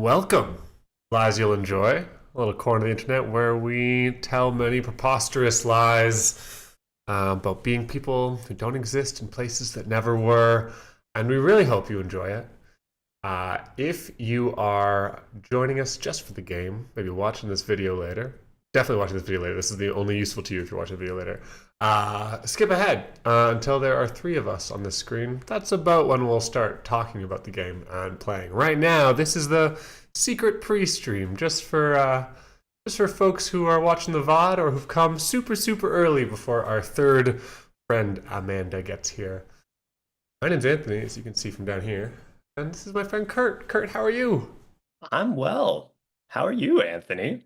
Welcome, lies you'll enjoy. A little corner of the internet where we tell many preposterous lies about being people who don't exist in places that never were, and we really hope you enjoy it. If you are joining us just for the game, maybe watching this video later, definitely watching this video later. This is the only useful to you if you're watching the video later. Skip ahead until there are three of us on the screen. That's about when we'll start talking about the game and playing. Right now, this is the secret pre-stream just for folks who are watching the VOD or who've come super early before our third friend Amanda gets here. My name's Anthony, as you can see from down here. And this is my friend Kurt. Kurt, how are you? I'm well. How are you, Anthony?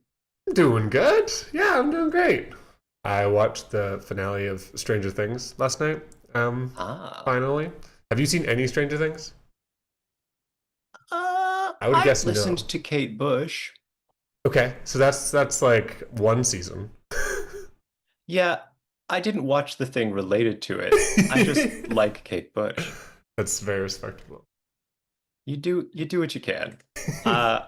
Doing good. Yeah, I'm doing great. I watched the finale of Stranger Things last night. Ah, Finally. Have you seen any Stranger Things? I would I've guess no. listened to Kate Bush. Okay, so that's like one season. Yeah, I didn't watch the thing related to it. I just like Kate Bush. That's very respectable. You do what you can. Uh,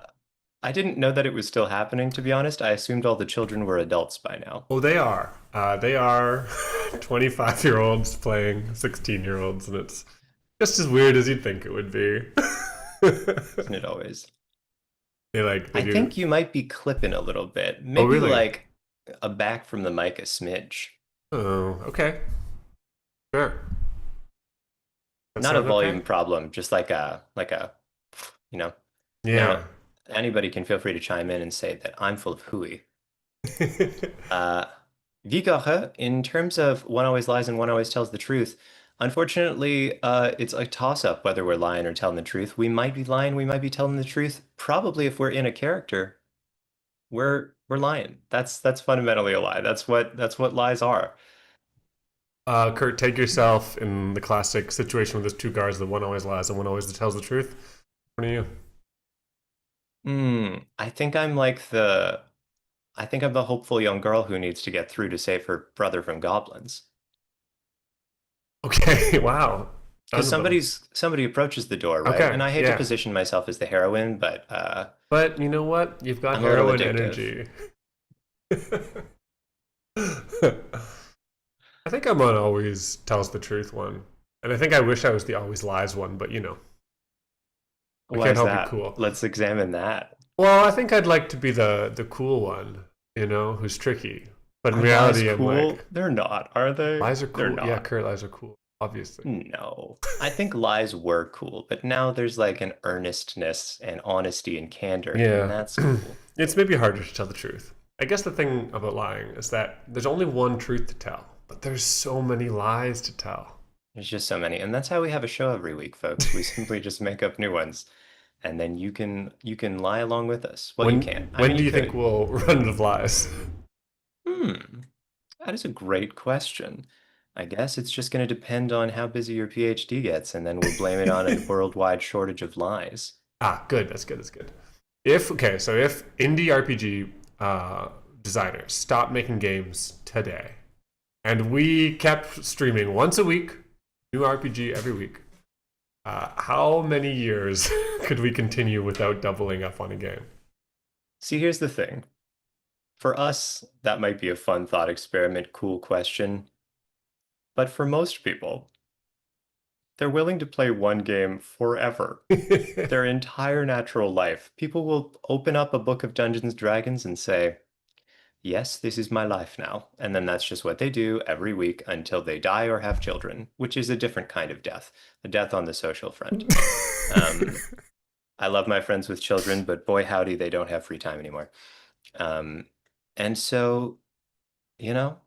I didn't know that it was still happening, to be honest. I assumed all the children were adults by now. Oh, they are. They are 25-year-olds playing 16-year-olds, and it's just as weird as you'd think it would be. Isn't it always? They I do. think you might be clipping a little bit. Oh, Maybe really? like a back from the mic a smidge. Oh, okay. Sure. That Not a sound okay? volume problem, just like a you know. Yeah. Now, anybody can feel free to chime in and say that I'm full of hooey. Uh, Vigache, in terms of one always lies and one always tells the truth, unfortunately, it's a toss-up whether we're lying or telling the truth. We might be lying, we might be telling the truth. Probably if we're in a character, we're lying. That's fundamentally a lie. That's what lies are. Kurt, take yourself in the classic situation where there's two guards, the one always lies and one always tells the truth. What are you? I think I'm the hopeful young girl who needs to get through to save her brother from goblins. Okay, wow. Because Random. somebody approaches the door, right? Okay, And I hate to yeah. position myself as the heroine, but But you know what? You've got I'm a little heroin addictive. energy. I think I'm on always tells the truth one. And I think I wish I was the always lies one, but I Why can't is help be that? cool. Let's examine that. Well, I think I'd like to be the cool one, who's tricky. But in Are lies reality, I'm cool? like, They're not, are they? lies are They're cool. Yeah, not. Kurt, lies are cool, obviously. No. I think lies were cool, but now there's like an earnestness and honesty and candor, and Yeah. that's cool. It's maybe harder to tell the truth. I guess the thing about lying is that there's only one truth to tell, but there's so many lies to tell. There's just so many, and that's how we have a show every week, folks. We simply just make up new ones, and then you can lie along with us. Well, you When can't. I when mean, do you you think could. we'll run out of lies? Hmm. That is a great question. I guess it's just going to depend on how busy your PhD gets, and then we'll blame it on a worldwide shortage of lies. Good. That's good. That's good. If indie RPG designers stop making games today, and we kept streaming once a week, new RPG every week, how many years could we continue without doubling up on a game? See, here's the thing. For us, that might be a fun thought experiment, cool question. But for most people, they're willing to play one game forever, their entire natural life. People will open up a book of Dungeons and Dragons and say, yes, this is my life now. And then that's just what they do every week until they die or have children, which is a different kind of death, a death on the social front. Um, I love my friends with children, but boy, howdy, they don't have free time anymore. Um, and so, you know,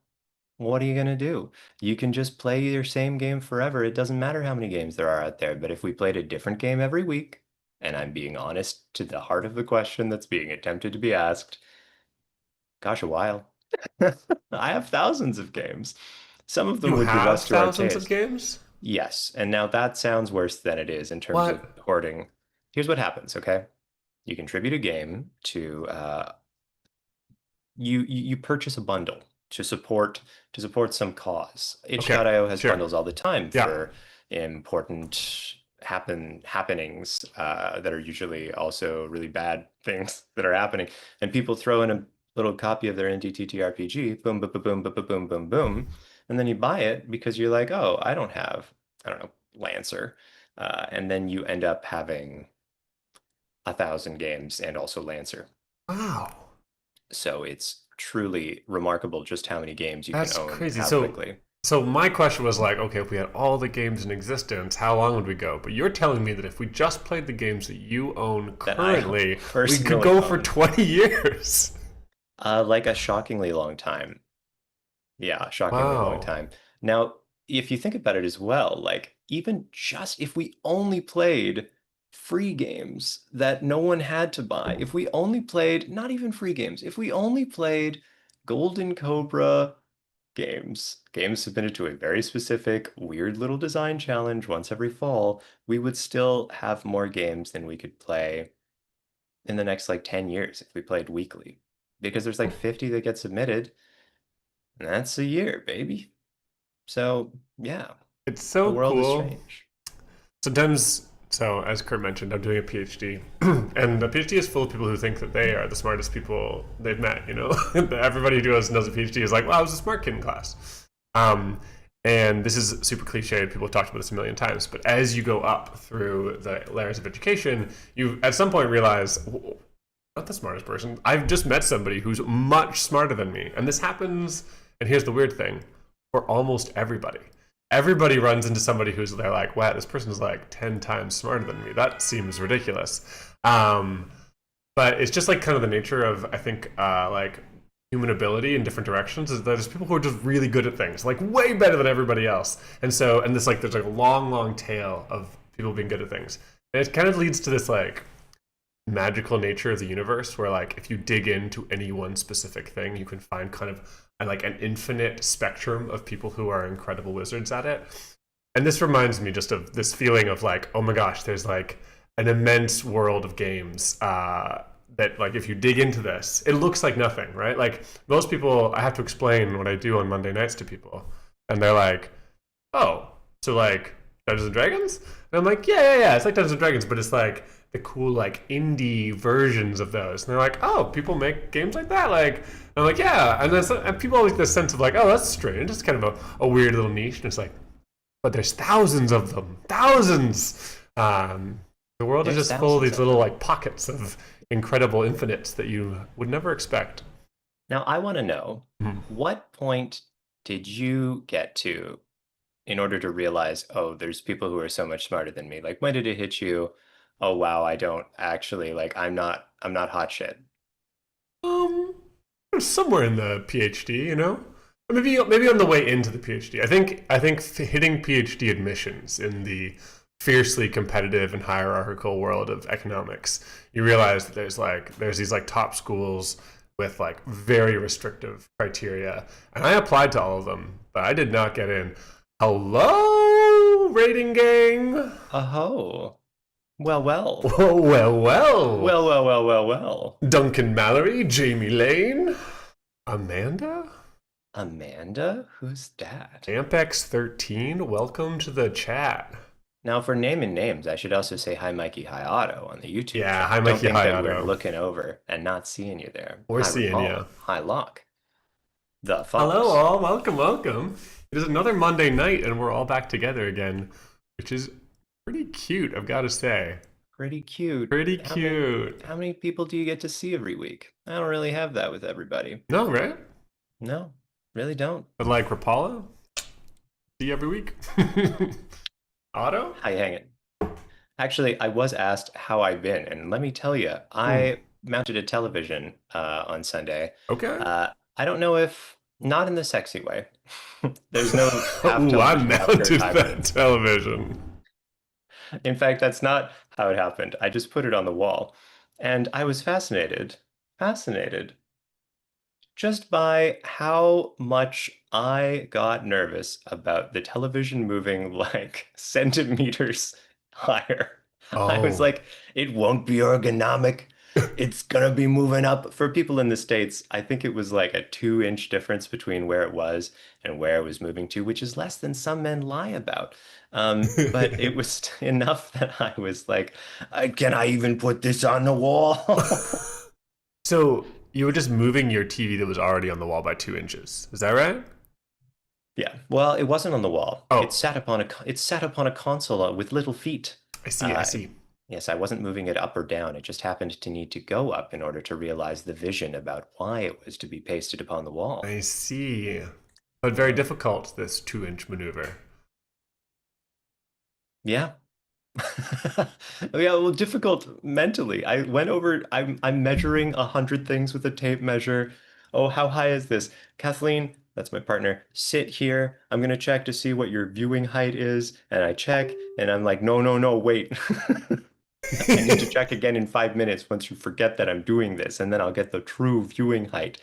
what are you going to do? You can just play your same game forever. It doesn't matter how many games there are out there. But if we played a different game every week, and I'm being honest to the heart of the question that's being attempted to be asked, gosh, a while. I have thousands of games. Some of them You would give have us to our thousands of taste. games? Yes, and now that sounds worse than it is in terms of What? hoarding. Here's what happens, okay? You contribute a game to you purchase a bundle to support some cause. Okay, itch.io has sure. bundles all the time Yeah. for important happenings that are usually also really bad things that are happening, and people throw in a little copy of their NDTT RPG, boom, boom, boom, boom, boom, boom, boom, boom, and then you buy it because you're like, oh, I don't know, Lancer, and then you end up having 1,000 games and also Lancer. Wow. So it's truly remarkable just how many games you can That's own and crazy. how So, quickly. so my question was like, okay, if we had all the games in existence, how long would we go? But you're telling me that if we just played the games that you own That I currently, we could personally go for own. 20 years. Like a shockingly long time. Yeah, shockingly long Wow. time. Now, if you think about it as well, like even just if we only played free games that no one had to buy, if we only played, not even free games, if we only played Golden Cobra games submitted to a very specific, weird little design challenge once every fall, we would still have more games than we could play in the next like 10 years if we played weekly. Because there's like 50 that get submitted, and that's a year, baby. So, yeah, It's the so world is cool. strange. Sometimes, so as Kurt mentioned, I'm doing a PhD, and a PhD is full of people who think that they are the smartest people they've met. You know, everybody who knows a PhD is like, "Well, I was a smart kid in class." Um, and this is super cliched. People have talked about this a million times. But as you go up through the layers of education, you at some point realize, not the smartest person. I've just met somebody who's much smarter than me. And this happens, and here's the weird thing, for almost everybody. Everybody runs into somebody who's they're like, wow, this person's like 10 times smarter than me. That seems ridiculous. But it's just like kind of the nature of, I think, like human ability in different directions is that there's people who are just really good at things, like way better than everybody else. And this like there's like a long, long tail of people being good at things. And it kind of leads to this like magical nature of the universe where like if you dig into any one specific thing you can find kind of like an infinite spectrum of people who are incredible wizards at it. And this reminds me just of this feeling of like, oh my gosh, there's like an immense world of games that like if you dig into this it looks like nothing, right? Like most people, I have to explain what I do on Monday nights to people and they're like, oh, so like Dungeons and Dragons? And I'm like, yeah. It's like Dungeons and Dragons, but it's like the cool like indie versions of those. And they're like, oh, people make games like that. Like, and I'm like, yeah. And people always get this sense of like, oh, that's strange. It's kind of a weird little niche. And it's like, but there's thousands of them, thousands. The world is There's just full of thousands these of little them. like pockets of incredible infinites that you would never expect. Now, I want to know Mhm. what point did you get to in order to realize, oh, there's people who are so much smarter than me? Like, when did it hit you? Oh, wow, I don't actually like, I'm not hot shit. Um, somewhere in the PhD, you know, maybe on the way into the PhD. I think hitting PhD admissions in the fiercely competitive and hierarchical world of economics, you realize that there's these like top schools with like very restrictive criteria, and I applied to all of them, but I did not get in. Hello, rating gang. Oh, well, well, Oh, well. well. Duncan Mallory, Jamie Lane, Amanda? Amanda? Who's that? Ampex13, welcome to the chat. Now, for naming names, I should also say hi, Mikey, hi, Otto on the YouTube Yeah, hi chat. Don't Mikey, think hi that we're Otto. looking over and not seeing you there. We're Hi, seeing you. Rapal. Hi, Locke. The Hello, Fox. all. Welcome. It is another Monday night, and we're all back together again, which is pretty cute, I've got to say. Pretty cute. Pretty cute. How many people do you get to see every week? I don't really have that with everybody. No, right? No, really don't. But like Rapala, see you every week. Otto? Hi, hang it. Actually, I was asked how I've been, and let me tell you, Hmm. I mounted a television on Sunday. Okay. I don't know if not in the sexy way. There's no half Ooh, I television, half Kurt mounted that happening. television. In fact, that's not how it happened. I just put it on the wall, and I was fascinated just by how much I got nervous about the television moving like centimeters higher. I was Oh. like, it won't be ergonomic. It's gonna be moving up. For people in the States, I think it was like a 2 inch difference between where it was and where it was moving to, which is less than some men lie about. But it was enough that I was like, can I even put this on the wall? So you were just moving your TV that was already on the wall by 2 inches. Is that right? Yeah. Well, it wasn't on the wall. Oh, It sat upon a console with little feet. I see. I Uh, see. yes, I wasn't moving it up or down. It just happened to need to go up in order to realize the vision about why it was to be pasted upon the wall. I see. But very Yeah. difficult, this 2 inch maneuver. Yeah. Yeah, well, difficult mentally. I went over, I'm measuring 100 things with a tape measure. Oh, how high is this? Kathleen, that's my partner. Sit here. I'm gonna check to see what your viewing height is. And I check, and I'm like, no, no, no, wait. I need to check again in 5 minutes once you forget that I'm doing this, and then I'll get the true viewing height.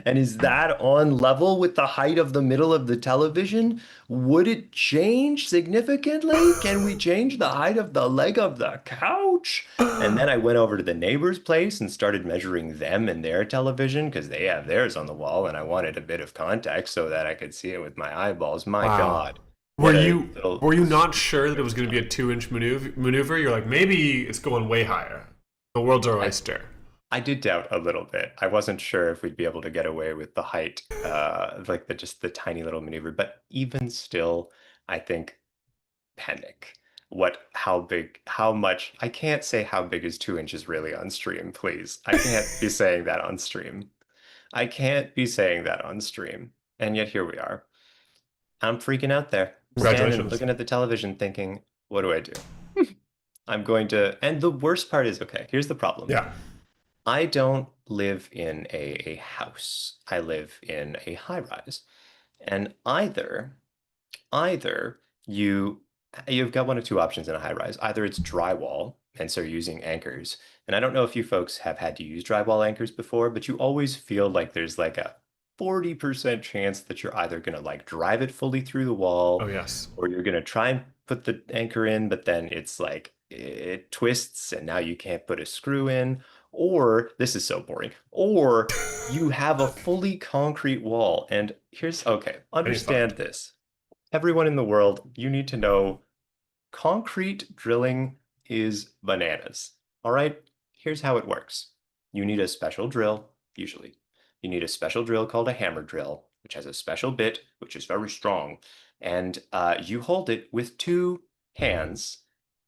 And is that on level with the height of the middle of the television? Would it change significantly? Can we change the height of the leg of the couch? And then I went over to the neighbor's place and started measuring them and their television because they have theirs on the wall, and I wanted a bit of context so that I could see it with my eyeballs. My Wow. God, Were what a you little were you not sure that it was going to be stuff. a 2 inch maneuver? You're like, maybe it's going way higher. The world's our I oyster. I did doubt a little bit. I wasn't sure if we'd be able to get away with the height, like the just the tiny little maneuver. But even still, I think panic. How big, how much? I can't say how big is 2 inches really on stream, please. I can't be saying that on stream. I can't be saying that on stream. And yet here we are. I'm freaking out there, standing, Congratulations. looking at the television, thinking, what do I do? I'm going to, and the worst part is, okay, here's the problem. Yeah. I don't live in a house. I live in a high rise. And either you've got one of two options in a high rise. Either it's drywall, and so you're using anchors. And I don't know if you folks have had to use drywall anchors before, but you always feel like there's like a 40% chance that you're either going to like drive it fully through the Oh wall yes. or you're going to try and put the anchor in, but then it's like it twists and now you can't put a screw in. Or this is so boring. Or you have a fully concrete wall. And here's okay, Then you're fucked. understand this. Everyone in the world, you need to know concrete drilling is bananas. All right? Here's how it works. You need a special drill, usually. You need a special drill called a hammer drill, which has a special bit, which is very strong. And you hold it with two hands,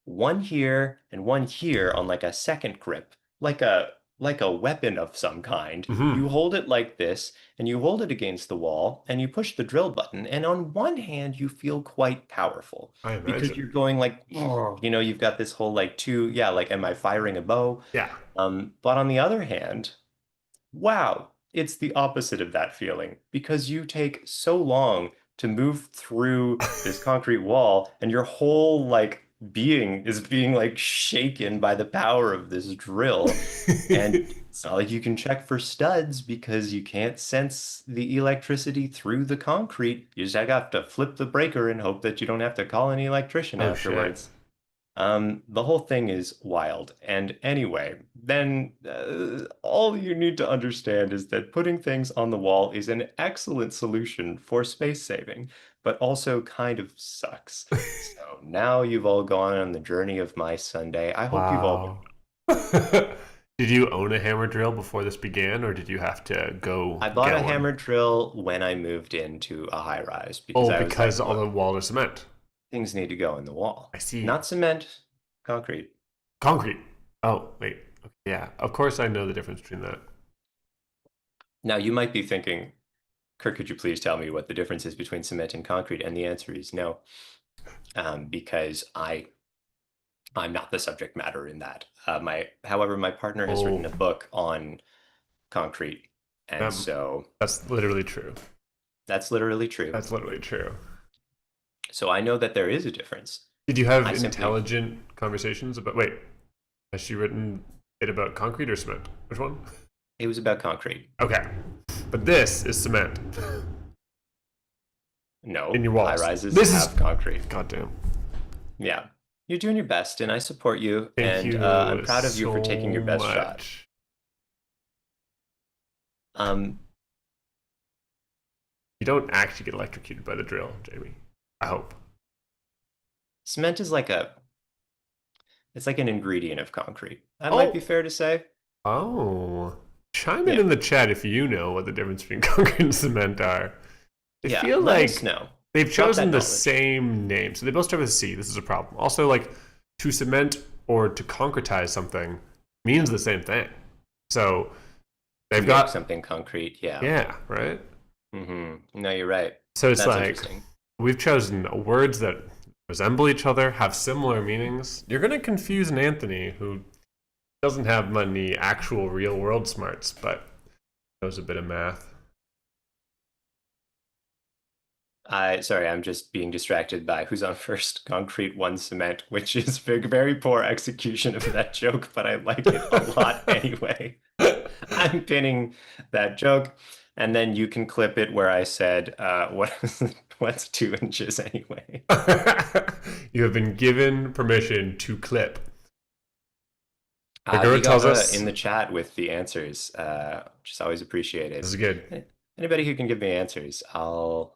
one here and one here on like a second grip, like a weapon of some kind. Hmm. You hold it like this, and you hold it against the wall, and you push the drill button. And on one hand, you feel quite powerful I because imagine. you're going like, you've got this whole like yeah, like, am I firing a bow? Yeah. But on the other hand, wow, it's the opposite of that feeling because you take so long to move through this concrete wall and your whole like being is being like shaken by the power of this drill. And it's not like you can check for studs because you can't sense the electricity through the concrete. You just have to flip the breaker and hope that you don't have to call any electrician Oh shit. afterwards. The whole thing is wild. And anyway, then all you need to understand is that putting things on the wall is an excellent solution for space saving, but also kind of sucks. So now you've all gone on the journey of my Sunday. I hope you've all been. Wow. Did you own a hammer drill before this began, or did you have to go I bought a get one? hammer drill when I moved into a high rise because Oh, I was like, because all the look, wall is cement. things need to go in the wall. I see. Not cement, concrete. Concrete. Oh, wait. Okay, yeah. Of course I know the difference between that. Now you might be thinking, Kirk, could you please tell me what the difference is between cement and concrete? And the answer is no, because I'm not the subject matter in that. However, my partner has written Oh, a book on concrete, and um, so that's literally true. that's literally true. That's literally true. So I know that there is a difference. Did you have I simply, intelligent conversations about, wait, has she written it about concrete or cement? Which one? it was about concrete. Okay. But this is cement in No, your high walls. rises This is, have concrete. goddamn. Yeah, you're doing your best, and I support you, Thank and you I'm proud of you so for taking your best shot. much. Um, You don't actually get electrocuted by the drill, Jamie. I hope. Cement is it's like an ingredient of concrete. That might be Oh, fair to say. oh. Chime Yeah. in the chat if you know what the difference between concrete and cement are. I Yeah. feel Let us like know. they've Drop chosen that the knowledge. same name, so they both start with C. This is a problem. Also, like to cement or to concretize something means the same thing. So To they've make got something concrete. Yeah. yeah, right. No, you're right. So it's That's like interesting. we've chosen words that resemble each other, have similar meanings. You're gonna confuse an Anthony who doesn't have many actual real world smarts, but knows a bit of math. Sorry, I'm just being distracted by who's on first, concrete, one cement, which is very poor execution of that joke, but I like it a lot anyway. I'm pinning that joke, and then you can clip it where I said, what's 2 inches anyway? You have been given permission to clip. We Gurgura got tells in us the chat with the answers, which is always this appreciated. is good. Anybody who can give me answers, I'll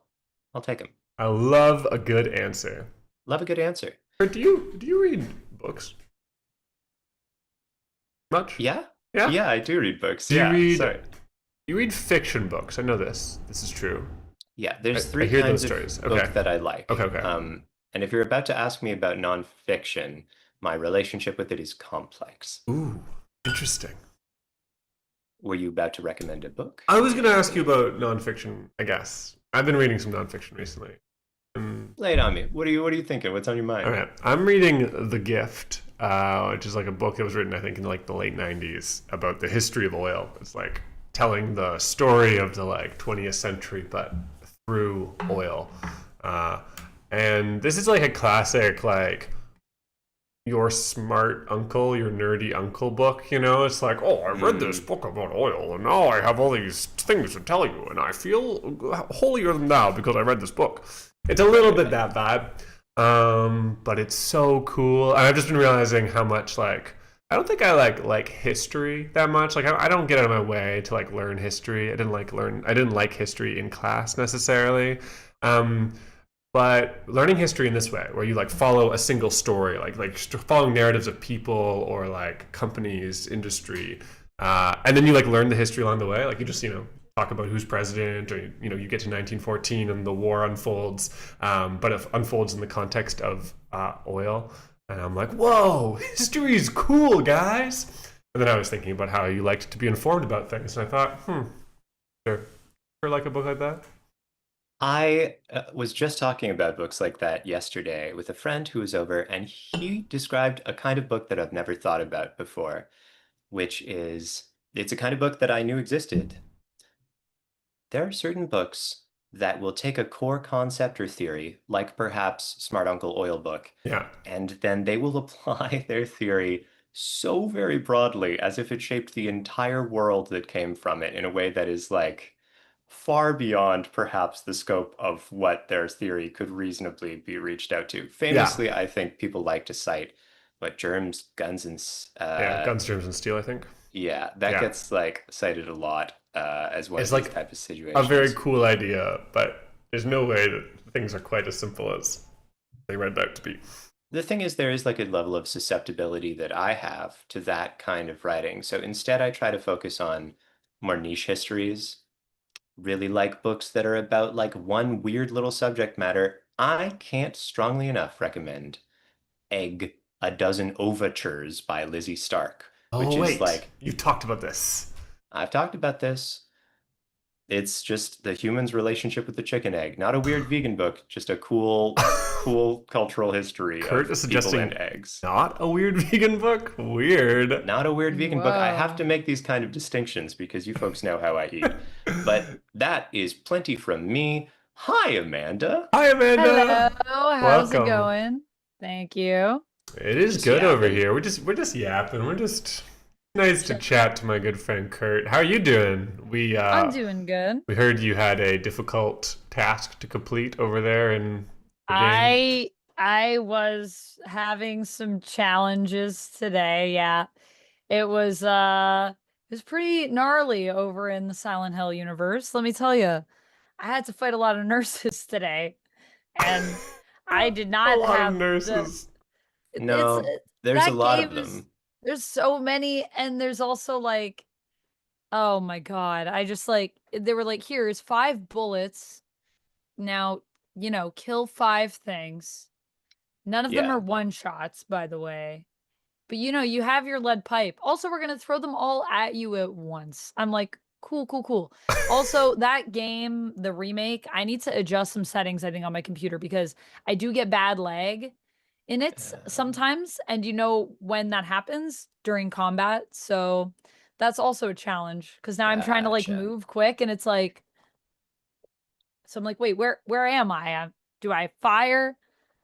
take them. I love a good answer. Love a good answer. Or do you read books much? Yeah? Yeah. Yeah, I do read books. Do you Yeah, read sorry. you read fiction books? I know this. This is true. Yeah, I, there's I three hear those kinds of stories. book Okay. that I Okay. like. Okay. And if you're about to ask me about nonfiction, my relationship with it is complex. Ooh, interesting. Were you about to recommend a book? I was going to ask you about nonfiction. I guess I've been reading some nonfiction recently. Lay it on me. What are you thinking? What's on your All mind? right, I'm reading The Gift, which is like a book that was written, I think, in like the late '90s about the history of oil. It's like telling the story of the like 20th century, but through oil. Uh, and this is like a classic, like your smart uncle, your nerdy uncle book. You know, it's like, oh, I read this Hmm. book about oil, and now I have all these things to tell you, and I feel holier than thou because I read this book. It's a little Right, bit right. that vibe, but it's so cool. And I've just been realizing how much like I don't think I like history that much. Like I don't get out of my way to like learn history. I didn't like history in class necessarily. Um, but learning history in this way where you like follow a single story like following narratives of people or like companies industry and then you like learn the history along the way like you just talk about who's president or you get to 1914 and the war unfolds but it unfolds in the context of oil and I'm like whoa history is cool guys and then I was thinking about how you liked to be informed about things and I thought sure, sure like a book like that. I was just talking about books like that yesterday with a friend who was over, and he described a kind of book that I've never thought about before, which is it's a kind of book that I knew existed. There are certain books that will take a core concept or theory, like perhaps Smart Uncle Oil book, Yeah, and then they will apply their theory so very broadly as if it shaped the entire world that came from it in a way that is like far beyond perhaps the scope of what their theory could reasonably be reached out to. yeah, Famously, I think people like to cite what germs, guns, and yeah, Guns, Germs, and Steel, I think. yeah, that Yeah, gets like cited a lot as one of it's these like type of a very situations. cool idea, but there's no way that things are quite as simple as they read out to be. The thing is, there is like a level of susceptibility that I have to that kind of writing. So instead, I try to focus on more niche histories, really like books that are about like one weird little subject matter. I can't strongly enough recommend Egg, A Dozen Overtures by Lizzie Stark, Oh which is wait, like, you've talked about this. I've talked about this. It's just the human's relationship with the chicken egg. Not a weird vegan book, just a cool cultural history Kurt of is people and suggesting eggs. not a weird vegan book. Weird. Not a weird vegan book. I have Whoa. to make these kind of distinctions because you folks know how I eat. But that is plenty from me. Hi, Amanda. Hi Hello, Amanda. how's it Welcome. going? Thank you. It is Just good over yapping. here. We're just yapping. We're just nice to Ch- chat to my good friend Kurt. How are you doing? I'm doing good. We heard you had a difficult task to complete over there in the game. I was having some challenges today. Yeah. It was pretty gnarly over in the Silent Hill universe. Let me tell you. I had to fight a lot of nurses today. And I did A not lot of have nurses. it's No, there's a that lot of game is them. there's so many, and there's also like, oh my god, I just like they were like, here's 5 bullets. Now, kill 5 things. None of them Yeah. are one shots, by the way. But you have your lead pipe. Also, we're gonna throw them all at you at once. I'm like, cool, cool, cool. Also, that game, the remake, I need to adjust some settings, I think, on my computer because I do get bad lag in it sometimes. And when that happens during combat. So that's also a challenge because now I'm trying to like Gotcha. move quick and it's like, so I'm like, wait, where am I? Do I fire?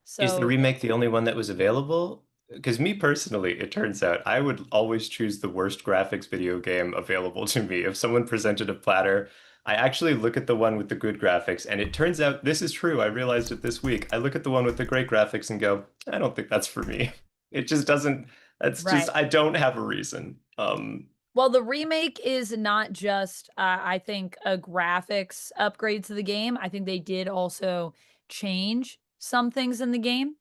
Is the So remake the only one that was available? Because me personally, it turns out I would always choose the worst graphics video game available to me. If someone presented a platter, I actually look at the one with the good graphics, and it turns out this is true. I realized it this week. I look at the one with the great graphics and go, I don't think that's for me. It just doesn't, that's just, right. I don't have a reason. Well, the remake is not just, I think, a graphics upgrade to the game. I think they did also change some things in the game.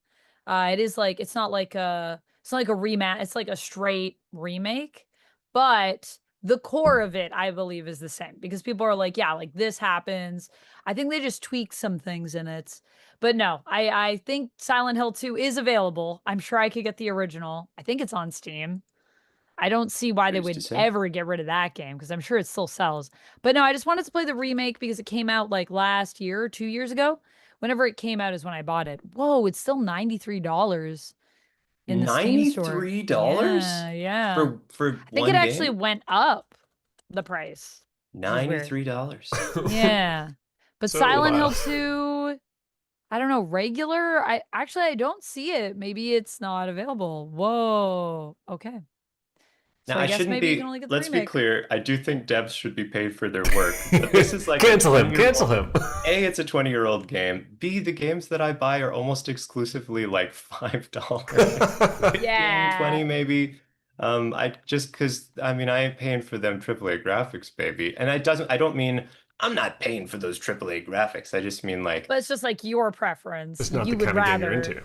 It is like it's not like a rematch. It's like a straight remake, but the core of it, I believe, is the same because people are like, yeah, like this happens. I think they just tweak some things in it. But no, I think Silent Hill 2 is available. I'm sure I could get the original. I think it's on Steam. I don't see why they Who's to would say? ever get rid of that game because I'm sure it still sells. But no, I just wanted to play the remake because it came out like last year or 2 years ago. Whenever it came out is when I bought it. Whoa, it's still $93 in the Steam store. $93 Yeah, yeah. for I think it one actually game? went up the price, which is weird. $93. Yeah. But So, Silent Hill 2, I don't know, regular? I don't see it. Maybe it's not available. Whoa. Okay. So Now, I I guess shouldn't maybe you can be, only get the let's be remake. clear. I do think devs should be paid for their work, but this is like a cancel him, 20-year-old. cancel him. A, it's a 20-year-old game. B, the games that I buy are almost exclusively like $5. Fifteen, Yeah. 20 maybe. I just because I mean I ain't paying for them AAA graphics, baby. And I don't mean I'm not paying for those AAA graphics. I just mean like But it's just like your preference. It's not the You would kind of game you're rather into.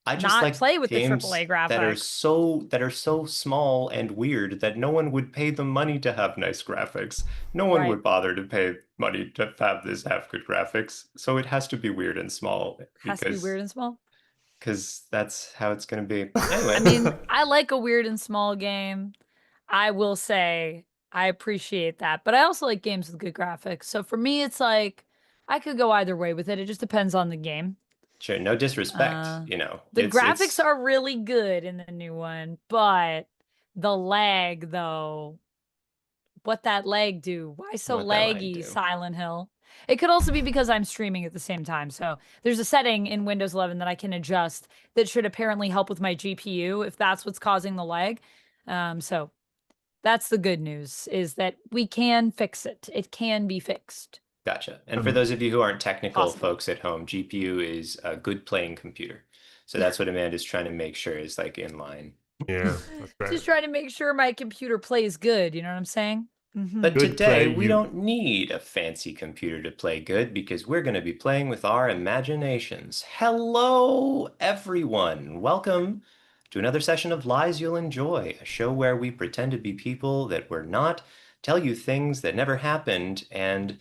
I just not like play with the games AAA graphics. that are so small and weird that no one would pay them money to have nice graphics. No one Right. would bother to pay money to have good graphics. So it has to be weird and small Has to be weird and small. because that's how it's going to be. I Anyway, mean, I like a weird and small game. I will say I appreciate that. But I also like games with good graphics. So for me, it's like I could go either way with it. It just depends on the game. sure, no disrespect, Uh, the graphics it's are really good in the new one, but the lag, though, what that lag do? Why so what that lag laggy, do. Silent Hill? It could also be because I'm streaming at the same time. So there's a setting in Windows 11 that I can adjust that should apparently help with my GPU if that's what's causing the lag. So that's the good news is that we can fix it. It can be fixed, Gotcha. And for those of you who aren't technical possibly. folks at home, GPU is a good playing computer. So that's what Amanda's trying to make sure is like in line. Yeah, that's right. Just trying to make sure my computer plays good. You know what I'm saying? But Good today play, we you. don't need a fancy computer to play good because we're going to be playing with our imaginations. Hello, everyone. Welcome to another session of Lies You'll Enjoy, a show where we pretend to be people that we're not, tell you things that never happened, and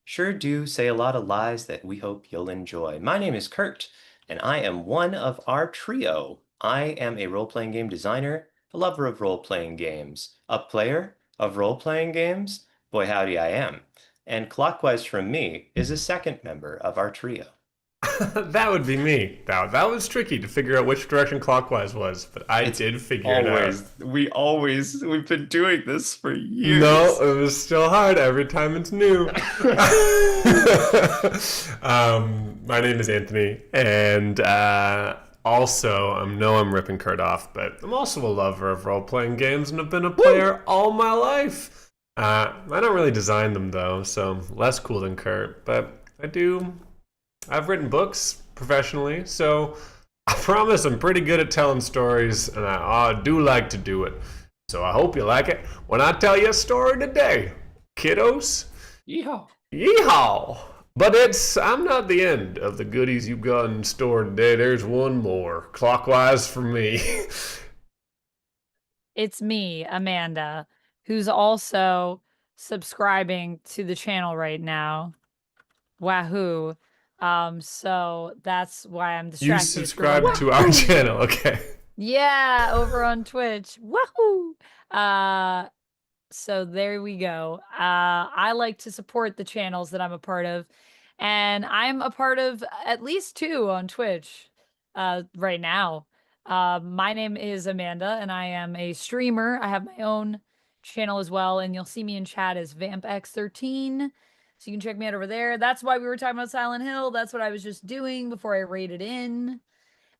sure do say a lot of lies that we hope you'll enjoy. My name is Kurt, and I am one of our trio. I am a role-playing game designer, a lover of role-playing games, a player of role-playing games. Boy, howdy I am. And clockwise from me is a second member of our trio. That would be me. That was tricky to figure out which direction clockwise was, but I It's did figure it out. we've been doing this for years. No, it was still hard every time it's new. My name is Anthony, and also, I know I'm ripping Kurt off, but I'm also a lover of role-playing games and have been a player all my life. I don't really design them, though, so less cool than Kurt, but I've written books professionally, so I promise I'm pretty good at telling stories, and I do like to do it. So I hope you like it when I tell you a story today. Kiddos, Yeehaw. yeehaw! But I'm not the end of the goodies you got in store today. There's one more, clockwise for me. It's me, Amanda, who's also subscribing to the channel right now. Wahoo. So that's why I'm You distracted for a subscribe moment. to our channel, okay? Yeah, over on Twitch. Wahoo. So there we go. I like to support the channels that I'm a part of, and I'm a part of at least two on Twitch right now. My name is Amanda, and I am a streamer. I have my own channel as well, and you'll see me in chat as VampX13. So you can check me out over there. That's why we were talking about Silent Hill. That's what I was just doing before I raided in.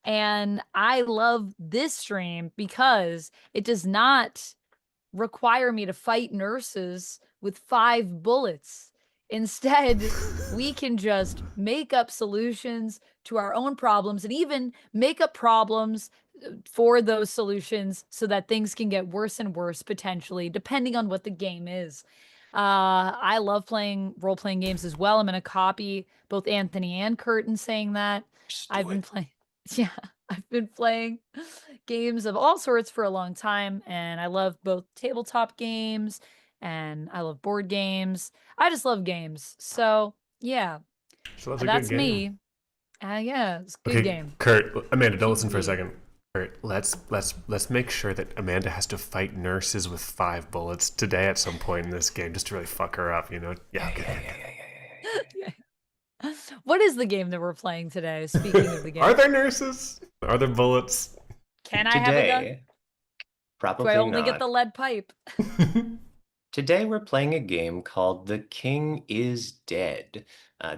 And I love this stream because it does not require me to fight nurses with 5 bullets. Instead, we can just make up solutions to our own problems and even make up problems for those solutions so that things can get worse and worse potentially, depending on what the game is. I love playing role-playing games as well. I'm going to copy both Anthony and Kurt in saying that. I've been playing, yeah, I've been playing games of all sorts for a long time, and I love both tabletop games and I love board games. I just love games. So, yeah, She loves a good that's game. me. Yeah, it's a good Okay, game. Kurt, Amanda, don't listen for a PvP. second. Kurt, let's make sure that Amanda has to fight nurses with 5 bullets today at some point in this game, just to really fuck her up, you know? Yeah, okay. What is the game that we're playing today? Speaking of the game, Are there nurses? Are there bullets? can I have a gun? Today, Do probably I only get not. the lead pipe? Today we're playing a game called The King is Dead.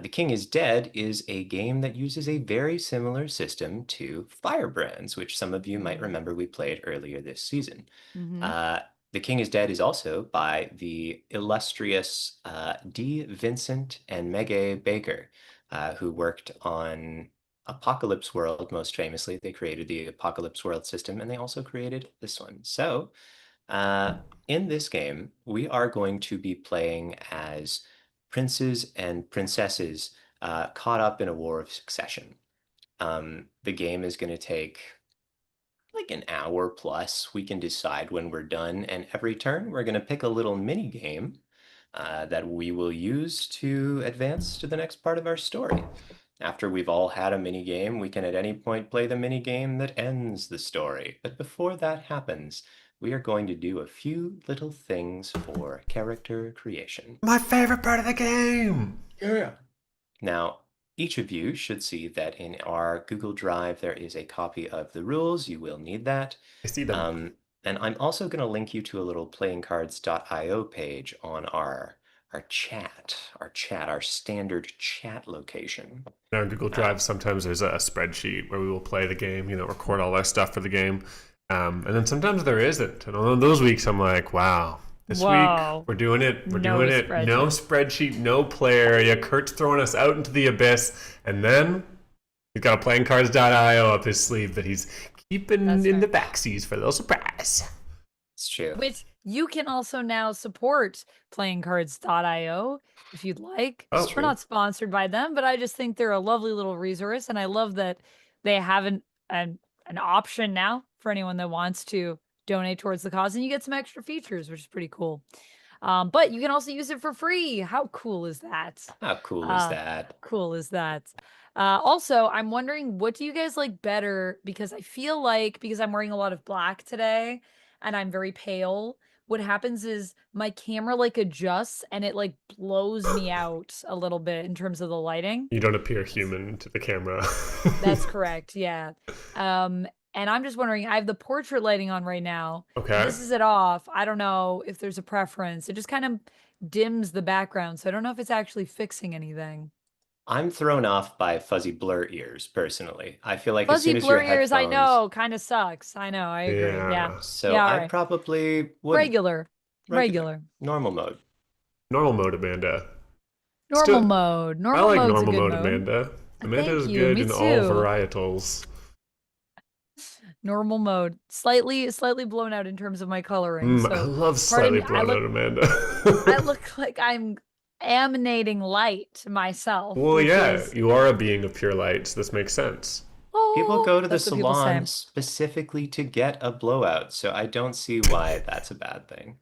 The King is Dead is a game that uses a very similar system to Firebrands, which some of you might remember we played earlier this season. Mm-hmm. The King is Dead is also by the illustrious D. Vincent and Megay Baker, who worked on Apocalypse World most famously. They created the Apocalypse World system, and they also created this one. So, in this game, we are going to be playing as princes and princesses caught up in a war of succession. The game is going to take like an hour plus. We can decide when we're done, and every turn we're going to pick a little mini game that we will use to advance to the next part of our story. After we've all had a mini game, we can at any point play the mini game that ends the story. But before that happens, we are going to do a few little things for character creation. My favorite part of the game! Yeah. Now, each of you should see that in our Google Drive there is a copy of the rules. You will need that. I see them. And I'm also going to link you to a little playingcards.io page on our standard chat location. In our Google Drive, sometimes there's a spreadsheet where we will play the game, record all our stuff for the game. And then sometimes there isn't. And on those weeks, I'm like, wow, this Whoa. week we're doing it. We're No doing it. spreadsheet. No spreadsheet, no play area. Kurt's throwing us out into the abyss. And then he's got a playingcards.io up his sleeve that he's keeping That's in the right. backsies for a little surprise. It's true. Which you can also now support playingcards.io if you'd like. Oh, We're not sponsored by them, but I just think they're a lovely little resource, and I love that they have an option now for anyone that wants to donate towards the cause, and you get some extra features, which is pretty cool. But you can also use it for free. How cool is that? How cool is that? Cool is that? Also, I'm wondering, what do you guys like better? Because I feel like, because I'm wearing a lot of black today and I'm very pale, what happens is my camera like adjusts and it like blows me out a little bit in terms of the lighting. You don't appear human to the camera. That's correct. Yeah. And I'm just wondering, I have the portrait lighting on right now. Okay. This is it off. I don't know if there's a preference. It just kind of dims the background. So I don't know if it's actually fixing anything. I'm thrown off by fuzzy blur ears, personally. I feel like as Fuzzy soon as blur your ears, I headphones... know, kind of sucks. I know, I agree. Yeah. Yeah. So Yeah, I alright. probably would... Regular. Normal mode. Normal mode, Amanda. Normal Still- mode. I Normal like mode's normal a good mode, mode. Amanda. Amanda Thank is you, good me in all too. varietals. Normal mode. Slightly blown out in terms of my coloring. I So love pardon slightly me, I blown look- out Amanda. I look like I'm emanating light myself. Well, which yeah, is, you are a being of pure light, so this makes sense. People oh, go to the that's what people say. salon specifically to get a blowout, so I don't see why that's a bad thing.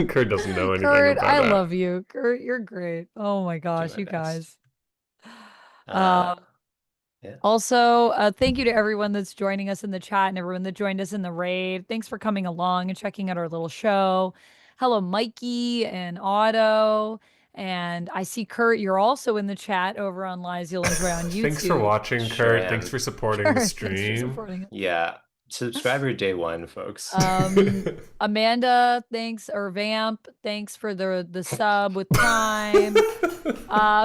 Kurt doesn't know anything Kurt, about I that. love you. Kurt, you're great. Oh my Do gosh, my you best. guys. Yeah. Also, thank you to everyone that's joining us in the chat and everyone that joined us in the raid. Thanks for coming along and checking out our little show. Hello, Mikey and Otto. And I see Kurt, you're also in the chat over on Lies You'll Enjoy on YouTube. Thanks for watching, Sure Kurt. Thanks am. for supporting the Kurt, thanks for stream. supporting us. Yeah. Subscriber day one, folks. Amanda, thanks, or Vamp, thanks for the sub with Prime.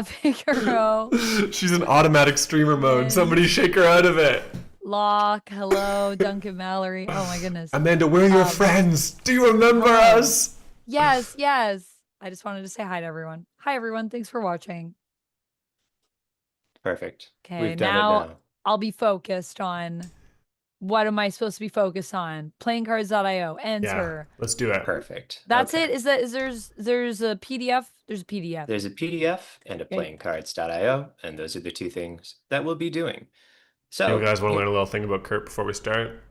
Figaro. She's in automatic streamer mode. Somebody shake her out of it. Locke, hello, Duncan Mallory. Oh my goodness. Amanda, we're your friends. Do you remember us? Yes, yes. I just wanted to say hi to everyone. Hi, everyone. Thanks for watching. Perfect. Okay, We've done now it now. I'll be focused on what am I supposed to be focused on? Playingcards.io. Enter. Yeah, let's do it. Perfect. That's Okay. it. Is there's a PDF? There's a PDF. There's a PDF and a Okay. playingcards.io, and those are the two things that we'll be doing. So, You guys want to learn a little thing about Kurt before we start?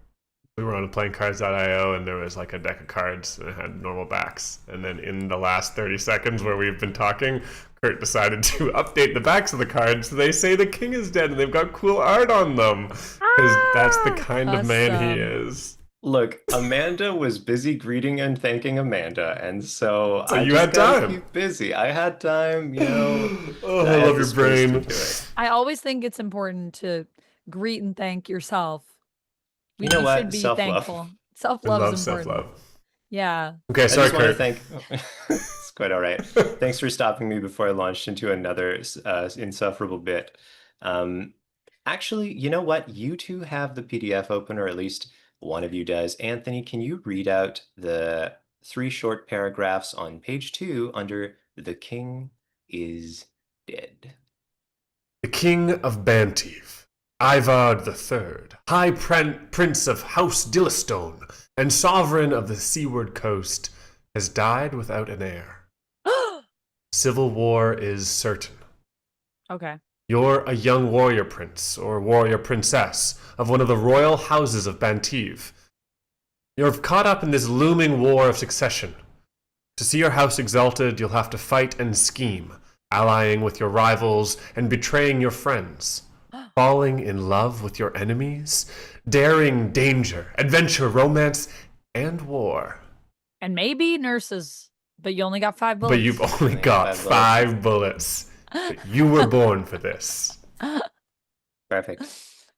We were on playingcards.io and there was like a deck of cards and it had normal backs. And then in the last 30 seconds where we've been talking, Kurt decided to update the backs of the cards. They say the king is dead and they've got cool art on them. Because that's the kind of man he is. Look, Amanda was busy greeting and thanking Amanda, and so I you just had gotta time. keep busy. I had time, you know. Oh, I I had love the your space to brain. do it. I always think it's important to greet and thank yourself. You know We what? should be Self-love. thankful. I Self-love love is important. self-love. Yeah. Okay, I sorry, just want to Kurt. thank. It's quite all right. Thanks for stopping me before I launched into another insufferable bit. Actually, you know what? You two have the PDF open, or at least one of you does. Anthony, can you read out the 3 short paragraphs on page 2 under "The King is Dead"? The King of Bantiv, Ivard III, High Prince of House Dillistone, and Sovereign of the Seaward Coast, has died without an heir. Civil war is certain. Okay. You're a young warrior prince or warrior princess of one of the royal houses of Bantiv. You're caught up in this looming war of succession. To see your house exalted, you'll have to fight and scheme, allying with your rivals and betraying your friends, falling in love with your enemies, daring danger, adventure, romance, and war. And maybe nurses, but you only got 5 bullets. But you've only got 5 bullets. But you were born for this. Perfect.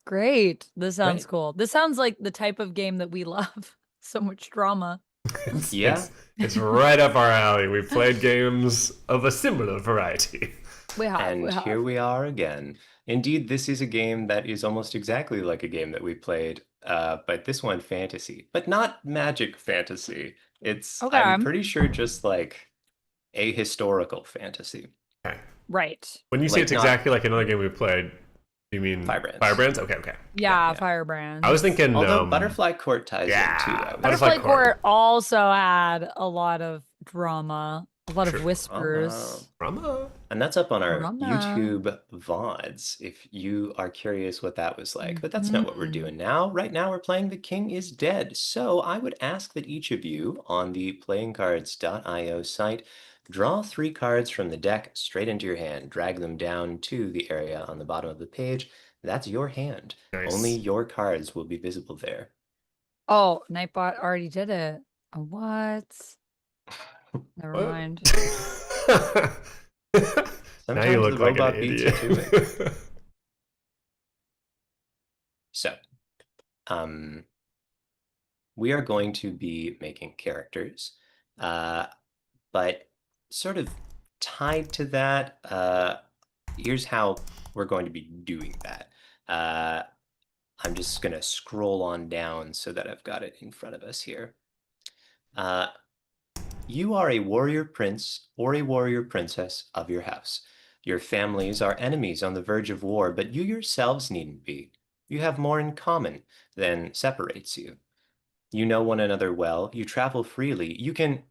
Great. This sounds Great. cool. This sounds like the type of game that we love. So much drama. It's right up our alley. We've played games of a similar variety. And here we are again. Indeed, this is a game that is almost exactly like a game that we played, but this one fantasy, but not magic fantasy. It's, Okay. I'm pretty sure, just like a historical fantasy. Okay. Right. When you say Like it's not- exactly like another game we played, do you mean Firebrands. Firebrands? Okay, okay. Yeah, yeah. Firebrand. I was thinking Although Butterfly Court ties yeah, in too. though. Butterfly Court also had a lot of drama, a lot Sure. of whispers. Drama. And that's up on our Drama. YouTube VODs if you are curious what that was like. But that's not what we're doing now. Right now, we're playing The King is Dead. So I would ask that each of you on the playingcards.io site draw 3 cards from the deck straight into your hand. Drag them down to the area on the bottom of the page. That's your hand. Nice. Only your cards will be visible there. Oh, Nightbot already did it. What? Never What? mind. Now you look the like robot an beats you to idiot. it. So, we are going to be making characters, but sort of tied to that, here's how we're going to be doing that. I'm just going to scroll on down so that I've got it in front of us here. You are a warrior prince or a warrior princess of your house. Your families are enemies on the verge of war, but you yourselves needn't be. You have more in common than separates you. You know one another well, you travel freely, you can,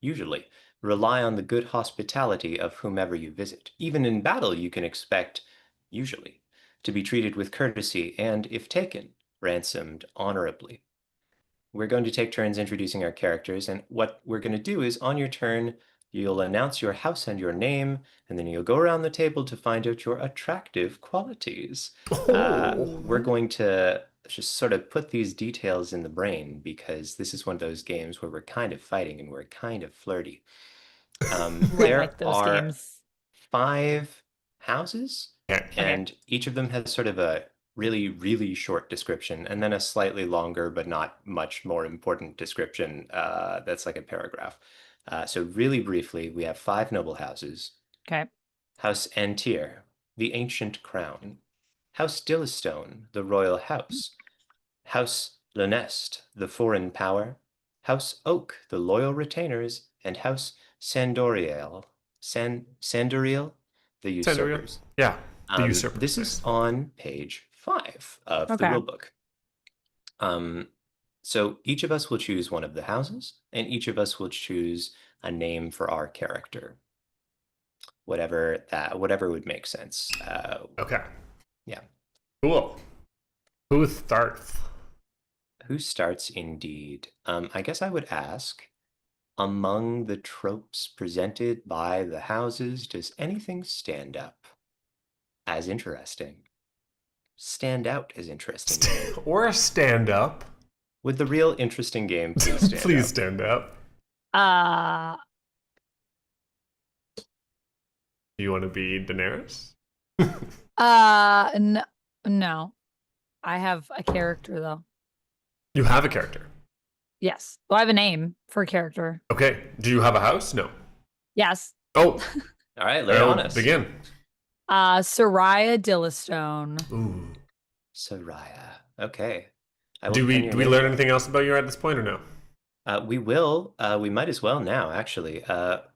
usually, rely on the good hospitality of whomever you visit. Even in battle, you can expect, usually, to be treated with courtesy and, if taken, ransomed honorably. We're going to take turns introducing our characters, and what we're going to do is on your turn, you'll announce your house and your name, and then you'll go around the table to find out your attractive qualities. We're going to just sort of put these details in the brain because this is one of those games where we're kind of fighting and we're kind of flirty. There like those are games. 5 houses, Okay. and each of them has sort of a really, really short description, and then a slightly longer but not much more important description that's like a paragraph. So really briefly, we have 5 noble houses. Okay. House Antir, the ancient crown. House Dillistone, the royal house. House Lunest, the foreign power. House Oak, the loyal retainers. And House Sandoriel, Sandoriel, the Sandoriel? usurpers. Yeah, the usurpers. This is on page 5 of the Okay. rulebook. So each of us will choose one of the houses, and each of us will choose a name for our character. Whatever would make sense. Okay. Yeah. Cool. Who starts? Who starts indeed? I guess I would ask, among the tropes presented by the houses, does anything stand up as interesting? Stand out as interesting? Or stand up. Would the real interesting game please stand Please up? stand up. Do you want to be Daenerys? No. I have a character though. You have a character. Yes. Well, I have a name for a character. Okay. Do you have a house? No. Yes. Oh. All right, lay it on us. Begin. Soraya Dillistone. Ooh. Soraya. Okay. Do we learn anything else about you at this point or no? We will. We might as well now, actually.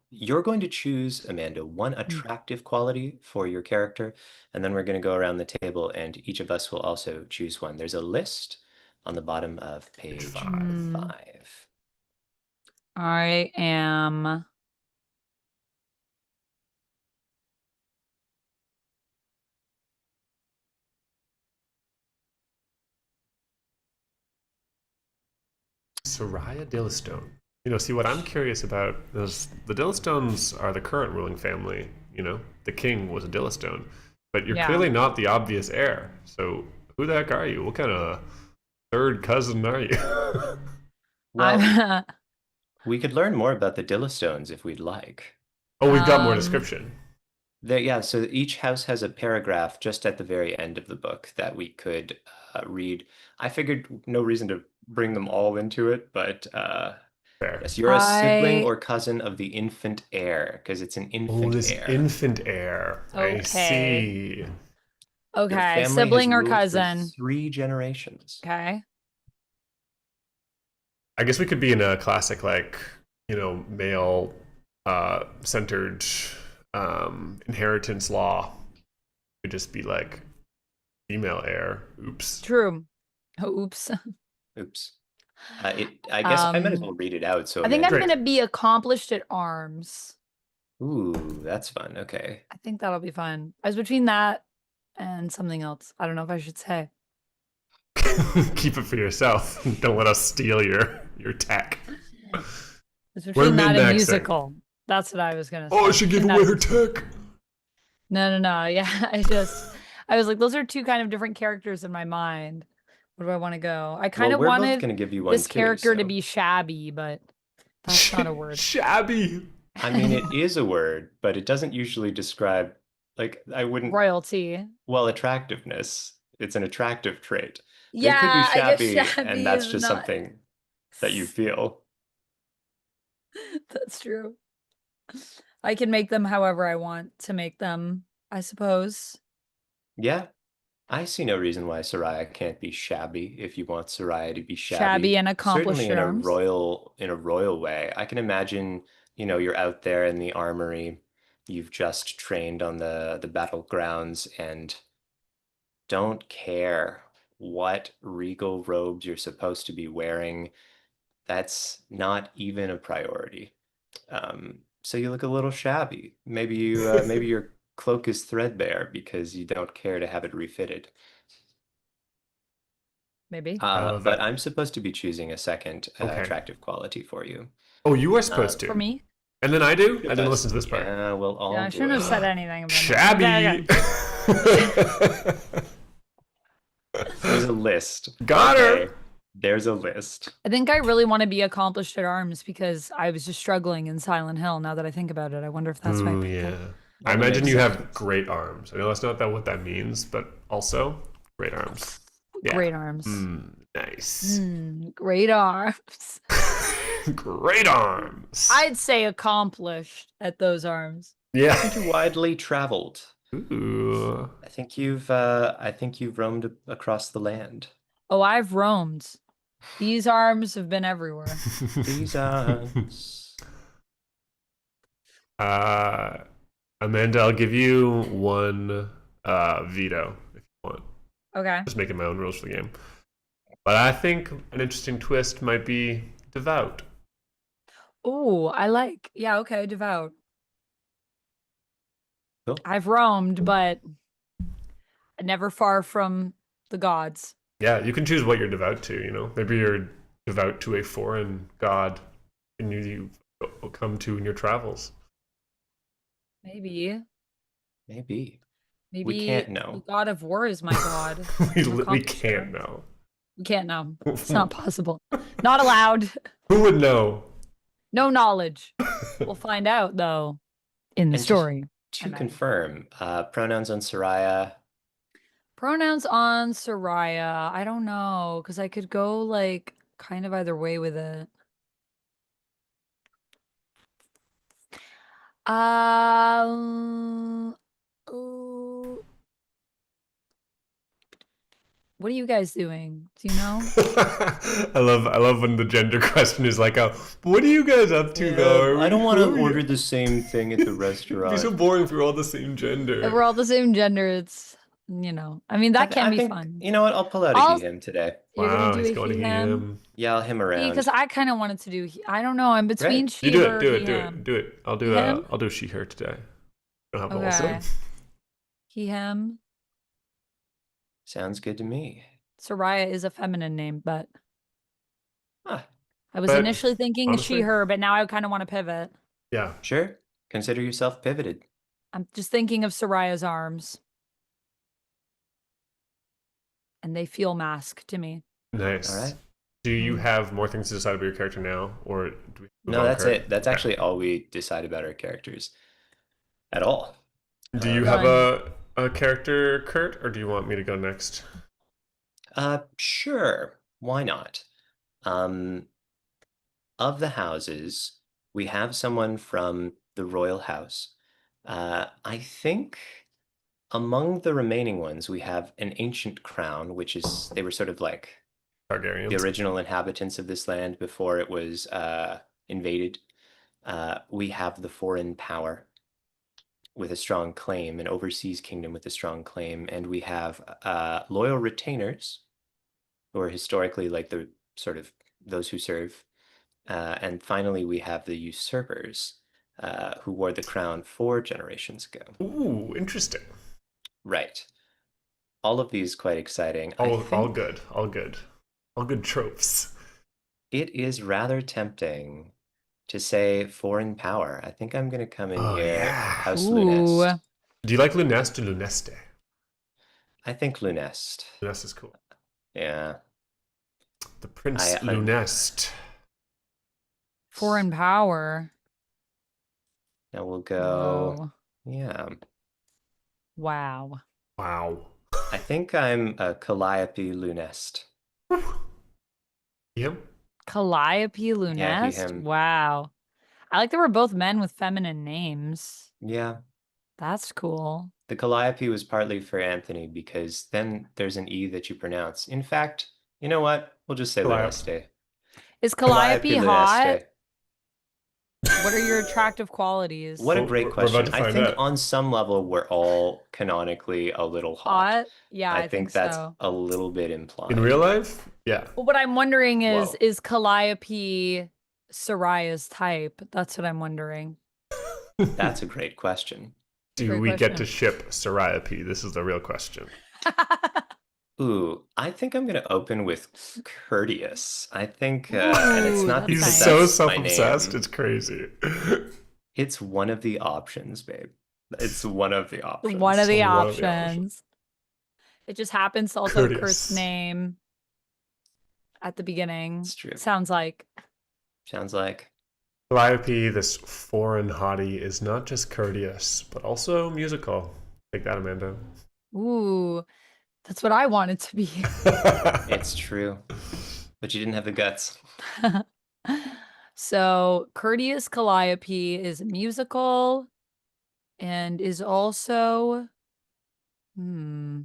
You're going to choose, Amanda, one attractive quality for your character, and then we're going to go around the table, and each of us will also choose one. There's a list on the bottom of page 5. I am... Soraya Dillistone. See what I'm curious about is the Dillistones are the current ruling family. The king was a Dillistone, but you're clearly not the obvious heir. So who the heck are you? What kind of third cousin are you? Well, we could learn more about the Dillistones if we'd like. Oh, we've got more description. So each house has a paragraph just at the very end of the book that we could read. I figured no reason to bring them all into it, but Fair. yes, you're a sibling or cousin of the infant heir, because it's an infant heir. Infant heir. I see. Okay, sibling or cousin. 3 generations. Okay. I guess we could be in a classic, male centered inheritance law. It could just be like female heir. Oops. True. Oh, oops. Oops. I guess I might as well read it out. So I think I'm going to be accomplished at arms. Ooh, that's fun. Okay. I think that'll be fun. I was between that and something else. I don't know if I should say. Keep it for yourself. Don't let us steal your tech. It's between that and musical. That's what I was going to say. Oh, she gave away her tech. No. Yeah, I was like, those are 2 kind of different characters in my mind. Where do I want to go? I kind of wanted gonna give you one this character to so. be shabby, but that's not a word. Shabby. I mean, it is a word, but it doesn't usually describe, I wouldn't... Royalty. Well, attractiveness. It's an attractive trait. Yeah, They could be shabby, I guess shabby and that's is just not... something that you feel. That's true. I can make them however I want to make them, I suppose. Yeah. I see no reason why Soraya can't be shabby if you want Soraya to be shabby. Shabby and accomplished. Certainly in a royal way. I can imagine, you're out there in the armory, you've just trained on the battlegrounds and don't care what regal robes you're supposed to be wearing. That's not even a priority. So you look a little shabby. Maybe maybe your cloak is threadbare because you don't care to have it refitted. Maybe. I love But it. I'm supposed to be choosing a second Okay. attractive quality for you. Oh, you are supposed For to. me? And then I do? Each I of didn't us. listen to this part. Yeah, we'll Yeah, all I do shouldn't have it. said anything about Shabby. that. There's a list. Got Okay. her. There's a list. I think I really want to be accomplished at arms because I was just struggling in Silent Hill. Now that I think about it, I wonder if that's why I Ooh, picked yeah. it. I Well, that imagine makes you have sense. great arms. I know that's not that what that means, but also great arms. Yeah. Great arms. Nice. Great arms. Great arms. I'd say accomplished at those arms. Haven't you Yeah. widely traveled? Ooh. I think you've roamed across the land. Oh, I've roamed. These arms have been everywhere. These arms. Amanda, I'll give you one veto if you want. Okay. Just making my own rules for the game. But I think an interesting twist might be devout. Oh, I like. Yeah, okay, devout. Cool. I've roamed, but never far from the gods. Yeah, you can choose what you're devout to, you know? Maybe you're devout to a foreign god and you come to in your travels. Maybe. Maybe. Maybe We can't the know. god of war is my god. we I'm we accomplished there. can't know. We can't know. It's not possible. Not allowed. Who would know? No knowledge. We'll find out though in the And just story. to And I- confirm, pronouns on Soraya. Pronouns on Soraya. I don't know because I could go like kind of either way with it. Ooh. What are you guys doing? Do you know? I love when the gender question is like, what are you guys up to though? I don't want to Who are you?" order the same thing at the It'd be restaurant. so boring if we're all the same If gender. we're all the same gender, it's I mean that can I be think, fun. you know what? I'll pull out a I'll- he him today. You're Wow, gonna do he's a going to he him. him. Yeah, I'll him around. Because I kind of wanted to do. I don't know. I'm between Great. she You do her, it, do he it, do him. it, do it. I'll do He him? I'll do she her today. I'll have Okay. also. He him. Sounds good to me. Soraya is a feminine name, but Ah, I was But initially thinking honestly- she her, but now I kind of want to pivot. Yeah. sure. Consider yourself pivoted. I'm just thinking of Soraya's arms, and they feel mask to me. Nice. All right. Do you have more things to decide about your character now, or do we move No, on, that's Kurt? it. That's Okay. actually all we decide about our characters. At all. Do you have a character, Kurt, or do you want me to go next? Sure. Why not? Of the houses, we have someone from the royal house. I think among the remaining ones, we have an ancient crown, which is they were sort of like Targaryens. the original inhabitants of this land before it was invaded. We have the foreign power with a strong claim, an overseas kingdom with a strong claim, and we have loyal retainers, who are historically like the sort of those who serve. And finally, we have the usurpers, who wore the crown 4 generations ago. Ooh, interesting. Right. All of these quite exciting. All think good. All good. All good tropes. it is rather tempting to say foreign power. I think I'm going to come in Oh, here, yeah. House Ooh. Lunest. Do you like Lunest or Luneste? I think Lunest. Lunest is cool. Yeah. The Prince I- Lunest. Foreign power. Now we'll go. Whoa. Yeah. Wow. Wow. I think I'm a Calliope Lunest. Yep. Calliope Yeah, Lunest. him. Wow. I like that we're both men with feminine names. Yeah. That's cool. The Calliope was partly for Anthony because then there's an E that you pronounce. In fact, you know what? We'll just say Calliope. Luneste. Is Calliope hot? Luneste. What are your attractive qualities? What a Well, great we're about question. to I find think out. on some level we're all canonically a little hot. Hot? Yeah, I think that's so. a little bit implied. In real life? Yeah. Well, what I'm wondering Whoa. is Calliope Soraya's type? That's what I'm wondering. That's a great question. a Do great we get to question. ship Soraya P? This is the real question. Ooh, I think I'm gonna open with courteous. I think, and it's Ooh, not that's He's because nice. so that's my self-obsessed. name. It's crazy. It's one of the options, babe. It's one of the One of options. the One of the options. options. It just happens to also have Kurt's Courteous. name at the beginning. It's true. Sounds like. Sounds like. Calliope, this foreign hottie, is not just courteous, but also musical. Take that, Amanda. Ooh, that's what I wanted to be. It's true. But you didn't have the guts. So, Courteous Calliope is a musical and is also hmm.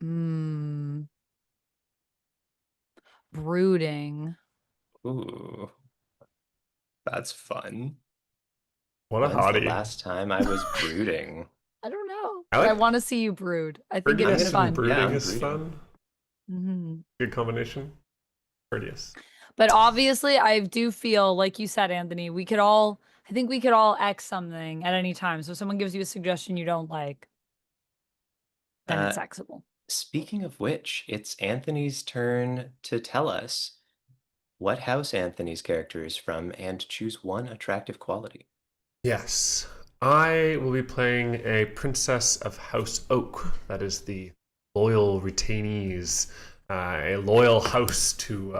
Hmm. Brooding. Ooh, that's fun. What a When's the hottie. last time I was brooding? I don't know, I but I like want to see you brood. I think it is courteous fun. and brooding I'm is brooding. fun. hmm Good combination. Courteous. But obviously, I do feel like you said, Anthony, I think we could all X something at any time. So if someone gives you a suggestion you don't like, then it's Uh, Xable. Speaking of which, it's Anthony's turn to tell us what house Anthony's character is from and choose one attractive quality. Yes. I will be playing a princess of House Oak. That is the loyal retainees, a loyal house to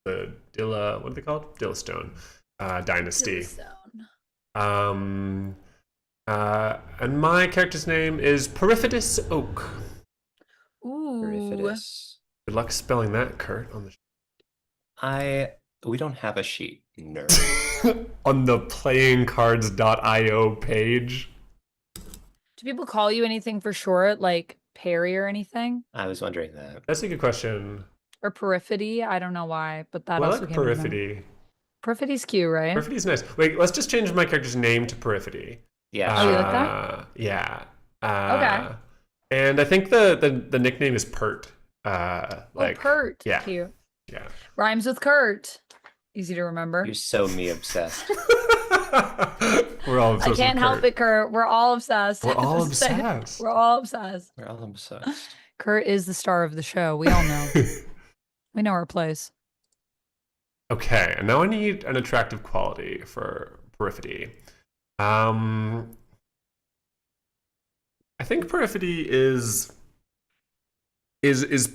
the Dilla, what are they called? Dillastone dynasty. Dillstone. And my character's name is Periphetus Oak. Ooh. Periphetus. Good luck spelling that, Kurt, on We don't have a sheet, nerd. the on the playingcards.io page. Do people call you anything for short, like Perry or anything? I was wondering that. That's a good question. Or Peripety? I don't know why, but that Well, I also like came to mind. Peripety. Periphety's cute, right? Periphety's nice. Wait, let's just change my character's name to Peripety. Yeah, Oh, you sure. like that? Yeah. Okay. And I think the nickname is Pert. Like, Pert. yeah. Cute. Yeah. Rhymes with Kurt. Easy to remember. You're so me obsessed. We're all obsessed I can't with help Kurt. it, Kurt. We're all obsessed. We're all Just saying. obsessed. We're all obsessed. We're all obsessed. Kurt is the star of the show. We all know. We know our place. Okay, and now I need an attractive quality for Peripety. I think Peripety is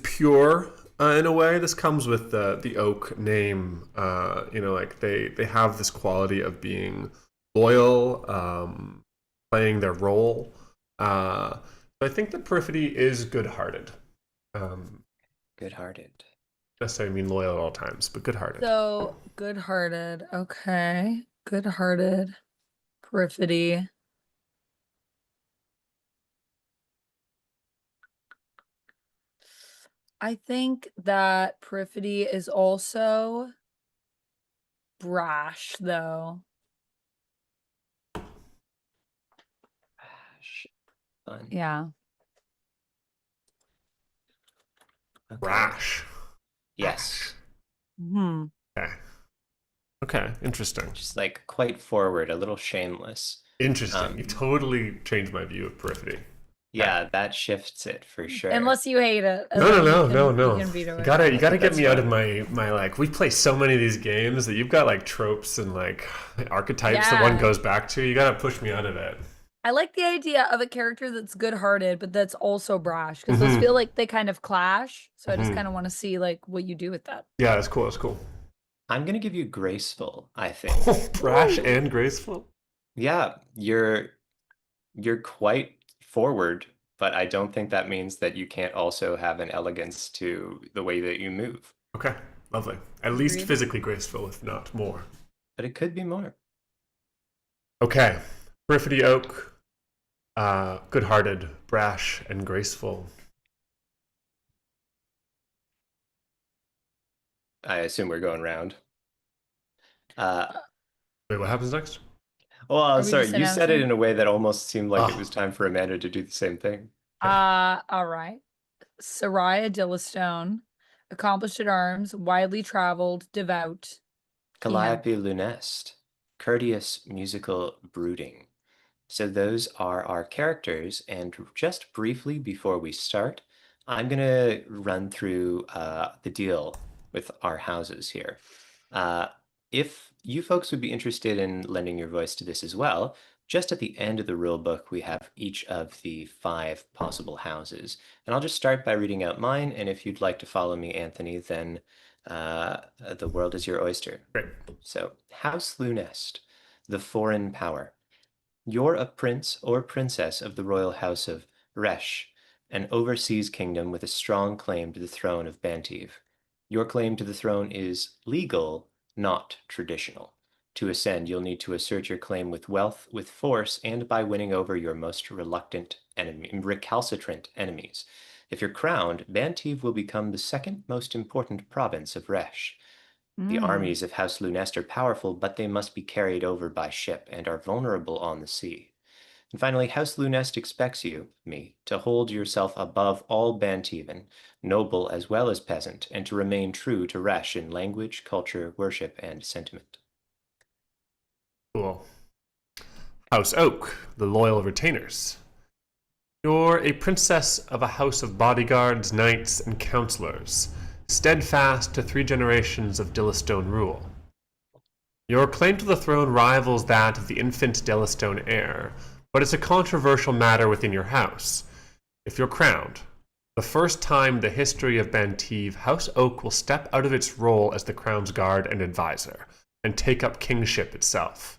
pure in a way. This comes with the oak name. Like they have this quality of being loyal, playing their role. So I think that Peripety is good-hearted. Good-hearted. Necessarily mean loyal at all times, but good-hearted. So good-hearted. Okay. Good-hearted. Peripety. I think that Peripety is also brash, though. Fun. Yeah. Okay. Rash. Yes. Hmm. Okay, interesting. Just like quite forward, a little shameless. Interesting. You totally changed my view of Peripety. Yeah, that shifts it for sure. Unless you hate it. and No. then you You can veto it. gotta think get that's me out of fine. my like. We play so many of these games that you've got like tropes and like archetypes that one Yeah. goes back to. You gotta push me out of it. I like the idea of a character that's good-hearted, but that's also brash, because those feel like they kind of clash. So I just kind of want to see like what you do with that. Yeah, that's cool. That's cool. I'm gonna give you graceful, I think. Brash and graceful. Yeah, you're quite forward, but I don't think that means that you can't also have an elegance to the way that you move. Okay, lovely. At least Agreed. physically graceful, if not more. But it could be more. Okay, Peripety Oak. Good-hearted, brash, and graceful. I assume we're going round. Wait, what happens next? Well, we sorry, just you said it announcing? in a way that almost seemed like it Oh. was time for Amanda to do the same thing. All right. Soraya Dillastone accomplished at arms, widely traveled, devout. Peahen. Calliope Lunest, courteous, musical, brooding. So those are our characters, and just briefly before we start, I'm gonna run through the deal with our houses here. Uh, if you folks would be interested in lending your voice to this as well, just at the end of the rule book, we have each of the 5 possible houses. And I'll just start by reading out mine, and if you'd like to follow me, Anthony, then the world is your oyster. Great. So, House Lunest, the foreign power. You're a prince or princess of the royal house of Resh, an overseas kingdom with a strong claim to the throne of Bantiv. Your claim to the throne is legal, not traditional. To ascend, you'll need to assert your claim with wealth, with force, and by winning over your most recalcitrant enemies. If you're crowned, Bantiv will become the second most important province of Resh. The armies of House Lunest are powerful, but they must be carried over by ship and are vulnerable on the sea. And finally, House Lunest expects you, me, to hold yourself above all Bantivan, noble as well as peasant, and to remain true to Resh in language, culture, worship, and sentiment. Cool. House Oak, the loyal retainers. You're a princess of a house of bodyguards, knights, and counselors, steadfast to 3 generations of Dillastone rule. Your claim to the throne rivals that of the infant Dillastone heir, but it's a controversial matter within your house. If you're crowned, the first time in the history of Bantiv, House Oak will step out of its role as the crown's guard and advisor, and take up kingship itself.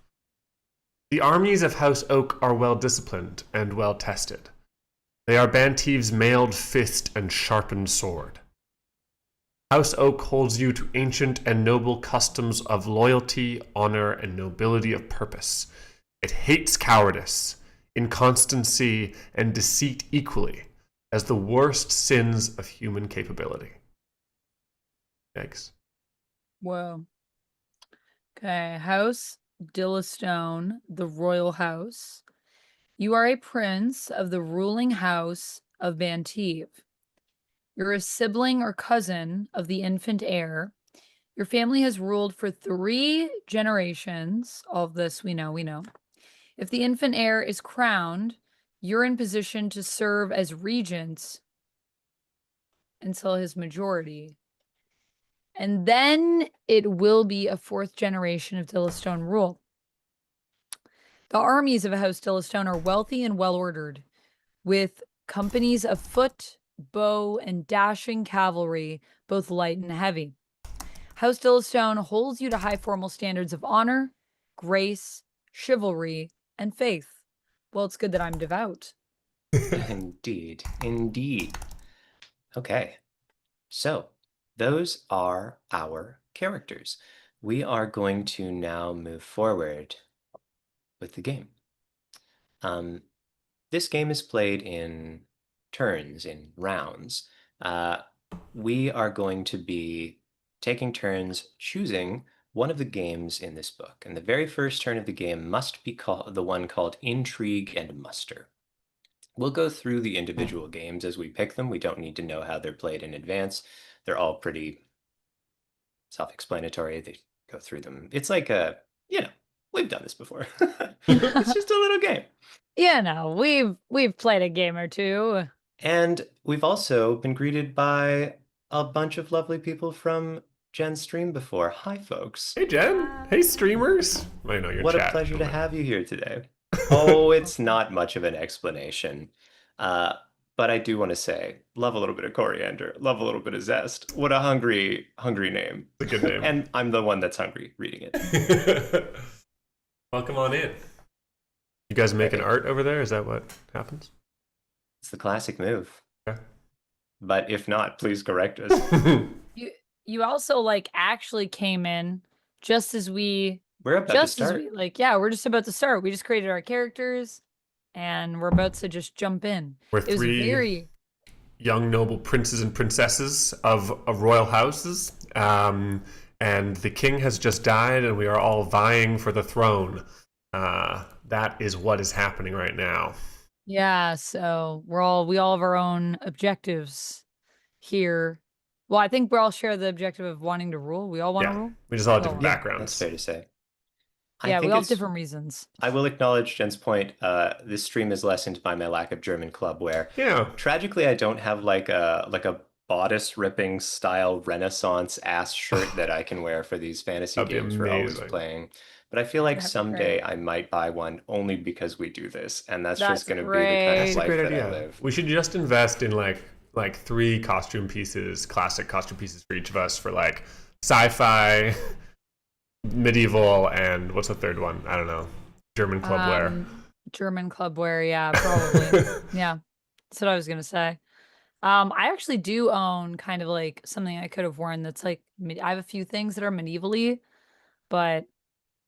The armies of House Oak are well disciplined and well tested. They are Bantiv's mailed fist and sharpened sword. House Oak holds you to ancient and noble customs of loyalty, honor, and nobility of purpose. It hates cowardice, inconstancy, and deceit equally as the worst sins of human capability. Yikes. Whoa. Okay, House Dillastone, the royal house. You are a prince of the ruling house of Bantiv. You're a sibling or cousin of the infant heir. Your family has ruled for 3 generations. All of this we know. If the infant heir is crowned, you're in position to serve as regent until his majority. And then it will be a 4th generation of Dillastone rule. The armies of House Dillastone are wealthy and well-ordered, with companies of foot, bow, and dashing cavalry, both light and heavy. House Dillastone holds you to high formal standards of honor, grace, chivalry, and faith. Well, it's good that I'm devout. Indeed, indeed. Okay, so those are our characters. We are going to now move forward with the game. This game is played in turns, in rounds. We are going to be taking turns choosing one of the games in this book. And the very first turn of the game must be the one called Intrigue and Muster. We'll go through the individual games as we pick them. We don't need to know how they're played in advance. They're all pretty self-explanatory. They go through them. It's like we've done this before. It's just a little game. Yeah, no, we've played a game or two. And we've also been greeted by a bunch of lovely people from Jen's stream before. Hi, folks. Hey, Jen. Hey, streamers. I know you're What chat. a pleasure to have you here today. Oh, it's not much of an explanation. But I do want to say, love a little bit of coriander, love a little bit of zest. What a hungry name. It's a good name. And I'm the one that's hungry reading it. Welcome on in. You guys making art over there? Is that what happens? It's the classic move. Okay. But if not, please correct us. You also actually came in just as we We're about to start. we're just about to start. We just created our characters and we're about to just jump in. We're It was 3 very young noble princes and princesses of royal houses. And the king has just died and we are all vying for the throne. That is what is happening right now. Yeah, so we all have our own objectives here Well, I think we all share the objective of wanting to rule. We all want to Yeah, rule. we just all have We all different want- Yeah, backgrounds. that's fair to say. I Yeah, we think all have it's different reasons. I will acknowledge Jen's point. This stream is lessened by my lack of German clubwear. Yeah. Tragically, I don't have like a bodice ripping style Renaissance ass shirt that I can wear for these fantasy That'd be games we're always amazing. playing. But I feel like That'd be someday great. I might buy one only because we do this, and that's That's just going to be the kind of That's a life great that I idea. live. We should just invest in like 3 costume pieces, classic costume pieces for each of us for like sci-fi, medieval, and what's the third one? I don't know. German clubwear. German clubwear, yeah, probably. Yeah, that's what I was gonna say. I actually do own kind of like something I could have worn that's like I have a few things that are medievally, but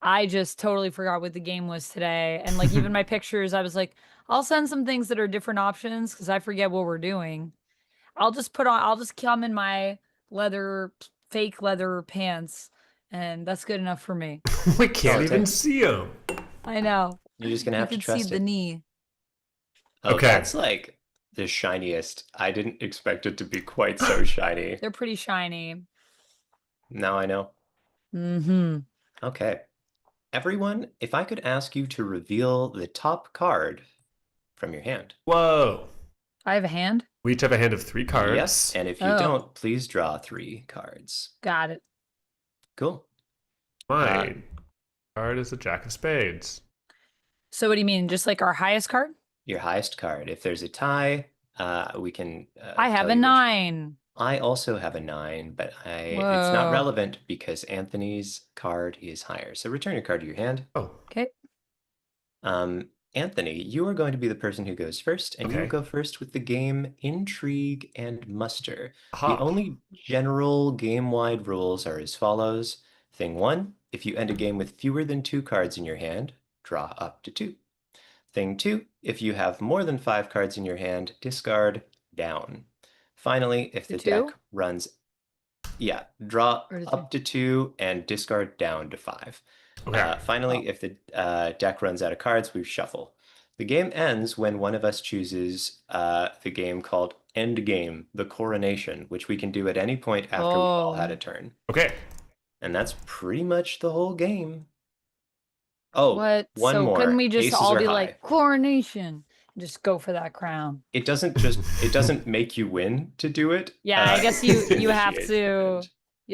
I just totally forgot what the game was today. And like even my pictures, I was like, I'll send some things that are different options because I forget what we're doing. I'll just come in my fake leather pants, and that's good enough for me. We can't Oh, even thanks. see them. I know. You're just gonna You have to can see trust the it. knee. Oh, Okay. that's like the shiniest. I didn't expect it to be quite so shiny. They're pretty shiny. Now I know. Mm-hmm. Okay. Everyone, if I could ask you to reveal the top card from your hand. Whoa. I have a hand. We each have a hand of 3 cards. Yes, and if you Oh. don't, please draw 3 cards. Got it. Cool. My card is a Jack of Spades. So what do you mean? Just like our highest card? Your highest card. If there's a tie, we can. I have tell a you which- 9. I also have a 9, but it's Whoa. not relevant because Anthony's card is higher. So return your card to your hand. Oh, Okay. Anthony, you are going to be the person who goes first, and you Okay. will go first with the game Intrigue and Muster. aha. The only general game-wide rules are as follows. Thing 1, if you end a game with fewer than 2 cards in your hand, draw up to 2. Thing 2, if you have more than 5 cards in your hand, discard down. Finally, if To the 2? deck runs, draw Or to up to 2 and discard down to 5. Okay. Finally, if the deck runs out of cards, we shuffle. The game ends when one of us chooses the game called End Game, the Coronation, which we can do at any point after we've all had Oh. a turn. Okay. And that's pretty much the whole game. Oh, What? one So more. couldn't we just Aces all are be high. like coronation and just go for that crown? It doesn't make you win to do it. Yeah, I guess you have initiate to it. you have to tell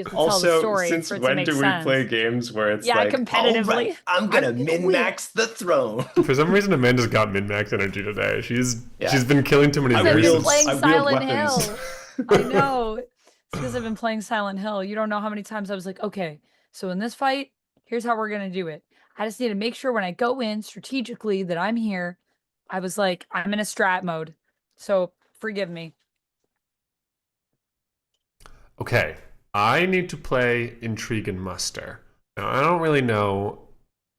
the Also, story since for it to when make do sense. we play games where it's Yeah, like, competitively. "All right, I'm gonna I'm gonna win." min-max the throne. For some reason, Amanda's got min-max energy today. She's Yeah. been killing too many I I've been wield- verses. playing I wield Silent weapons. Hill. I know. It's because I've been playing Silent Hill. You don't know how many times I was like, okay, so in this fight, here's how we're gonna do it. I just need to make sure when I go in strategically that I'm here. I was like, I'm in a strat mode. So forgive me. Okay, I need to play Intrigue and Muster. Now, I don't really know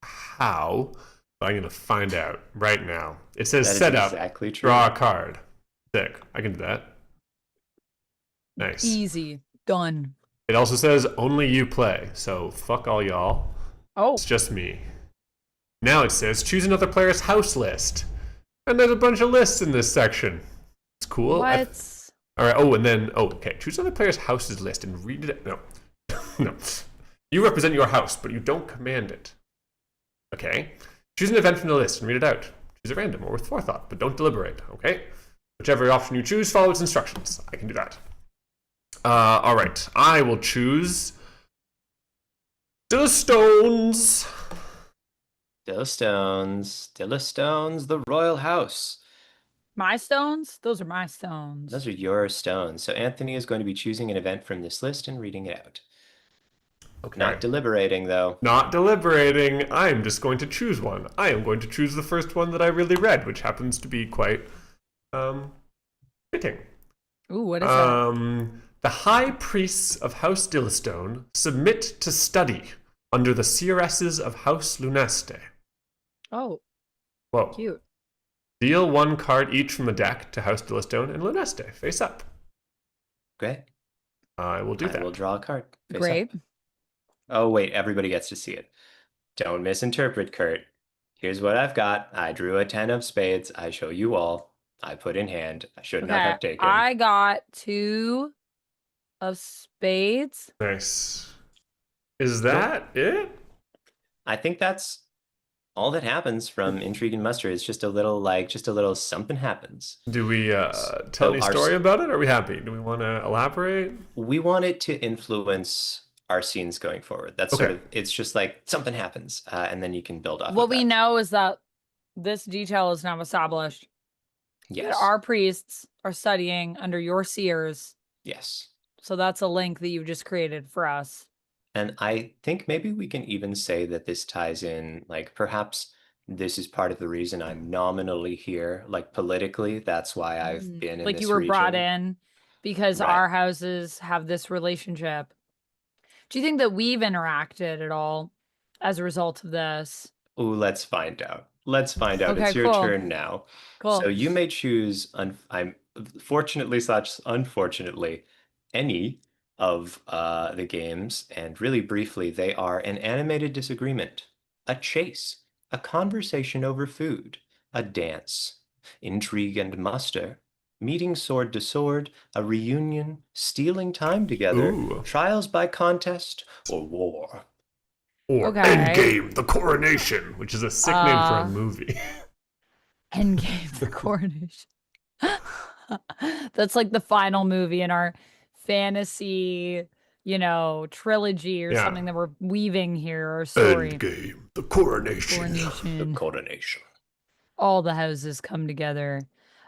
how, but I'm going to find out right now. It says That is set up, exactly true. draw a card. Sick. I can do that. Nice. Easy. Done. It also says only you play, so fuck all y'all. Oh, It's just me. Now it says choose another player's house list. And there's a bunch of lists in this section. It's cool. what? All right. Oh, and then okay. Choose another player's houses list and read it. No, no. You represent your house, but you don't command it. Okay. Choose an event from the list and read it out. Choose a random or with forethought, but don't deliberate. Okay. Whichever option you choose, follow its instructions. I can do that. All right. I will choose the stones. Stillastones, the royal house. My stones? Those are my stones. Those are your stones. So Anthony is going to be choosing an event from this list and reading it out. Okay. Not deliberating, though. Not deliberating. I am just going to choose one. I am going to choose the first one that I really read, which happens to be quite fitting. Ooh, what is that? The high priests of House Dillastone submit to study under the seeresses of House Luneste. Oh, Whoa. cute. Deal 1 card each from the deck to House Dillastone and Luneste, face up. Great. I will do I that. will draw a card. face up. Great. Oh, wait, everybody gets to see it. Don't misinterpret, Kurt. Here's what I've got. I drew a 10 of spades. I show you all. I put in hand. I should not have Okay, taken. I got 2 of spades. Nice. Is that it? I think that's all that happens from Intrigue and Muster. It's just a little something happens. Do we tell So any story about it? Are we happy? Do we want to elaborate? we want it to influence our scenes going forward. That's sort Okay. of, it's just like something happens, and then you can build off What of we that. know is that this detail is now established. That Yes. our priests are studying under your seers. Yes. So that's a link that you just created for us. And I think maybe we can even say that this ties in, like perhaps this is part of the reason I'm nominally here, like politically. That's why I've been in Like this you were brought region. in because Right. our houses have this relationship. Do you think that we've interacted at all as a result of this? Ooh, let's find out. Let's find out. Okay, It's your cool. turn now. Cool. So you may choose, I'm fortunately slash unfortunately, any of the games, and really briefly, they are an animated disagreement, a chase, a conversation over food, a dance, intrigue and muster, meeting sword to sword, a reunion, stealing time together, Ooh. trials by contest, or war. Or Okay. Endgame, the coronation, which is a sick name for a movie. Endgame, the coronation. That's like the final movie in our fantasy, trilogy or Yeah. something that we're weaving here, or story. Endgame, the coronation. The Coronation. coronation. All the houses come together.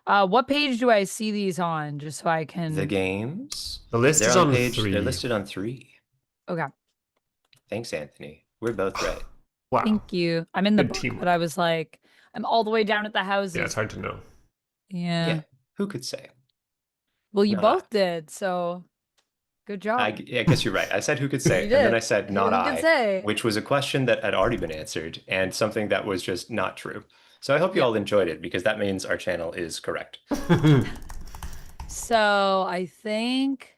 What page do I see these on, just so I can? The games. The list They're is on on page. 3. They're listed on 3. Okay, Thanks, Anthony. We're both right. Wow. thank you. I'm in the Good book, teamwork. but I was like, I'm all the way down at the houses. Yeah, it's hard to know. Yeah. Yeah. Who could say? Well, you Not both I. did, so good job. I guess you're right. I said who could say, You and then did. I said Who not could I, say? which was a question that had already been answered and something that was just not true. So I hope you Yeah. all enjoyed it because that means our channel is correct. So I think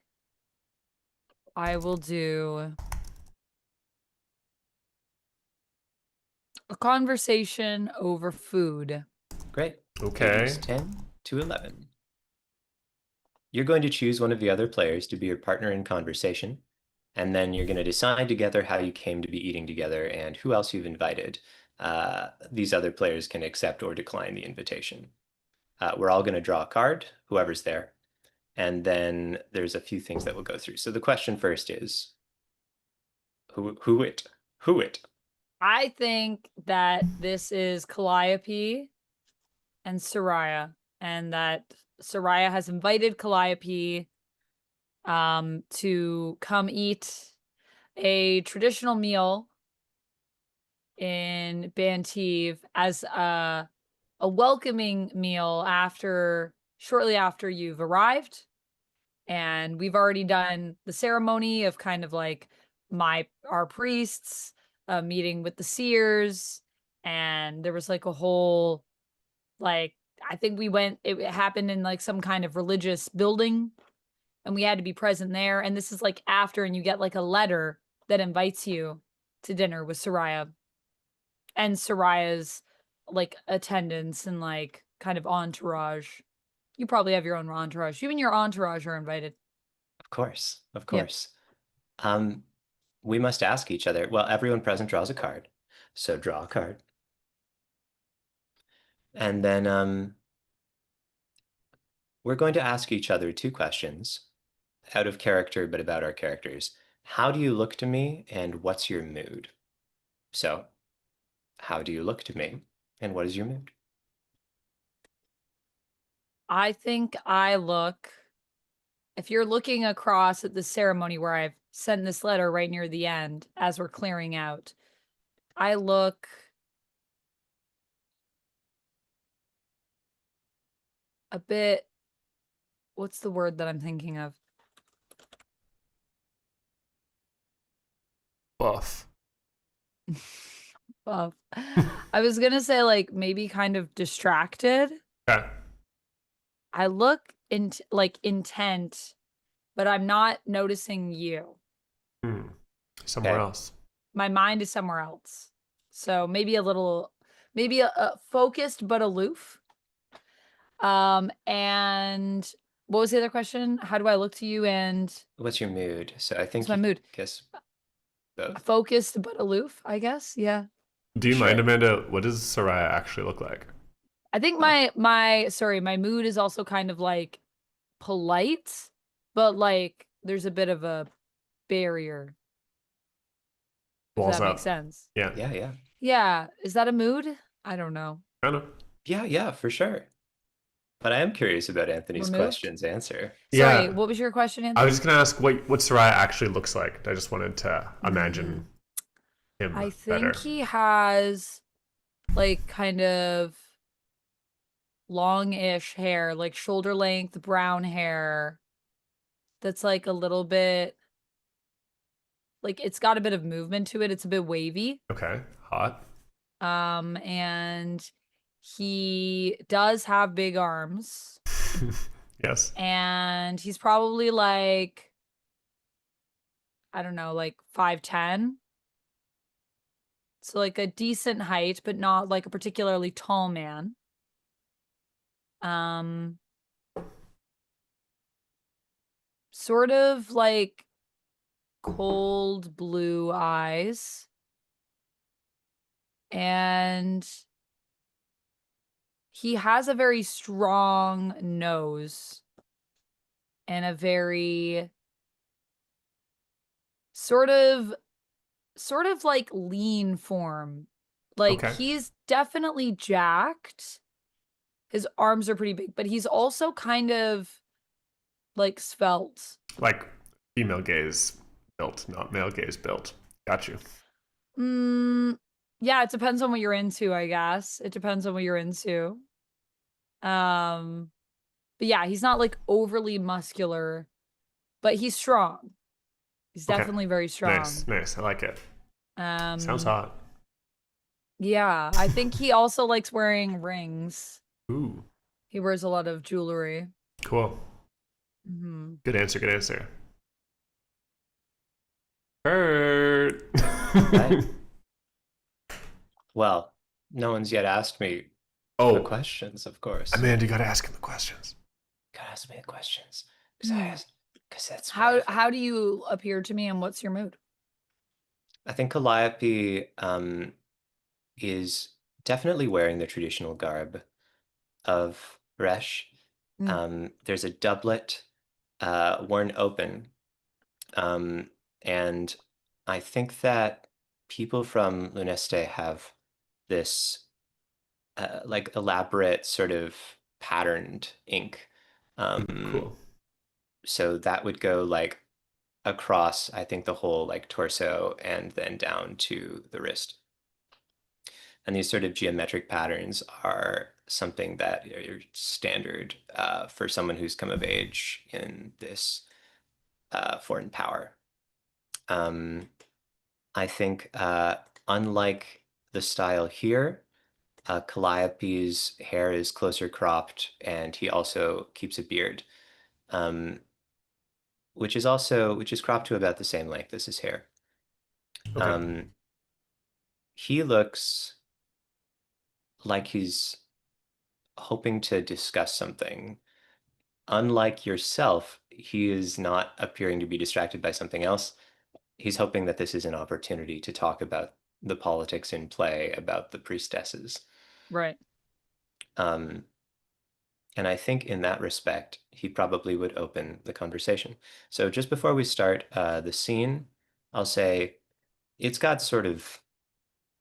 I will do a conversation over food. Great. Okay. Pages 10 to 11. You're going to choose one of the other players to be your partner in conversation, and then you're going to decide together how you came to be eating together and who else you've invited. These other players can accept or decline the invitation. We're all going to draw a card, whoever's there, and then there's a few things that we'll go through. So the question first is, who it? I think that this is Calliope and Soraya, and that Soraya has invited Calliope to come eat a traditional meal in Bantive as a welcoming meal shortly after you've arrived. And we've already done the ceremony of kind of like our priests meeting with the seers, and there was like a whole, like, I think it happened in like some kind of religious building, and we had to be present there. And this is like after, and you get like a letter that invites you to dinner with Soraya and Soraya's like attendants and like kind of entourage. You probably have your own entourage. You and your entourage are invited. Of course, of Yep. course. We must ask each other. Well, everyone present draws a card. So draw a card. And then we're going to ask each other 2 questions out of character, but about our characters. How do you look to me, and what's your mood? So, how do you look to me, and what is your mood? I think if you're looking across at the ceremony where I've sent this letter right near the end as we're clearing out, I look a bit, what's the word that I'm thinking of? Buff. Buff. I was gonna say like maybe kind of distracted. Okay. I look like intent, but I'm not noticing you. Somewhere Okay. else. My mind is somewhere else. So maybe a focused but aloof. And What was the other question? How do I look to you and What's your mood? So I think my mood? guess both. Focused but aloof, I guess. Yeah. Do you Sure. mind, Amanda? What does Soraya actually look like? I think my mood is also kind of like polite, but like there's a bit of a barrier. If Walls that makes up. sense. Yeah. Yeah, yeah. Yeah. Is that a mood? I don't know. I know. Yeah, for sure. But I am curious about Anthony's Removed? question's answer. Sorry, Yeah. what was your question, I Anthony? was just gonna ask what Soraya actually looks like. I just wanted to imagine him I better. think he has like kind of longish hair, like shoulder length brown hair that's like a little bit like it's got a bit of movement to it. It's a bit wavy. Okay. Hot. And he does have big arms. Yes. And he's probably like I don't know, like 5'10". So like a decent height, but not like a particularly tall man. Sort of like cold blue eyes. And he has a very strong nose and a very sort of like lean form. Like Okay. he's definitely jacked. His arms are pretty big, but he's also kind of like svelte. Like female gaze built, not male gaze built. Got you. Yeah, it depends on what you're into, I guess. It depends on what you're into. But yeah, he's not like overly muscular, but he's strong. He's Okay. definitely very strong. Nice. I like it. Sounds hot. Yeah, I think he also likes wearing rings. Ooh. He wears a lot of jewelry. Cool. Good answer. Hurt. Right. Well, no one's yet asked me the questions, of course. Amanda, you gotta ask him the questions. Gotta ask me the questions. Because that's How do you appear to me and what's your mood? I think Calliope is definitely wearing the traditional garb of Resh. There's a doublet worn open. And I think that people from Luneste have this like elaborate sort of patterned ink. Cool. So that would go like across, I think, the whole like torso and then down to the wrist. And these sort of geometric patterns are something that are standard for someone who's come of age in this foreign power. I think unlike the style here, Calliope's hair is closer cropped and he also keeps a beard, which is cropped to about the same length as his hair. Okay. He looks like he's hoping to discuss something. Unlike yourself, he is not appearing to be distracted by something else. He's hoping that this is an opportunity to talk about the politics in play, about the priestesses. Right. And I think in that respect, he probably would open the conversation. So just before we start the scene, I'll say it's got sort of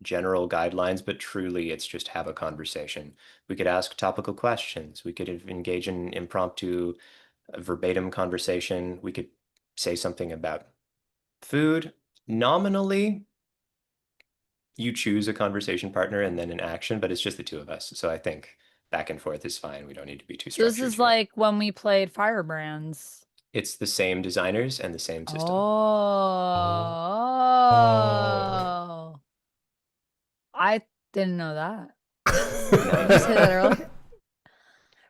general guidelines, but truly it's just have a conversation. We could ask topical questions. We could engage in impromptu verbatim conversation. We could say something about food. Nominally, you choose a conversation partner and then an action, but it's just the two of us. So I think back and forth is fine. We don't need to be too So structured. this is here. like when we played Firebrands. It's the same designers and the same system. Oh. I didn't know that. Did you say that earlier?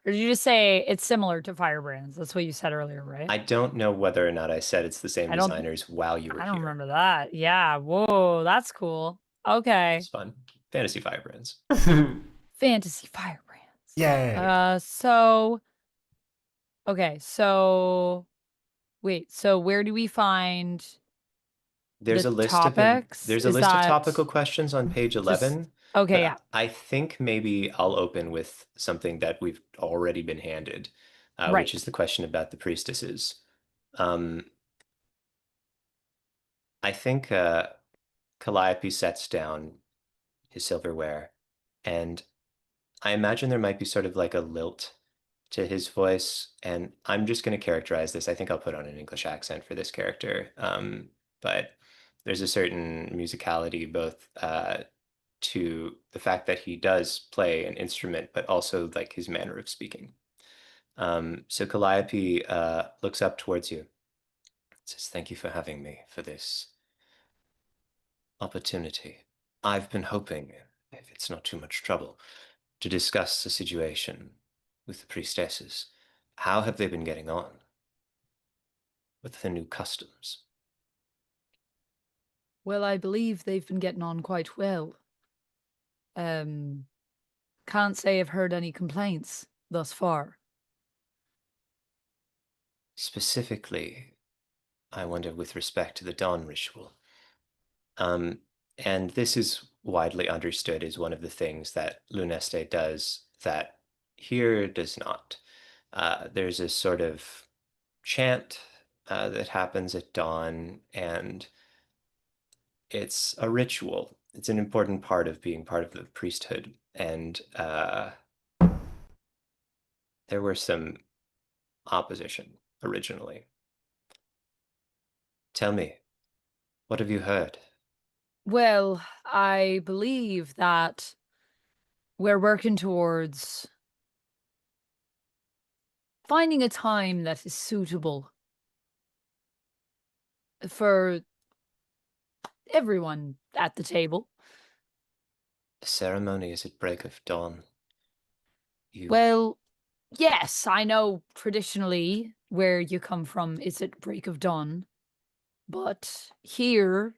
Or did you just say it's similar to Firebrands? That's what you said earlier, right? I don't know whether or not I said it's the same I don't- designers while you were I don't here. remember that. Yeah. Whoa, that's cool. Okay. It's fun. Fantasy Firebrands. Fantasy Firebrands. Yay. So Okay, so wait, so where do we find There's the a list of topics? there's a Is list of that topical questions on page just 11, okay, but yeah. I think maybe I'll open with something that we've already been handed, which is the Right. question about the priestesses. Um, I think Calliope sets down his silverware, and I imagine there might be sort of like a lilt to his voice, and I'm just going to characterize this. I think I'll put on an English accent for this character, but there's a certain musicality both to the fact that he does play an instrument, but also like his manner of speaking. So Calliope looks up towards you, says, "Thank you for having me for this opportunity. I've been hoping, if it's not too much trouble, to discuss the situation with the priestesses. How have they been getting on with the new customs?" Well, I believe they've been getting on quite well. Um, can't say I've heard any complaints thus far. Specifically, I wonder with respect to the dawn ritual. Um, and this is widely understood as one of the things that Luneste does that here does not. There's a sort of chant that happens at dawn, and it's a ritual. It's an important part of being part of the priesthood. And there were some opposition originally. Tell me, what have you heard? Well, I believe that we're working towards finding a time that is suitable for everyone at the table. A ceremony is at break of dawn. You Well, yes, I know traditionally where you come from is at break of dawn, but here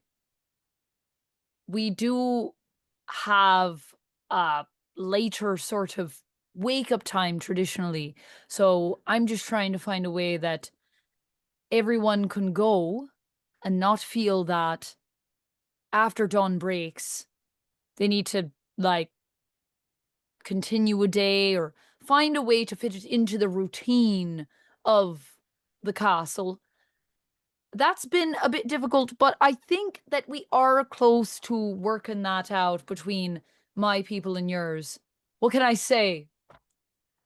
we do have a later sort of wake up time traditionally. So I'm just trying to find a way that everyone can go and not feel that after dawn breaks, they need to like continue a day or find a way to fit it into the routine of the castle. That's been a bit difficult, but I think that we are close to working that out between my people and yours. What can I say?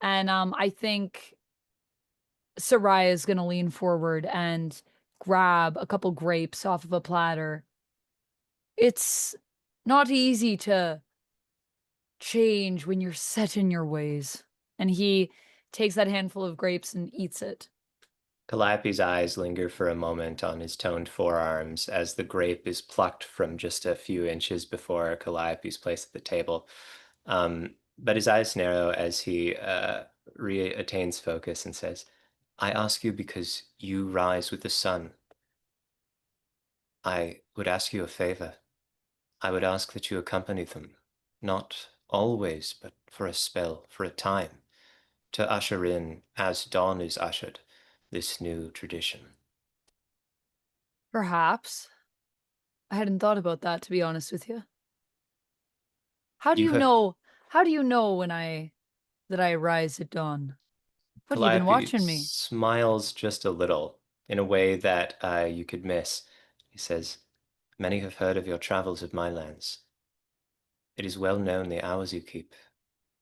And I think Soraya is going to lean forward and grab a couple grapes off of a platter. It's not easy to change when you're set in your ways. And he takes that handful of grapes and eats it. Calliope's eyes linger for a moment on his toned forearms as the grape is plucked from just a few inches before Calliope's place at the table. But his eyes narrow as he re-attains focus and says, "I ask you because you rise with the sun. I would ask you a favor. I would ask that you accompany them, not always, but for a spell, for a time, to usher in, as dawn is ushered, this new tradition." Perhaps. I hadn't thought about that, to be honest with you. How do You you have know? How do you know when I rise at dawn? What have you been Calliope watching me? smiles just a little in a way that you could miss. He says, "Many have heard of your travels of my lands. It is well known the hours you keep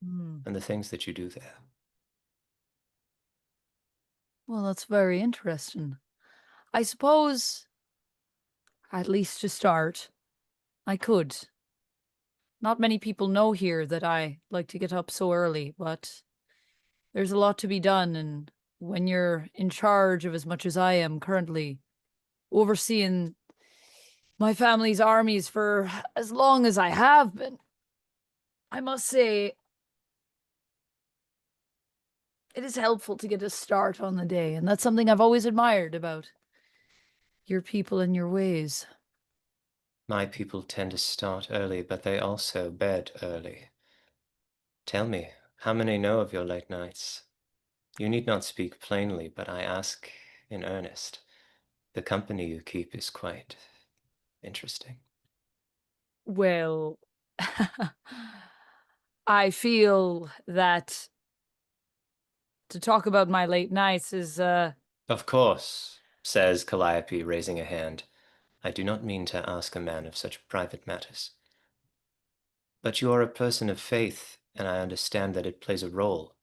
Hmm. and the things that you do there." Well, that's very interesting. I suppose, at least to start, I could. Not many people know here that I like to get up so early, but there's a lot to be done, and when you're in charge of as much as I am currently, overseeing my family's armies for as long as I have been, I must say it is helpful to get a start on the day, and that's something I've always admired about your people and your ways. My people tend to start early, but they also bed early. Tell me, how many know of your late nights? You need not speak plainly, but I ask in earnest. The company you keep is quite interesting. Well, I feel that to talk about my late nights is Of course, says Calliope, raising a hand. I do not mean to ask a man of such private matters. But you are a person of faith, and I understand that it plays a role.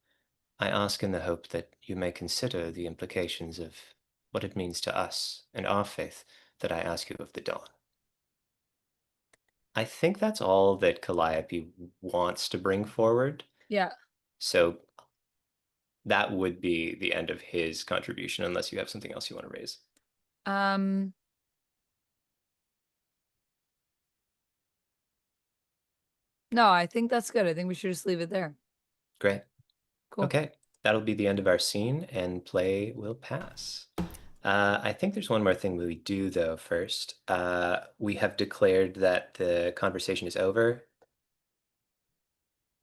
I ask in the hope that you may consider the implications of what it means to us and our faith that I ask you of the dawn. I think that's all that Calliope wants to bring forward. yeah. So that would be the end of his contribution, unless you have something else you want to raise. Um No, I think that's good. I think we should just leave it there. Great. Cool. Okay, that'll be the end of our scene, and play will pass. I think there's one more thing we do, though, first. We have declared that the conversation is over.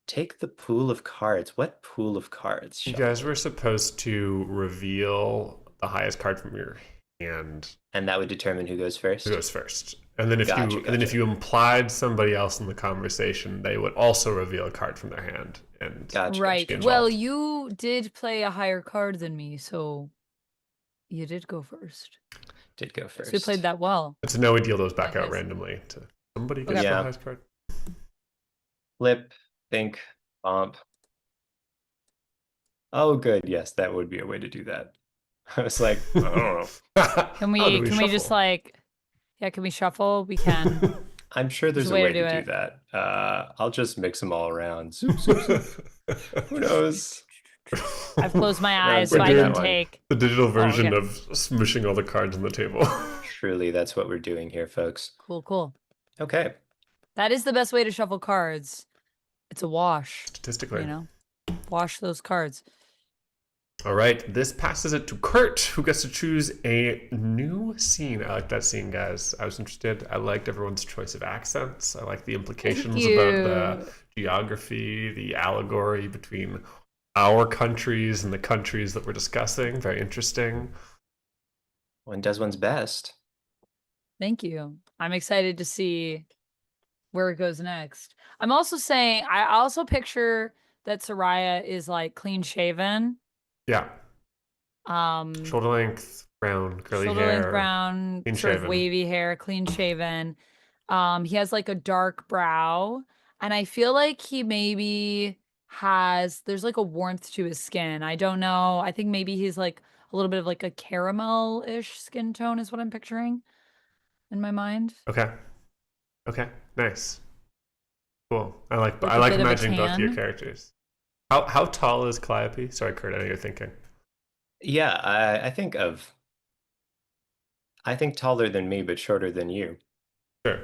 Take the pool of cards. What pool of cards, You Shuffle? guys were supposed to reveal the highest card from your hand. And that would determine who goes first? Who goes first? And then if Gotcha, you and then if gotcha. you implied somebody else in the conversation, they would also reveal a card from their hand. And Gotcha, Right. gotcha, gotcha. Well, you did play a higher card than me, so you did go first. Did go So first. we played that well. it's now we deal those back out Nice. randomly to somebody gets Okay. the Yeah. highest card. Flip, think, bump. Oh, good. Yes, that would be a way to do that. I was like, I don't know. Can How do we just shuffle? like can we shuffle? We can. I'm sure there's a way to do that. I'll just mix them all around. Zoop, zoop, zoop. Who knows? I've closed my No, eyes we're so I doing can that one. take. The digital version okay. of smushing all the cards on the table. Truly, that's what we're doing here, folks. Cool. Okay. That is the best way to shuffle cards. It's a wash. Statistically. You know? Wash those cards. All right, this passes it to Kurt, who gets to choose a new scene. I like that scene, guys. I was interested. I liked everyone's choice of accents. I like the implications about the geography, the allegory between our countries and the countries that we're discussing. Very interesting. One does one's best. Thank you. I'm excited to see where it goes next. I'm also saying, I also picture that Soraya is like clean shaven. Yeah. Shoulder length, brown, curly hair. Shoulder length brown, sort of wavy hair, clean shaven. He has like a dark brow, and I feel like he maybe there's like a warmth to his skin. I don't know. I think maybe he's like a little bit of like a caramel-ish skin tone is what I'm picturing in my mind. Okay, nice. Cool. I like Like a bit of a imagining both of your tan. characters. How tall is Calliope? Sorry, Kurt, I know you're thinking. Yeah, I think taller than me, but shorter than you. Sure.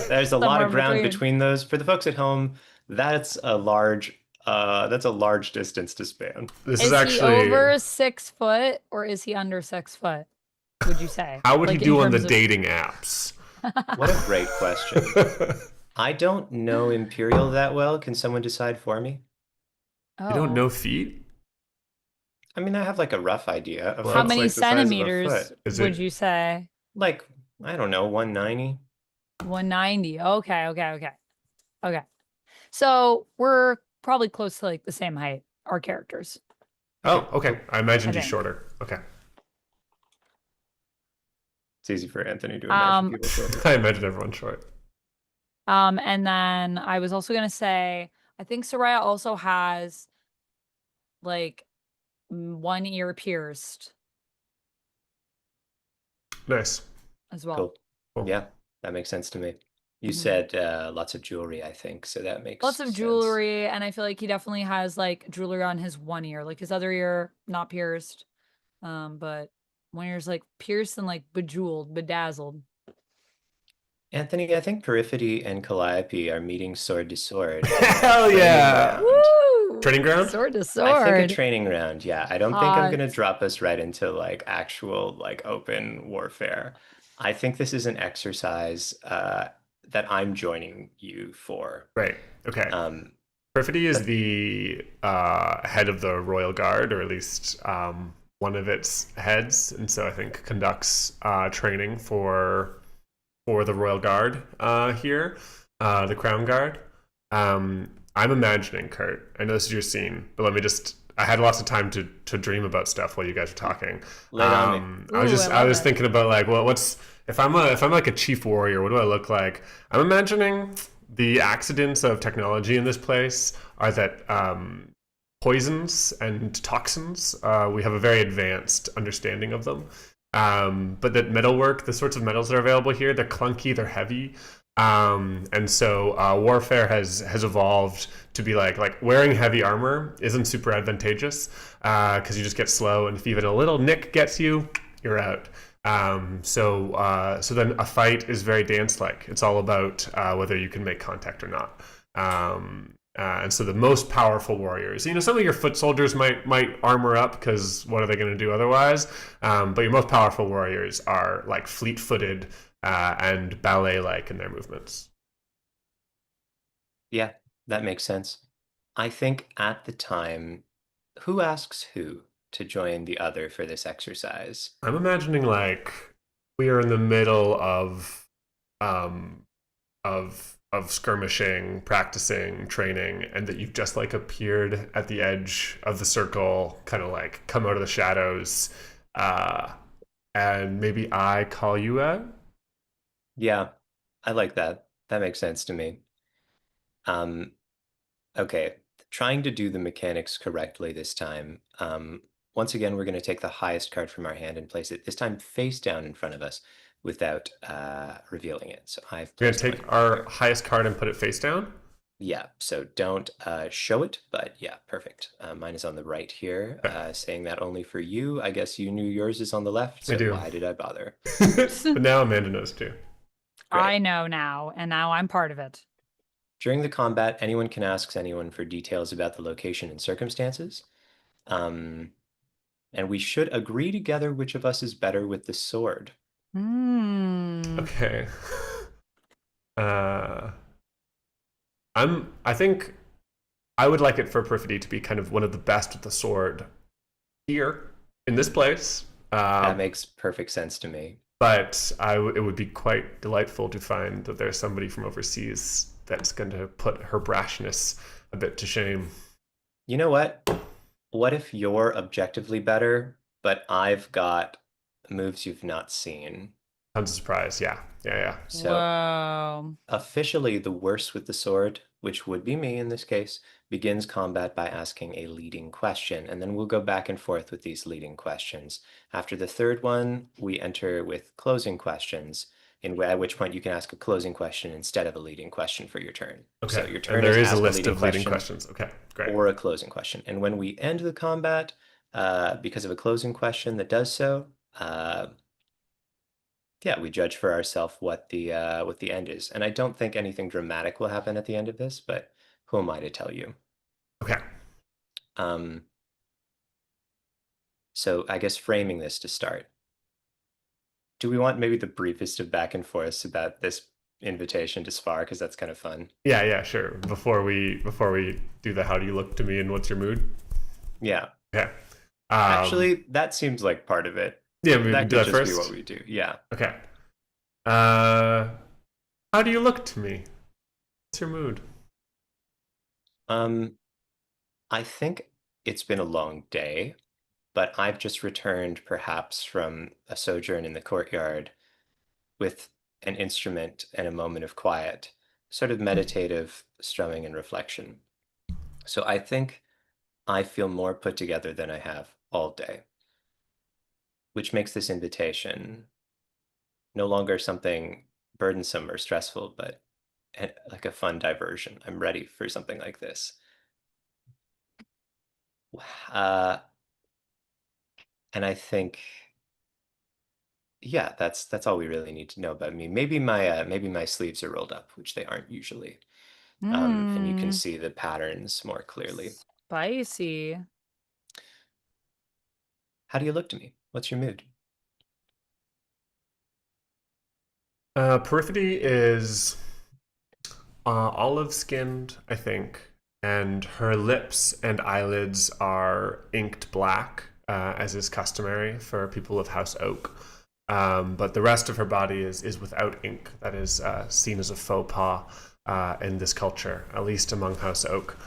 There's a lot Somewhere of ground between. between those. For the folks at home, that's a large distance to span. This Is is actually he over 6 foot or is he under 6 foot? Would you say? How would Like, he in do on the terms of- dating apps? What a great question. I don't know Imperial that well. Can someone decide for me? Oh. You don't know feet? I mean, I have like a rough idea of Well, How what's many like the size of a centimeters foot. Is would it- you say? Like, I don't know, 190. 190. Okay. So we're probably close to like the same height, our characters. Oh, okay. I imagined I you think. shorter. Okay. It's easy for Anthony to imagine people shorter. I imagined everyone short. And then I was also gonna say, I think Soraya also has like one ear pierced Nice. as well. Cool. Yeah, that makes sense to me. You Mhm. said lots of jewelry, I think, so that makes Lots of sense. jewelry, and I feel like he definitely has like jewelry on his one ear, like his other ear not pierced, but one ear's like pierced and like bejeweled, bedazzled. Anthony, I think Peripety and Calliope are meeting sword to sword. Hell Training yeah! round. Woo! Training ground? Sword to I sword. think a training round, yeah. I don't think I'm Hot. gonna drop us right into like actual like open warfare. I think this is an exercise that I'm joining you for. Right. Okay. Perfidy is But the head of the royal guard, or at least one of its heads, and so I think conducts training for the royal guard here, the crown guard. I'm imagining, Kurt. I know this is your scene, but let me just. I had lots of time to dream about stuff while you guys were talking. lay it on me. Ooh, I I love was it. thinking about like, well, what's if I'm like a chief warrior, what do I look like? I'm imagining the accidents of technology in this place are that poisons and toxins. We have a very advanced understanding of them. But that metalwork, the sorts of metals that are available here, they're clunky, they're heavy. And so warfare has evolved to be like wearing heavy armor isn't super advantageous because you just get slow, and if even a little nick gets you, you're out. So then a fight is very dance-like. It's all about whether you can make contact or not. And so the most powerful warriors, some of your foot soldiers might armor up because what are they going to do otherwise? But your most powerful warriors are like fleet-footed and ballet-like in their movements. Yeah, that makes sense. I think at the time, who asks who to join the other for this exercise? I'm imagining like we are in the middle um, of skirmishing, practicing, training, and that you've just like appeared at the edge of the circle, kind of like come out of the shadows, uh, and maybe I call you out. Yeah, I like that. That makes sense to me. Um, okay, trying to do the mechanics correctly this time. Once again, we're going to take the highest card from our hand and place it this time face down in front of us without revealing it. So I've We're gonna placed take mine our here. highest card and put it face down. Yeah, so don't show it, but yeah, perfect. Mine is on the right here, Okay. saying that only for you. I guess you knew yours is on the left, I so do. why did I bother? But now Amanda knows too. Great. I know now, and now I'm part of it. During the combat, anyone can ask anyone for details about the location and circumstances. Um, and we should agree together which of us is better with the sword. Hmm. Okay. Uh, I think I would like it for Perfidy to be kind of one of the best with the sword here in this place. That makes perfect sense to me. But it would be quite delightful to find that there's somebody from overseas that's going to put her brashness a bit to shame. You know what? What if you're objectively better, but I've got moves you've not seen? Tons of surprise. Yeah. Yeah. Yeah. So Whoa. officially, the worst with the sword, which would be me in this case, begins combat by asking a leading question, and then we'll go back and forth with these leading questions. After the third one, we enter with closing questions, at which point you can ask a closing question instead of a leading question for your turn. So Okay. your And turn is there is a ask a list leading of leading question questions. Okay. Great. or a closing question. And when we end the combat, because of a closing question that does so, yeah, we judge for ourselves what the end is. And I don't think anything dramatic will happen at the end of this, but who am I to tell you? Okay. Um, so I guess framing this to start. Do we want maybe the briefest of back and forths about this invitation to spar? Because that's kind of fun. Yeah. Yeah. Sure. Before we do the how do you look to me and what's your mood? Yeah. Okay. Actually, that seems like part of it. Yeah. We That do could that just be first. what we do. Yeah. Okay. Uh, how do you look to me? What's your mood? Um, I think it's been a long day, but I've just returned perhaps from a sojourn in the courtyard with an instrument and a moment of quiet, sort of meditative strumming and reflection. So I think I feel more put together than I have all day, which makes this invitation no longer something burdensome or stressful, but like a fun diversion. I'm ready for something like this. Uh, and I think, yeah, that's all we really need to know about me. Maybe my sleeves are rolled up, which they aren't usually. And you can Hmm. see the patterns more clearly. Spicy. How do you look to me? What's your mood? Perfidy is olive skinned, I think, and her lips and eyelids are inked black, as is customary for people of House Oak. But the rest of her body is without ink. That is seen as a faux pas in this culture, at least among House Oak.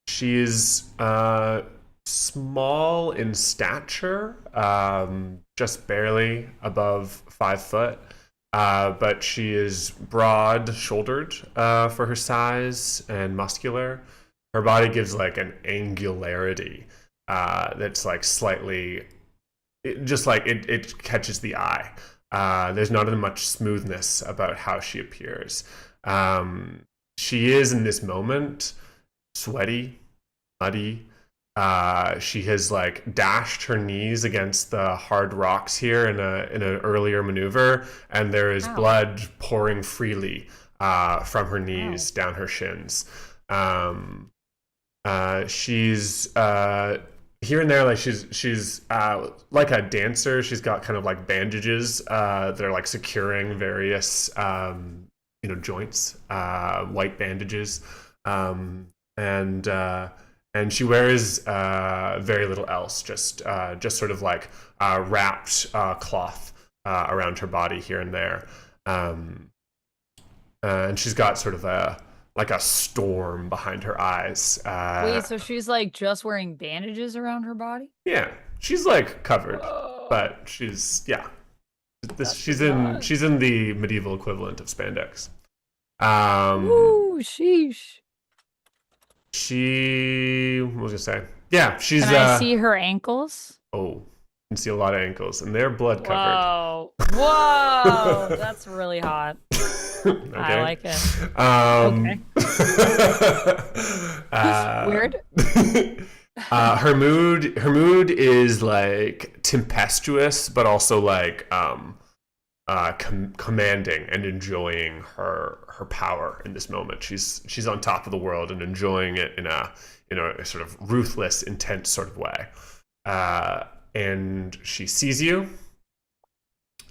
She is small in stature, just barely above 5 foot. But she is broad-shouldered for her size and muscular. Her body gives like an angularity that's like slightly, it catches the eye. There's not much smoothness about how she appears. She is in this moment sweaty, muddy. She has like dashed her knees against the hard rocks here in an earlier maneuver, and there is blood pouring freely from her knees down her shins. She's here and there, like she's like a dancer. She's got kind of like bandages that are like securing various joints, white bandages, and she wears very little else, just sort of like wrapped cloth around her body here and there, and she's got sort of a storm behind her eyes. Wait, so she's like just wearing bandages around her body? Yeah, she's like covered, but she's she's in the medieval equivalent of spandex. Ooh, sheesh. What was I gonna say? Yeah, she's. Can I see her ankles? Oh, you can see a lot of ankles, and they're blood covered. Whoa, that's really hot. Okay. I like it. Okay. Weird. Her mood is like tempestuous, but also like commanding and enjoying her power in this moment. She's on top of the world and enjoying it in a sort of ruthless, intense sort of way. And she sees you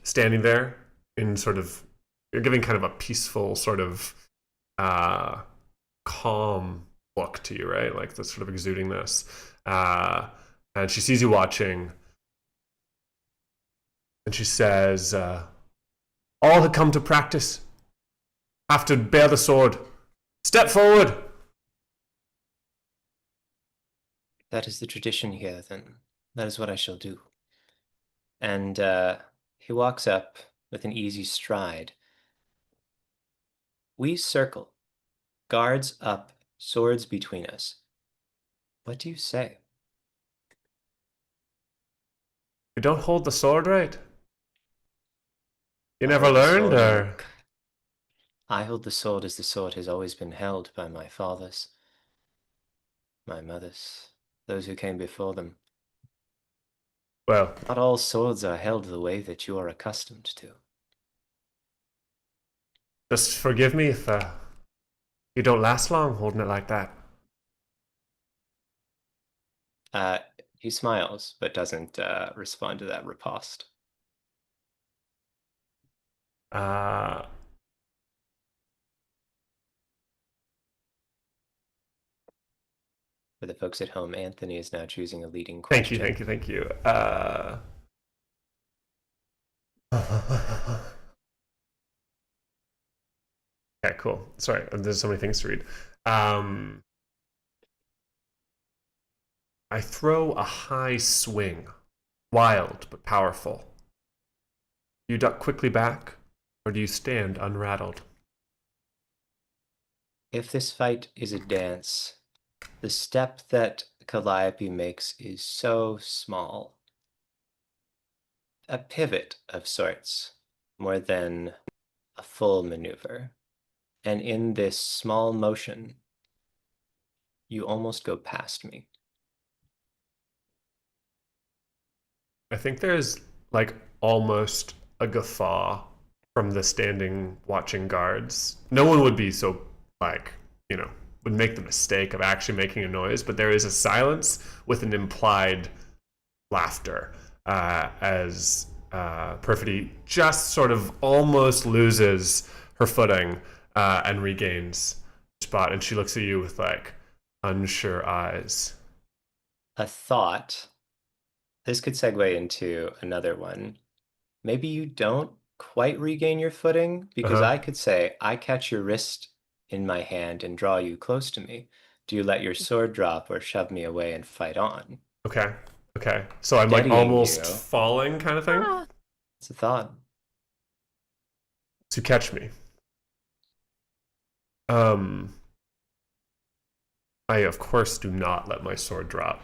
standing there in sort of, you're giving kind of a peaceful sort of calm look to you, right? Like that's sort of exuding this. And she sees you watching, and she says, all who come to practice have to bear the sword. Step forward. That is the tradition here, then. That is what I shall do. And he walks up with an easy stride. We circle, guards up, swords between us. What do you say? You don't hold the sword right? You never learned, or? I hold the sword as the sword has always been held by my fathers, my mothers, those who came before them. Well, not all swords are held the way that you are accustomed to. Just forgive me if you don't last long holding it like that. He smiles, but doesn't respond to that riposte. For the folks at home, Anthony is now choosing a leading question. Thank you. Okay, cool. Sorry, there's so many things to read. I throw a high swing, wild but powerful. Do you duck quickly back, or do you stand unrattled? If this fight is a dance, the step that Calliope makes is so small. A pivot of sorts, more than a full maneuver. And in this small motion, you almost go past me. I think there's like almost a guffaw from the standing watching guards. No one would be so would make the mistake of actually making a noise, but there is a silence with an implied laughter as Perfidy just sort of almost loses her footing and regains spot, and she looks at you with like unsure eyes. A thought. This could segue into another one. Maybe you don't quite regain your footing Uh because huh. I could say, I catch your wrist in my hand and draw you close to me. Do you let your sword drop or shove me away and fight on? Okay. Okay. So I'm like Steadying almost you. falling, kind of thing. Ah. It's a thought. To catch me. Um, I of course do not let my sword drop.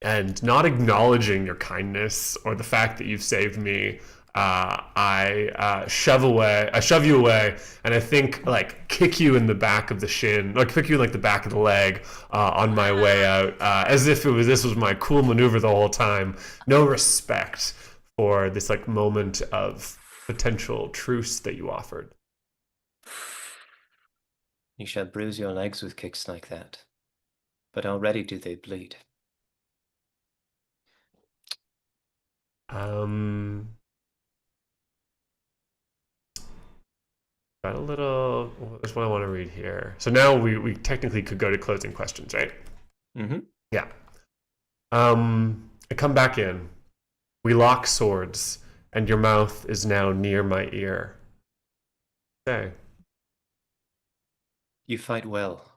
And not acknowledging your kindness or the fact that you've saved me, I shove you away, and I think like kick you in the back of the shin, like kick you in like the back of the leg on my way out, as if this was my cool maneuver the whole time. No respect for this like moment of potential truce that you offered. You shall bruise your legs with kicks like that, but already do they bleed. Um, got a little. That's what I want to read here. So now we technically could go to closing questions, right? Mm-hmm. Yeah. I come back in. We lock swords, and your mouth is now near my ear. Okay. You fight well.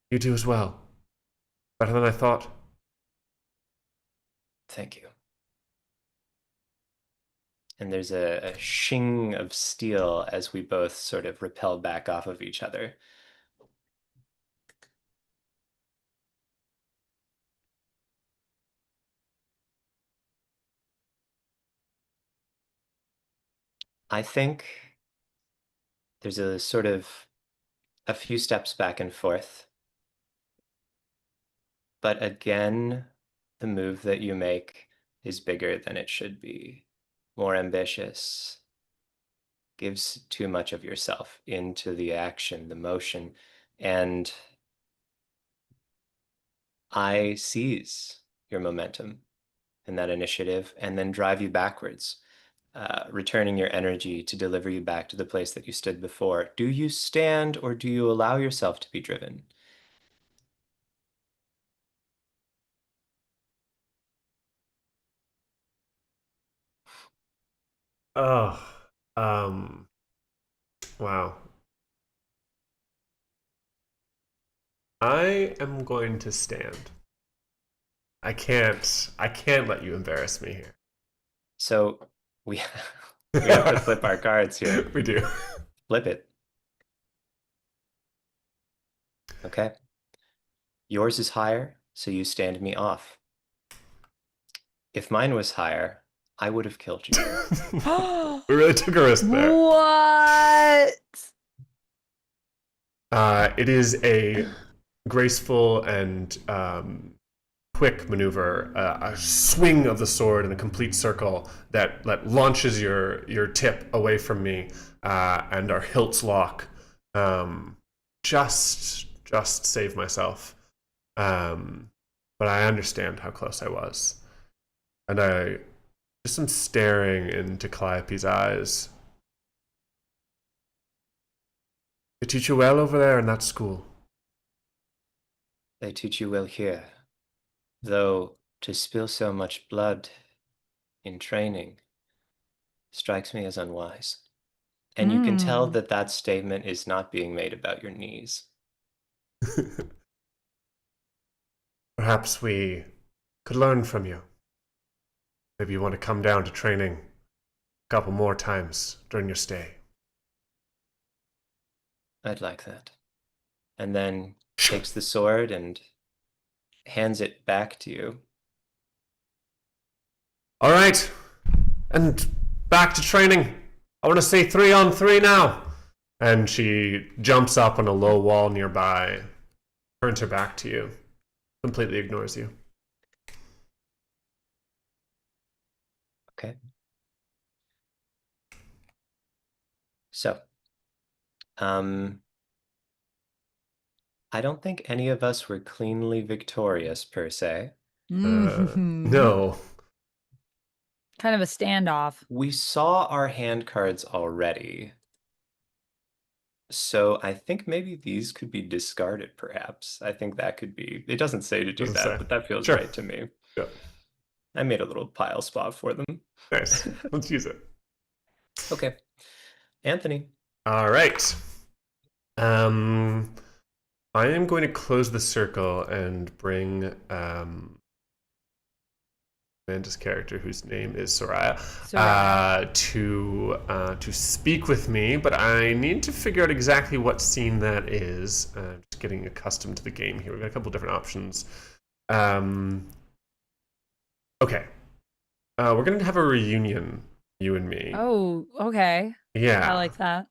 You do as well. Better than I thought. Thank you. And there's a shing of steel as we both sort of repel back off of each other. I think there's a sort of a few steps back and forth. But again, the move that you make is bigger than it should be, more ambitious, gives too much of yourself into the action, the motion, and I seize your momentum in that initiative and then drive you backwards, returning your energy to deliver you back to the place that you stood before. Do you stand or do you allow yourself to be driven? Oh. Um. Wow. I am going to stand. I can't. I can't let you embarrass me here. So we we have to flip our cards here. We do. Flip it. Okay. Yours is higher, so you stand me off. If mine was higher, I would have killed you. We really took a risk there. What? It is a graceful and quick maneuver, a swing of the sword in a complete circle that launches your tip away from me, and our hilts lock. Just save myself. But I understand how close I was, and I just am staring into Calliope's eyes. They teach you well over there in that school. They teach you well here, though to spill so much blood in training strikes me as unwise. And you can tell that that statement is not being made about your knees. Perhaps we could learn from you. Maybe you want to come down to training a couple more times during your stay. I'd like that. And then takes the sword and hands it back to you. All right, and back to training. I want to say 3-on-3 now. And she jumps up on a low wall nearby, turns her back to you, completely ignores you. Okay. So, I don't think any of us were cleanly victorious per se. Mhm. No. Kind of a standoff. We saw our hand cards already. So I think maybe these could be discarded, perhaps. I think that could be. It doesn't say to do Doesn't that, say. but that feels Sure. right to me. Yeah. I made a little pile spot for them. Nice. Let's use it. Okay. Anthony. All right. I am going to close the circle and bring Amanda's character, whose name is Soraya, to speak with me. But I need to figure out exactly what scene that is. Just getting accustomed to the game here. We've got a couple different options. Okay. We're going to have a reunion, you and me. Oh, okay. Yeah. I like that.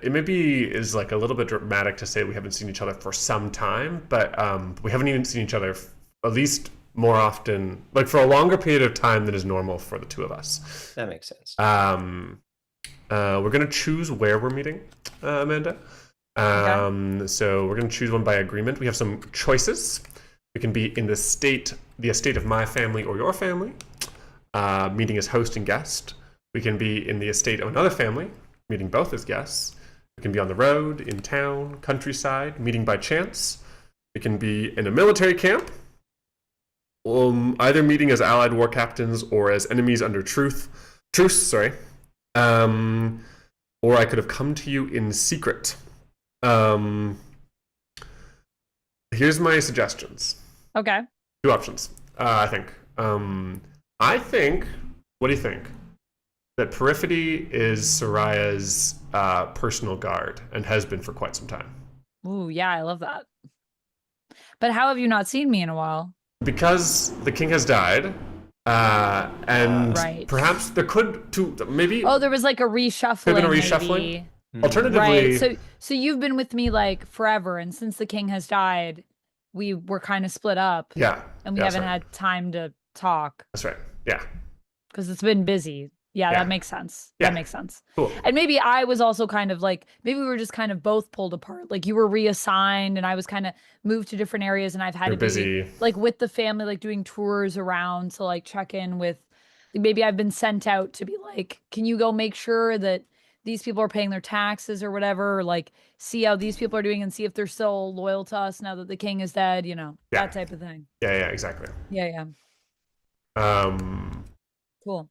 It maybe is like a little bit dramatic to say we haven't seen each other for some time, but we haven't even seen each other at least more often, like for a longer period of time than is normal for the two of us. That makes sense. We're going to choose where we're meeting, Amanda. So we're going to choose one by agreement. We have some choices. We can be in the estate of my family or your family, meeting as host and guest. We can be in the estate of another family, meeting both as guests. We can be on the road, in town, countryside, meeting by chance. We can be in a military camp, either meeting as allied war captains or as enemies under truce. Or I could have come to you in secret. Here's my suggestions. Okay. Two options, I think. What do you think? That Periphery is Soraya's personal guard and has been for quite some time. Ooh, yeah, I love that. But how have you not seen me in a while? Because the king has died, and Right. perhaps there maybe. Oh, there was like a reshuffling. There's been a reshuffling? Maybe. Alternatively, Right. So you've been with me like forever, and since the king has died, we were kind of split up. yeah, And we haven't had time to talk That's right. Yeah. because it's been busy. Yeah, Yeah. that makes sense. Yeah. That makes sense. Cool. And maybe I was also kind of like, maybe we were just kind of both pulled apart. Like you were reassigned and I was kind of moved to different areas, and I've had You're to be busy. like with the family, like doing tours around to like check in with, maybe I've been sent out to be like, can you go make sure that these people are paying their taxes or whatever, or like see how these people are doing and see if they're still loyal to us now that the king is dead, Yeah. that type of thing. Yeah. Exactly. Yeah. Cool.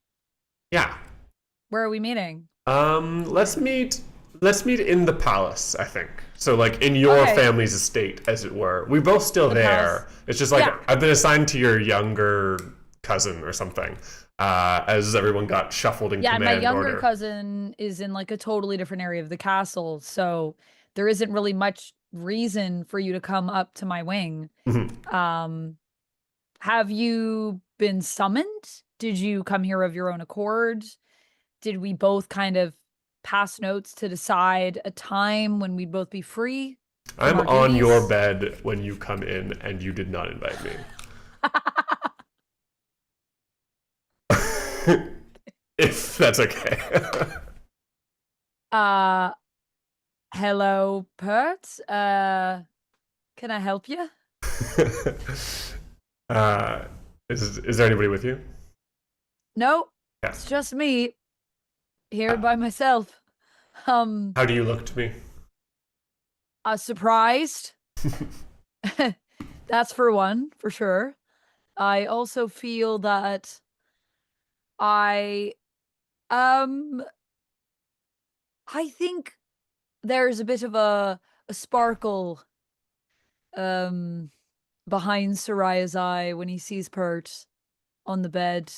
Yeah. Where are we meeting? Let's meet in the palace, I think. So like in your Okay. family's estate, as it were. We're both still The there. palace. It's just like Yeah. I've been assigned to your younger cousin or something. As everyone got shuffled in Yeah, and my command younger order. cousin is in like a totally different area of the castle, so there isn't really much reason for you to come up to my wing. Mhm. Have you been summoned? Did you come here of your own accord? Did we both kind of pass notes to decide a time when we'd both be free? I'm from our on your duties? bed when you come in, and you did not invite me. If that's okay. Hello, Pert. Can I help you? Is there anybody with you? No, Yeah. it's just me here by myself. How do you look to me? Surprised. That's for one, for sure. I also feel that I think there's a bit of a sparkle behind Soraya's eye when he sees Pert on the bed.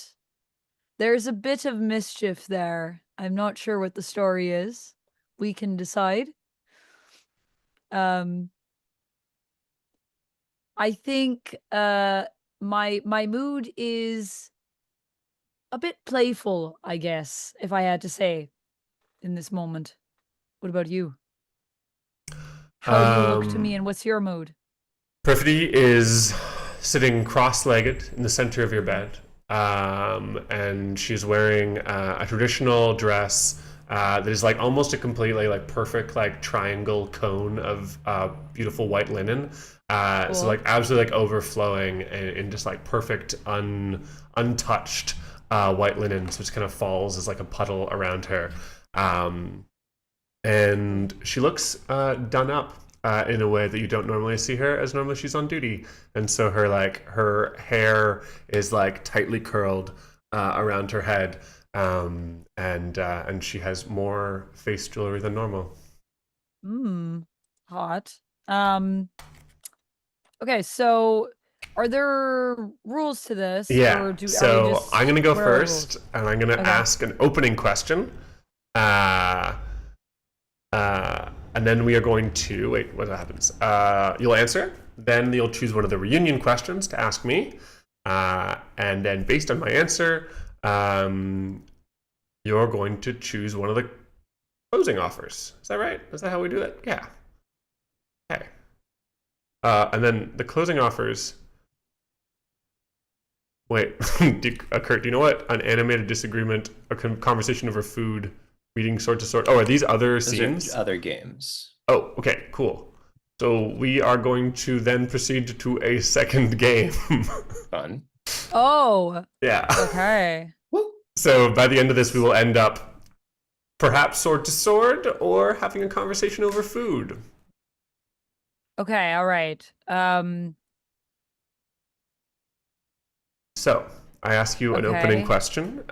There's a bit of mischief there. I'm not sure what the story is. We can decide. I think my mood is a bit playful, I guess, if I had to say in this moment. What about you? How do you look to me, and what's your mood? Perfidy is sitting cross-legged in the center of your bed, and she's wearing a traditional dress that is like almost a completely like perfect like triangle cone of beautiful white linen. So Cool. like absolutely like overflowing and just like perfect untouched white linen, so it just kind of falls as like a puddle around her. Um, and she looks done up in a way that you don't normally see her, as normally she's on duty. And so her hair is like tightly curled around her head, and she has more face jewelry than normal. Hot. Okay, so are there rules to this, Yeah. or are we So just I'm gonna go what are the first, rules? and I'm gonna Okay. ask an opening question. Uh, and then we are going to wait. What happens? You'll answer. Then you'll choose one of the reunion questions to ask me, and then based on my answer, you're going to choose one of the closing offers. Is that right? Is that how we do it? Yeah. Okay. And then the closing offers. Wait, Kurt, do you know what an animated disagreement, a conversation over food, reading sword to sword? Oh, are these other Those scenes? are other games. Oh, okay, cool. So we are going to then proceed to a second game. Fun. Oh, Yeah. okay. Woo. So by the end of this, we will end up perhaps sword to sword or having a conversation over food. Okay, all right. So I ask you an opening Okay. question.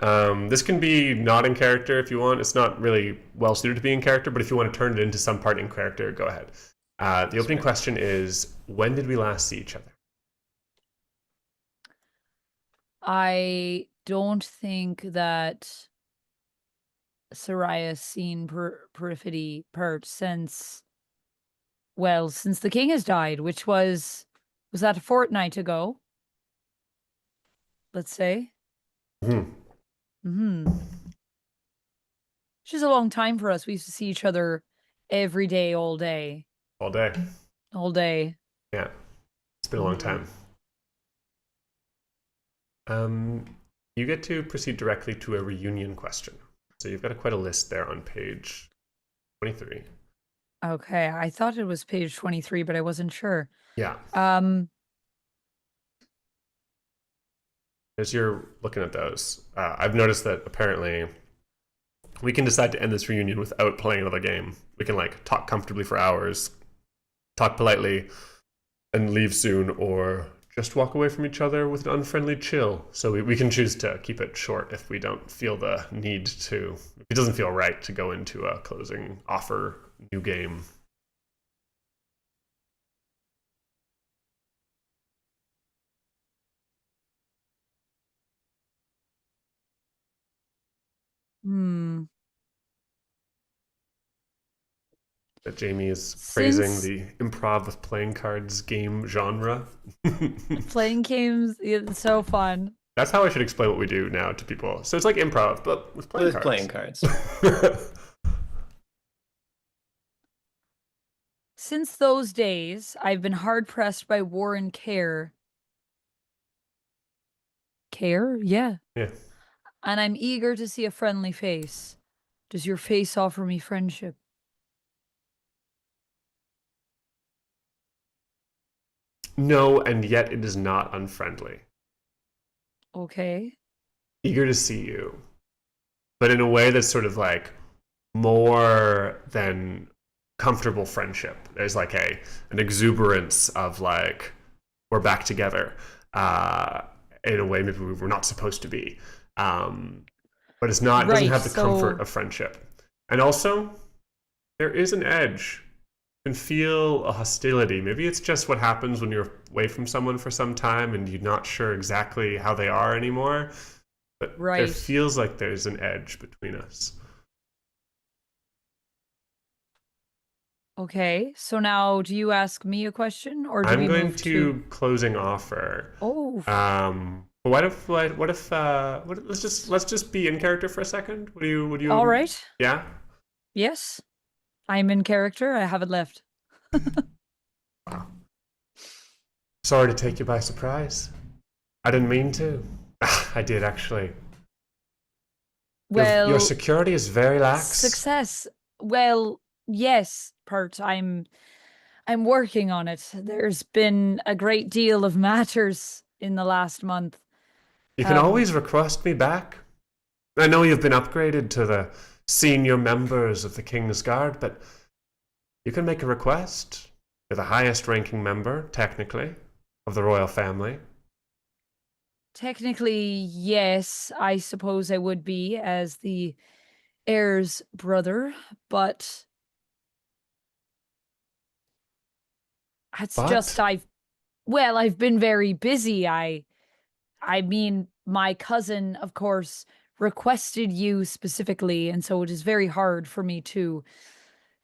This can be not in character if you want. It's not really well suited to be in character, but if you want to turn it into some part in character, go ahead. The opening question is, when did we last see each other? I don't think that Soraya's seen Peripety Pert since the king has died, which was that a fortnight ago? Let's say. Hmm. Which is a long time for us. We used to see each other every day, all day. All day. All day. Yeah. It's been a long time. You get to proceed directly to a reunion question. So you've got quite a list there on page 23. Okay, I thought it was page 23, but I wasn't sure. Yeah. As you're looking at those, I've noticed that apparently we can decide to end this reunion without playing another game. We can like talk comfortably for hours, talk politely, and leave soon, or just walk away from each other with an unfriendly chill. So we can choose to keep it short if we don't feel the need to, if it doesn't feel right to go into a closing offer new game. That Jamie is praising the improv with playing cards game genre. Playing games, it's so fun. That's how I should explain what we do now to people. So it's like improv, but with playing cards. Playing cards. Since those days, I've been hard pressed by war and care. Care? Yeah. Yeah. And I'm eager to see a friendly face. Does your face offer me friendship? No, and yet it is not unfriendly. Okay. Eager to see you, but in a way that's sort of like more than comfortable friendship. There's like an exuberance of like we're back together in a way maybe we were not supposed to be, but it's not. It doesn't have the comfort of friendship, and also there is an edge. You can feel a hostility. Maybe it's just what happens when you're away from someone for some time and you're not sure exactly how they are anymore. But there feels like there's an edge between us. Okay, so now do you ask me a question, or do I'm we going move to closing offer. Oh. Let's just be in character for a second. Would you? All right. Yeah. Yes, I'm in character. I haven't left. Wow. Sorry to take you by surprise. I didn't mean to. I did actually. Well, your security is very lax. Success. Well, yes, Pert. I'm working on it. There's been a great deal of matters in the last month. You can always request me back. I know you've been upgraded to the senior members of the King's Guard, but you can make a request. You're the highest ranking member, technically, of the royal family. Technically, yes, I suppose I would be as the heir's brother, but it's just But I've been very busy. I mean, my cousin, of course, requested you specifically, and so it is very hard for me to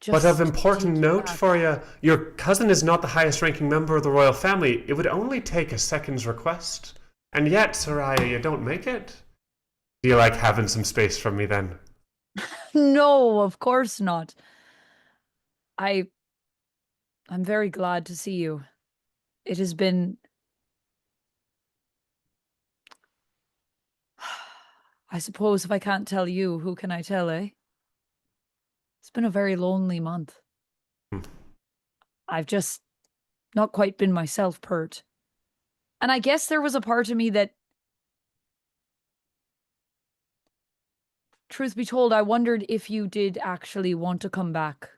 But of just important take you note back. for you, your cousin is not the highest ranking member of the royal family. It would only take a second's request. And yet, Soraya, you don't make it. Do you like having some space from me then? No, of course not. I'm very glad to see you. It has been I suppose if I can't tell you, who can I tell, eh? It's been a very lonely month. Hmm. I've just not quite been myself, Pert. And I guess there was a part of me that, truth be told, I wondered if you did actually want to come back.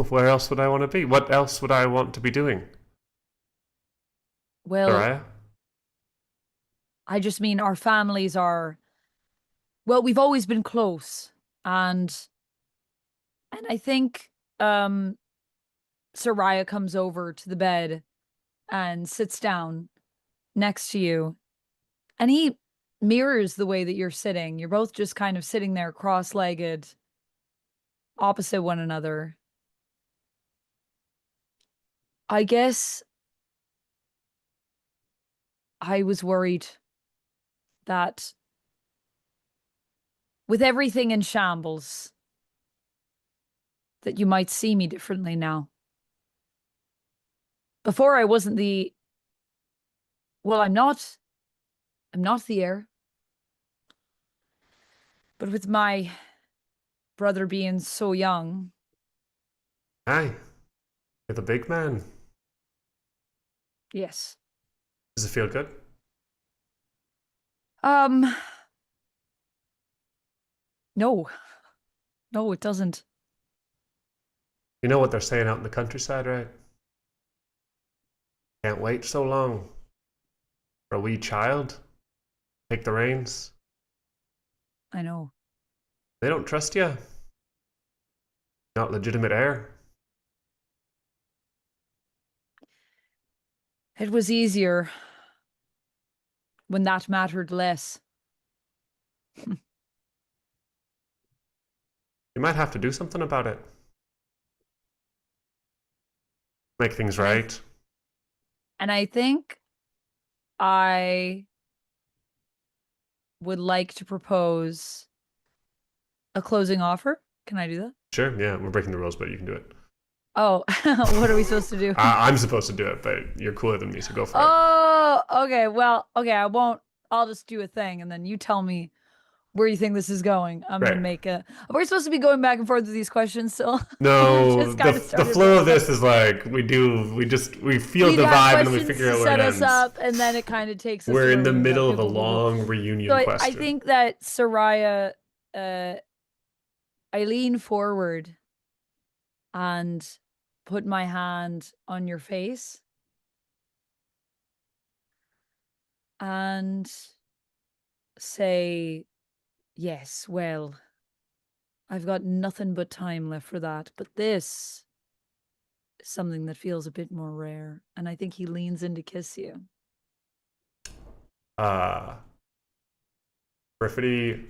Where else would I want to be? What else would I want to be doing? Well, Soraya? I just mean our families are, well, we've always been close. And I think Soraya comes over to the bed and sits down next to you. And he mirrors the way that you're sitting. You're both just kind of sitting there cross-legged, opposite one another. I guess I was worried that with everything in shambles, that you might see me differently now. Before I wasn't well, I'm not the heir. But with my brother being so young. Hi. You're the big man. Yes. Does it feel good? No. No, it doesn't. You know what they're saying out in the countryside, right? Can't wait so long for a wee child. Take the reins. I know. They don't trust you. Not legitimate heir. It was easier when that mattered less. You might have to do something about it. Make things right. And I think I would like to propose a closing offer. Can I do that? Sure, yeah, we're breaking the rules, but you can do it. Oh, what are we supposed to do? I'm supposed to do it, but you're cooler than me, so go for it. Oh, okay. Well, okay, I won't. I'll just do a thing, and then you tell me where you think this is going. I'm gonna make a. Are we supposed to be going back and forth with these questions still? No, the flow of this is like we field the vibe and we figure out where it ends. Set us up, and then it kind of takes us. We're in the middle of a long reunion question. I think that Soraya, I lean forward and put my hand on your face and say, yes, well, I've got nothing but time left for that, but this is something that feels a bit more rare. And I think he leans in to kiss you. Griffity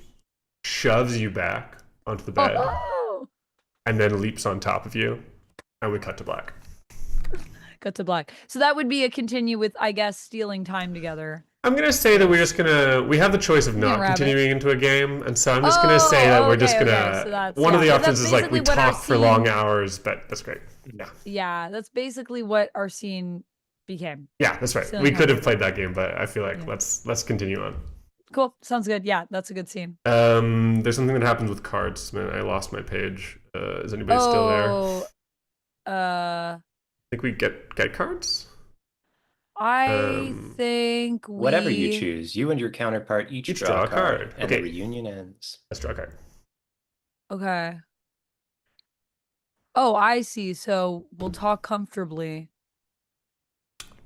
shoves you back onto the bed and then leaps on top of you, and we cut to black. Cut to black. So that would be a continue with, I guess, stealing time together. I'm gonna say that we have the choice of not continuing into a game, and so I'm just gonna say that we're just gonna. So one of the options is like we talk for long hours, but that's great. Yeah. Yeah, that's basically what our scene became. Yeah, that's right. We could have played that game, but I feel like let's continue on. Cool. Sounds good. Yeah, that's a good scene. There's something that happens with cards. Man, I lost my page. Is anybody still there? I think we get cards. I Um, think Whatever you we choose, you and your counterpart each draw a card, and the Okay. reunion ends. Let's draw a card. Okay. Oh, I see. So we'll talk comfortably.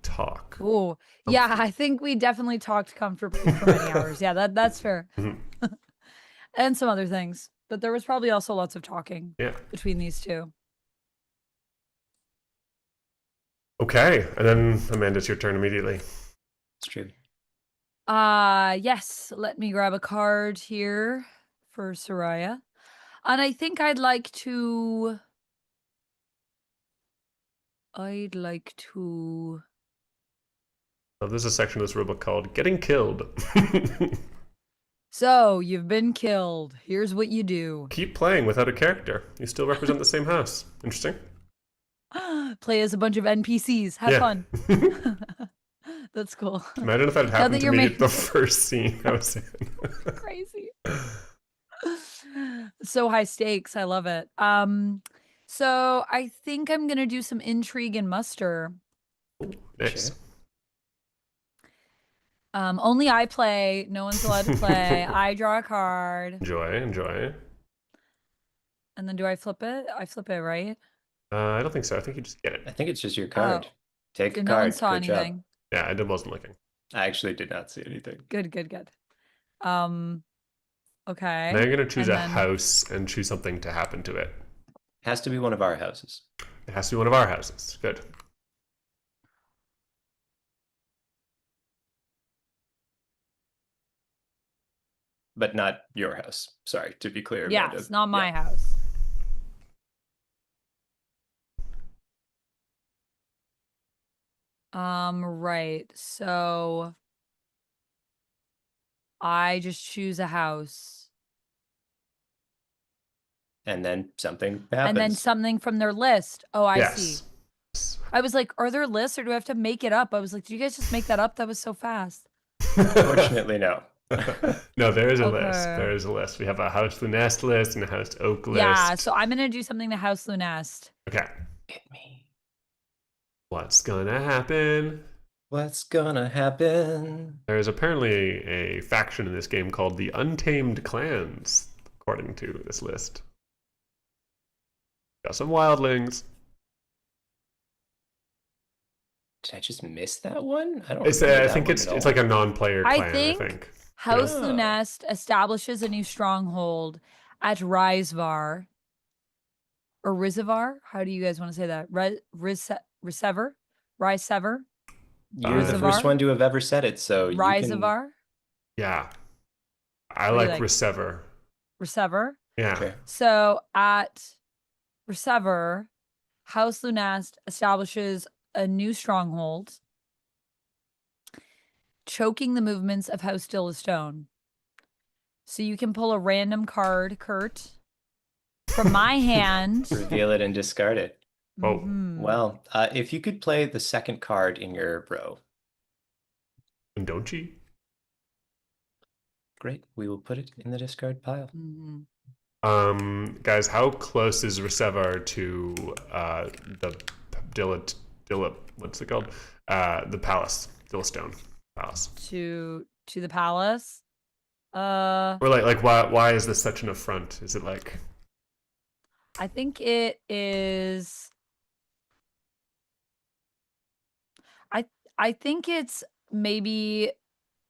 Talk. Oh, yeah, I think we definitely talked comfortably for many hours. Yeah, that's fair. Mhm. And some other things. But there was probably also lots of talking Yeah. between these two. Okay, and then Amanda, it's your turn immediately. It's true. Yes, let me grab a card here for Soraya. And I think I'd like to So there's a section of this rulebook called "Getting Killed." So, you've been killed. Here's what you do. Keep playing without a character. You still represent the same house. Interesting. Play as a bunch of NPCs. Have Yeah. fun. That's cool. Imagine if that had Now happened that to you're me making at the first scene I was in. crazy. So high stakes. I love it. So I think I'm gonna do some intrigue and muster. Nice. Sure. Only I play. No one's allowed to play. I draw a card. Enjoy. And then do I flip it? I flip it, right? I don't think so. I think you just get I it. think it's just your card. Oh, Take so a no one card. saw Good job. anything. Yeah, I wasn't looking. I actually did not see anything. Good. Okay. Now I'm gonna choose And a then- house and choose something to happen to it. Has to be one of our houses. It has to be one of our houses. Good. But not your house. Sorry, to be clear. Yeah, Amanda. it's not my Yeah. house. Right. So I just choose a house. And then something happens. And then something from their list. Oh, I see. Yes. I was like, are there lists or do I have to make it up? I was like, did you guys just make that up? That was so fast. Fortunately, no. No, there is a list. Okay. There is a list. We have a House Lunest list and a House Oak list. Yeah, so I'm gonna do something to House Lunest. Okay. Hit me. What's gonna happen? What's gonna happen? There is apparently a faction in this game called the Untamed Clans, according to this list. Got some wildlings. Did I just miss that one? I don't. It's remember I that think one it's at it's all. like a non-player I clan. think- I think. House Yeah. Lunest establishes a new stronghold at Risevar. Or Risevar? How do you guys want to say that? Risever? Risever? You're the first Risevar? one to have ever said it, so you can. Risevar? Yeah. I What do you like like? Resever. Risever? Yeah. Okay. So at Resever, House Lunast establishes a new stronghold, choking the movements of House Stillestone. So you can pull a random card, Kurt, from my hand. Reveal it and discard it. Oh. Mhm. Well, if you could play the second card in your row, And don't you? great. We will put it in the discard pile. Mhm. Guys, how close is Resevar to the Dilla? What's it called? The palace, Dillastone Palace. To the palace. Or like why is this such an affront? Is it like I think it is. I think it's maybe.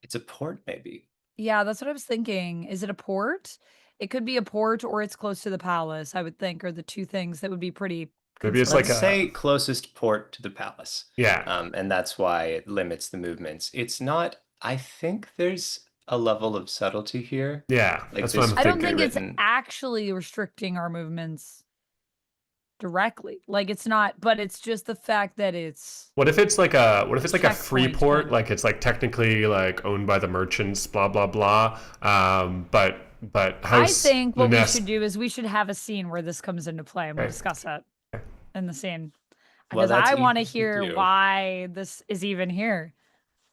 It's a port, maybe. Yeah, that's what I was thinking. Is it a port? It could be a port or it's close to the palace, I would think, are the two things that would be pretty. Maybe it's Let's like a- say closest port to the palace. yeah? And that's why it limits the movements. It's not. I think there's a level of subtlety here. Yeah, Like that's this- what I'm I thinking. don't think it's written- actually restricting our movements directly. Like it's not, but it's just the fact that it's. What if it's like a free Checkpoint, port? kind of. Like it's like technically like owned by the merchants, blah blah blah. But I House think what we Lunest- should do is we should have a scene where this comes into play and we'll Okay. discuss it Okay. in the scene. Well, Because I that's want to easy to hear do. why this is even here.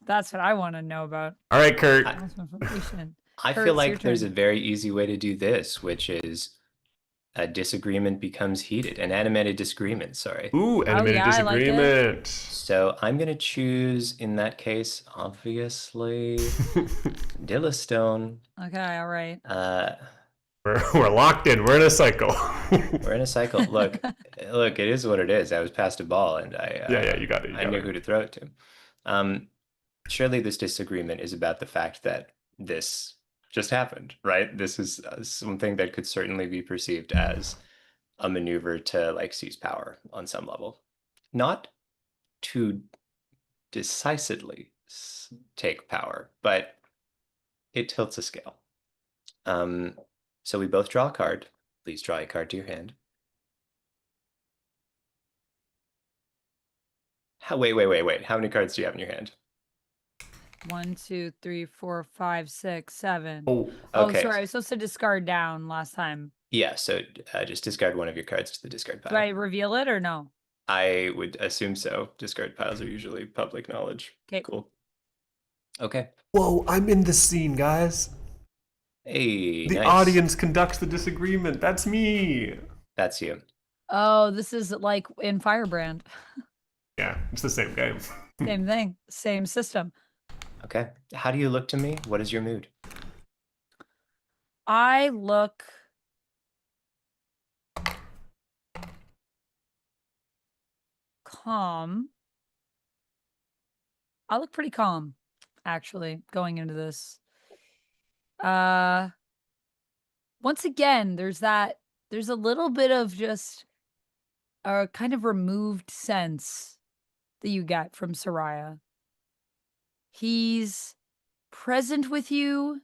That's what I want to know about. All right, Kurt. That's my information. I Kurt, feel it's your like there's a turn. very easy way to do this, which is a disagreement becomes heated. An animated disagreement, sorry. Ooh, animated yeah, I like it. disagreement. So I'm going to choose, in that case, obviously, Dillastone. Okay, all right. We're locked in. We're in a cycle. We're in a cycle. Look, it is what it is. I was passed a ball, and Yeah, you got it. I knew who to throw it to. Surely this disagreement is about the fact that this just happened, right? This is something that could certainly be perceived as a maneuver to like seize power on some level, not to decisively take power, but it tilts a scale. So we both draw a card. Please draw a card to your hand. Wait. How many cards do you have in your hand? 1, 2, 3, 4, 5, 6, 7. Oh, Oh, Okay. sorry. I was supposed to discard down last time. Yeah, so just discard one of your cards to the discard pile. Do I reveal it or no? I would assume so. Discard piles are usually public knowledge. Okay. Cool. Okay. whoa! I'm in the scene, guys. Hey, The nice. audience conducts the disagreement. That's me. That's you. Oh, this is like in Firebrand. Yeah, it's the same game. Same thing. Same system. Okay. How do you look to me? What is your mood? I look calm. I look pretty calm, actually, going into this. Once again, there's a little bit of just a kind of removed sense that you get from Soraya. He's present with you,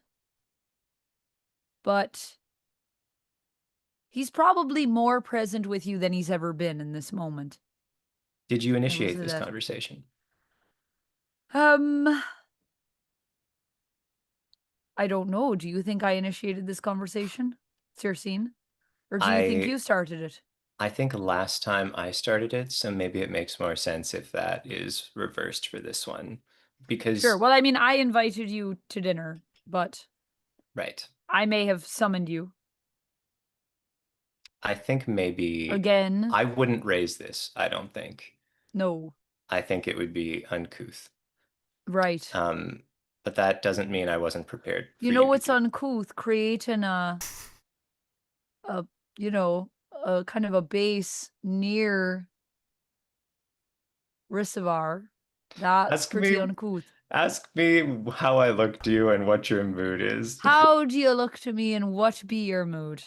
but he's probably more present with you than he's ever been in this moment. Did you initiate say this that. conversation? I don't know. Do you think I initiated this conversation? It's your scene? Or do you think you started it? I think last time I started it, so maybe it makes more sense if that is reversed for this one. Because Sure. Well, I mean, I invited you to dinner, but right. I may have summoned you I think maybe again. I wouldn't raise this, I don't think. No. I think it would be uncouth. Right. But that doesn't mean I wasn't prepared. You know what's uncouth? Creating a kind of a base near Risavar. That's Ask pretty me- uncouth. Ask me how I look to you and what your mood is. How do you look to me and what be your mood?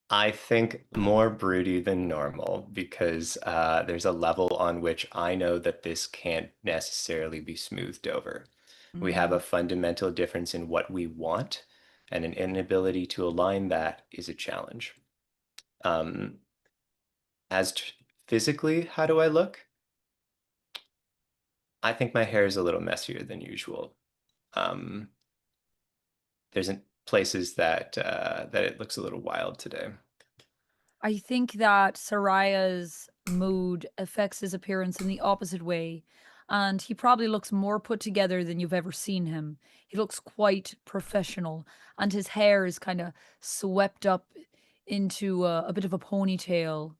I think more broody than normal because there's a level on which I know that this can't necessarily be smoothed over. We have a fundamental difference in what we want, and an inability to align that is a challenge. Physically, how do I look? I think my hair is a little messier than usual. There's places that it looks a little wild today. I think that Soraya's mood affects his appearance in the opposite way, and he probably looks more put together than you've ever seen him. He looks quite professional, and his hair is kind of swept up into a bit of a ponytail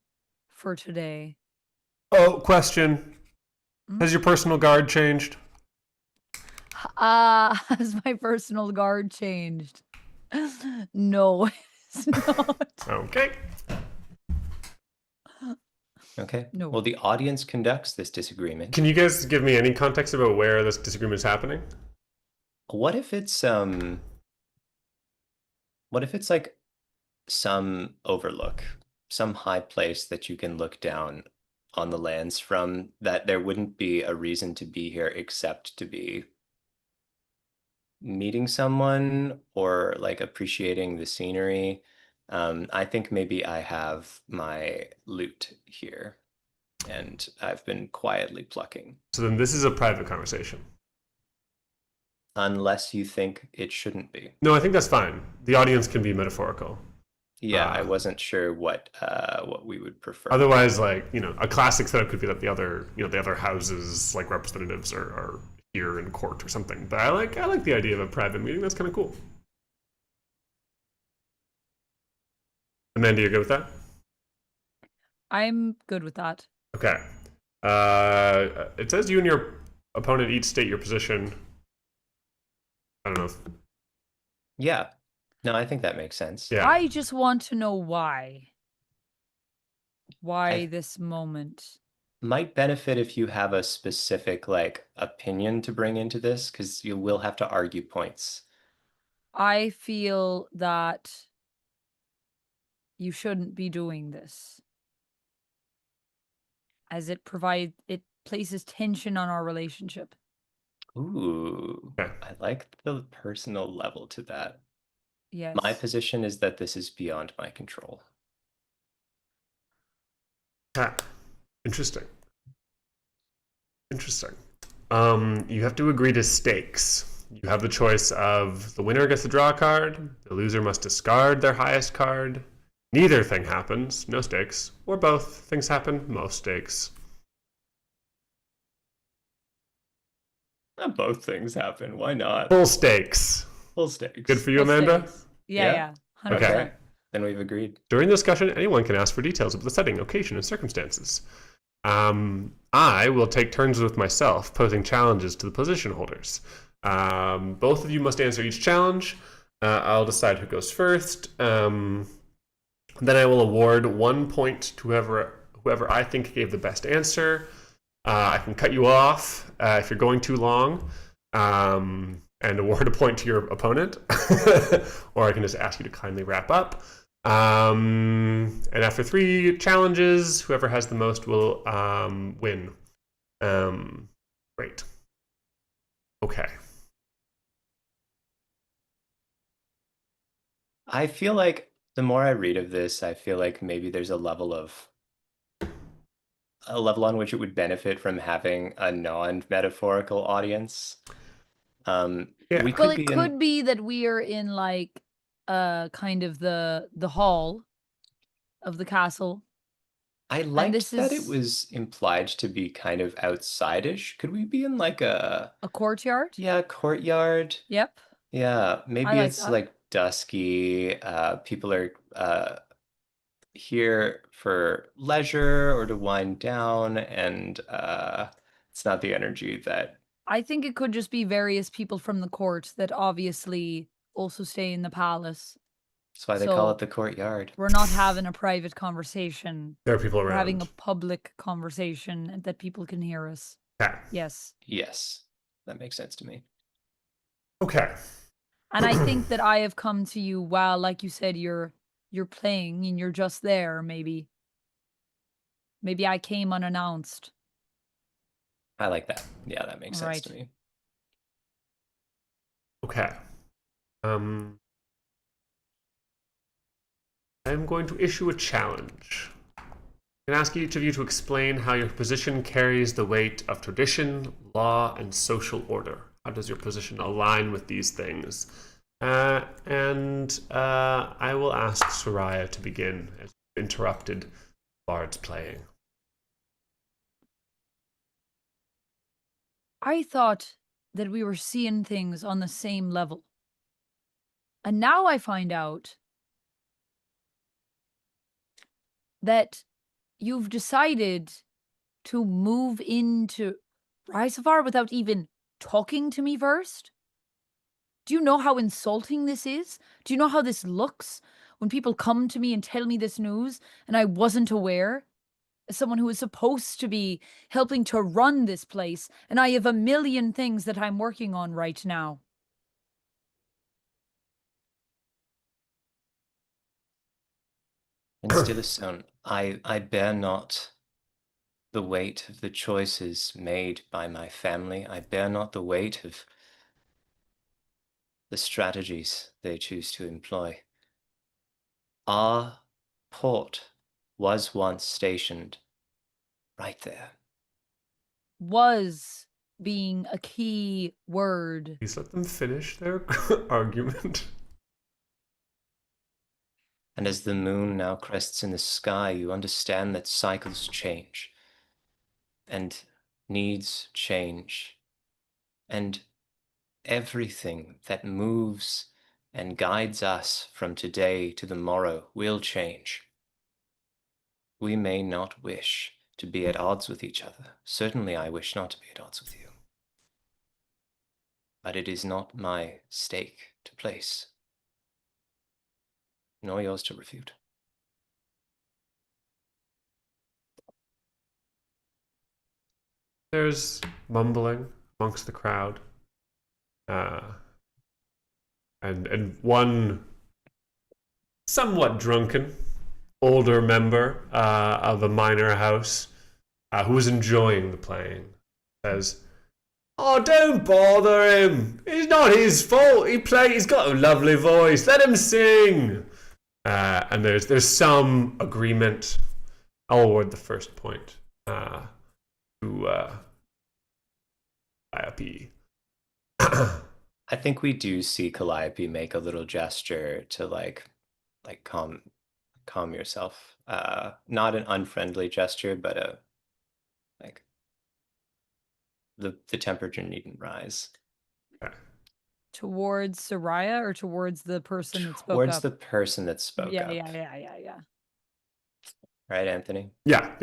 for today. Oh, question. Hmm? Has your personal guard changed? Has my personal guard changed? No, it's not. Okay. Okay. No. Well, the audience conducts this disagreement. Can you guys give me any context about where this disagreement is happening? What if it's like some overlook, some high place that you can look down on the lands from, that there wouldn't be a reason to be here except to be meeting someone or like appreciating the scenery. I think maybe I have my loot here and I've been quietly plucking. So then this is a private conversation. Unless you think it shouldn't be. No, I think that's fine. The audience can be metaphorical. Yeah, I wasn't sure what we would prefer. Otherwise, like, a classic setup could be that the other houses, like, representatives are here in court or something. But I like the idea of a private meeting. That's kind of cool. Amanda, you're good with that? I'm good with that. Okay. It says you and your opponent each state your position. I don't know. Yeah. No, I think that makes sense. Yeah. I just want to know why. Why I- this moment? Might benefit if you have a specific like opinion to bring into this, because you will have to argue points. I feel that you shouldn't be doing this, as it places tension on our relationship. Ooh, Okay. I like the personal level to that. Yes. My position is that this is beyond my control. Ah, interesting. Interesting. You have to agree to stakes. You have the choice of the winner gets to draw a card, the loser must discard their highest card. Neither thing happens, no stakes, or both things happen, most stakes. Both things happen. Why not? Full stakes. Full stakes. Good for you, Full Amanda? stakes. Yeah, Yeah? 100%. Okay. Then we've agreed. During the discussion, anyone can ask for details of the setting, occasion, and circumstances. I will take turns with myself, posing challenges to the position holders. Both of you must answer each challenge. I'll decide who goes first. Then I will award 1 point to whoever I think gave the best answer. I can cut you off if you're going too long, and award a point to your opponent, or I can just ask you to kindly wrap up. And after 3 challenges, whoever has the most will win. Great. Okay. I feel like the more I read of this, I feel like maybe there's a level on which it would benefit from having a non-metaphorical audience. Yeah. We Well, could it be could in. be that we are in like kind of the hall of the castle. I this liked that it is- was implied to be kind of outside-ish. Could we be in like A courtyard? courtyard? Yep. Yeah, maybe like it's that. like dusky. People are here for leisure or to wind down, and it's not the energy that. I think it could just be various people from the court that obviously also stay in the palace. That's why they call So- it the courtyard. We're not having a private conversation. There are people We're around. having a public conversation that people can hear us. Okay. Yes. Yes, that makes sense to me. Okay. And I think that I have come to you while, like you said, you're playing and you're just there, maybe. Maybe I came unannounced. I like that. Yeah, that makes sense to Right. me. Okay. I'm going to issue a challenge. I can ask each of you to explain how your position carries the weight of tradition, law, and social order. How does your position align with these things? I will ask Soraya to begin, as you interrupted Bard's playing. I thought that we were seeing things on the same level. And now I find out that you've decided to move into Rysafar without even talking to me first? Do you know how insulting this is? Do you know how this looks when people come to me and tell me this news and I wasn't aware? As someone who is supposed to be helping to run this place, and I have a million things that I'm working on right now. And Stillestone, I bear not the weight of the choices made by my family. I bear not the weight of the strategies they choose to employ. Our port was once stationed right there. Was being a key word. Please let them finish their argument. And as the moon now crests in the sky, you understand that cycles change, and needs change, and everything that moves and guides us from today to the morrow will change. We may not wish to be at odds with each other. Certainly I wish not to be at odds with you. But it is not my stake to place, nor yours to refute. There's mumbling amongst the crowd. And one somewhat drunken older member of a minor house who was enjoying the playing says, "Oh, don't bother him. It's not his fault. He's got a lovely voice. Let him sing." And there's some agreement. I'll award the first point to IOP. I think we do see Calliope make a little gesture to like calm yourself. Not an unfriendly gesture, but a like the temperature needn't rise. Towards Soraya or towards the person that spoke up? Towards the person that spoke up. Yeah. Right, Anthony? Yeah.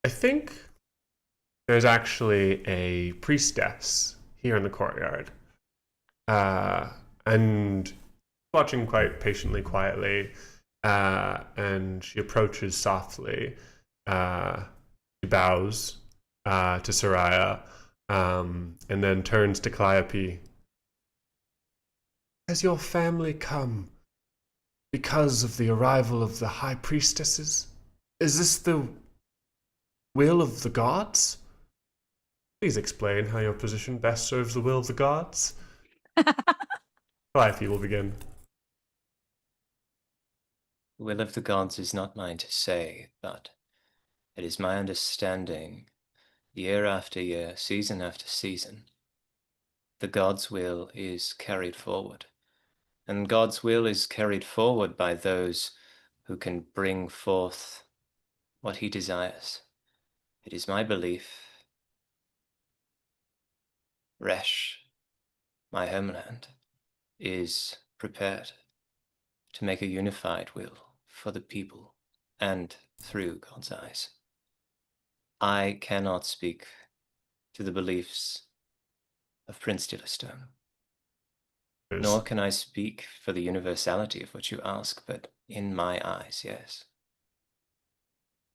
I think there's actually a priestess here in the courtyard, and watching quite patiently, quietly, and she approaches softly. She bows to Soraya, and then turns to Calliope. Has your family come because of the arrival of the high priestesses? Is this the will of the gods? Please explain how your position best serves the will of the gods. Calliope will begin. The will of the gods is not mine to say, but it is my understanding, year after year, season after season, the God's will is carried forward. And God's will is carried forward by those who can bring forth what he desires. It is my belief, Resh, my homeland, is prepared to make a unified will for the people and through God's eyes. I cannot speak to the beliefs of Prince Dillystone, nor can I speak for the universality of what you ask, but in my eyes, yes.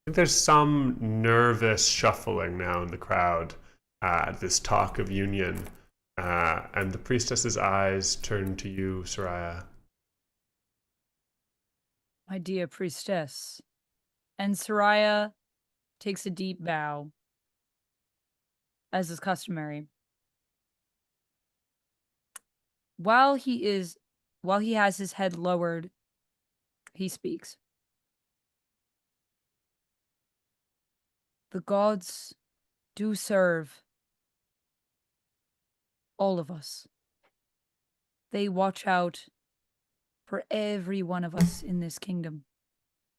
I think there's some nervous shuffling now in the crowd at this talk of union, and the priestess's eyes turn to you, Soraya. My dear priestess. And Soraya takes a deep bow, as is customary. While he has his head lowered, he speaks. The gods do serve all of us. They watch out for every one of us in this kingdom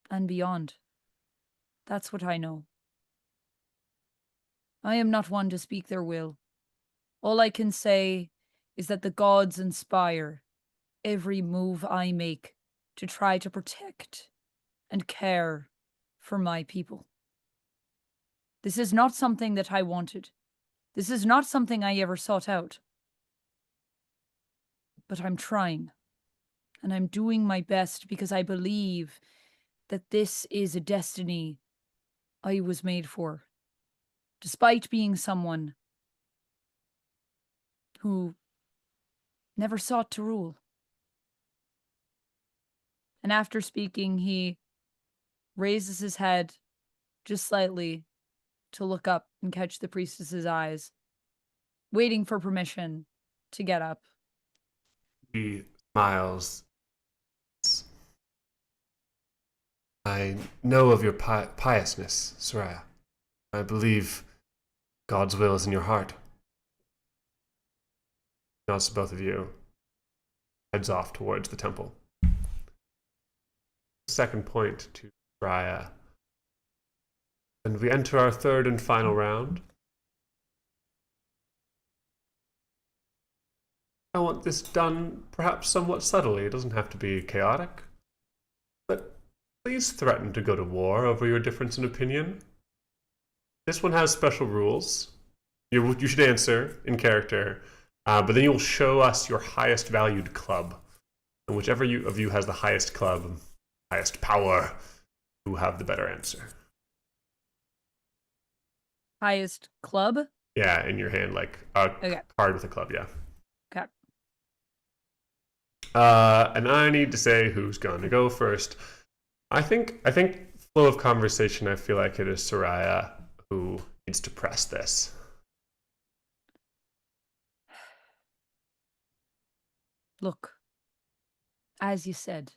and beyond. That's what I know. I am not one to speak their will. All I can say is that the gods inspire every move I make to try to protect and care for my people. This is not something that I wanted. This is not something I ever sought out. But I'm trying, and I'm doing my best because I believe that this is a destiny I was made for, despite being someone who never sought to rule. And after speaking, he raises his head just slightly to look up and catch the priestess's eyes, waiting for permission to get up. He smiles. I know of your piousness, Soraya. I believe God's will is in your heart. Nods to both of you. Heads off towards the temple. Second point to Soraya. And we enter our third and final round. I want this done perhaps somewhat subtly. It doesn't have to be chaotic. But please threaten to go to war over your difference in opinion. This one has special rules. You should answer in character, but then you'll show us your highest valued club. And whichever of you has the highest club, highest power, you have the better answer. Highest club? Yeah, in your hand, like a card with a club, yeah. Okay. And I need to say who's going to go first. I think flow of conversation, I feel like it is Soraya who needs to press this. Look, as you said,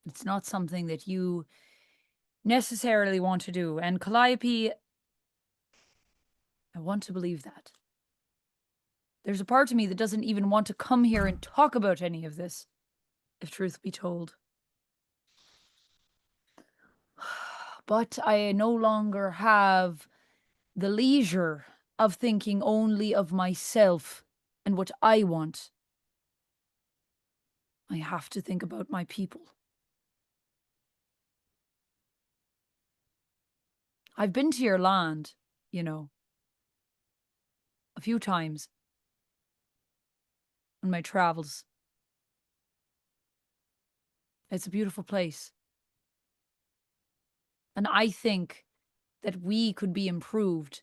it's not something that you necessarily want to do. And Calliope, I want to believe that. There's a part of me that doesn't even want to come here and talk about any of this, if truth be told. But I no longer have the leisure of thinking only of myself and what I want. I have to think about my people. I've been to your land, you know, a few times on my travels. It's a beautiful place. And I think that we could be improved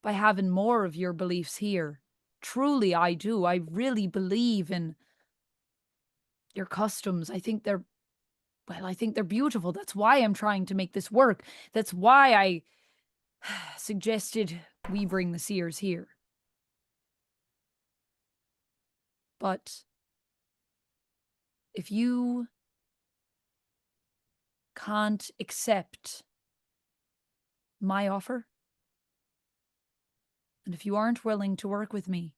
by having more of your beliefs here. Truly, I do. I really believe in your customs. I think they're beautiful. That's why I'm trying to make this work. That's why I suggested we bring the seers here. But if you can't accept my offer, and if you aren't willing to work with me,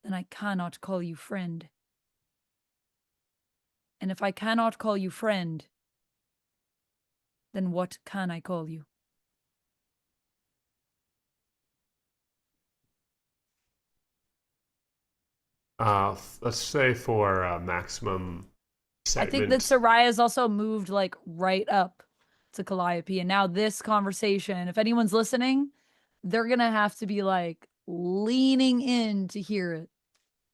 then I cannot call you friend. And if I cannot call you friend, then what can I call you? Let's say for maximum excitement. I think that Soraya's also moved like right up to Calliope. And now this conversation, if anyone's listening, they're going to have to be like leaning in to hear it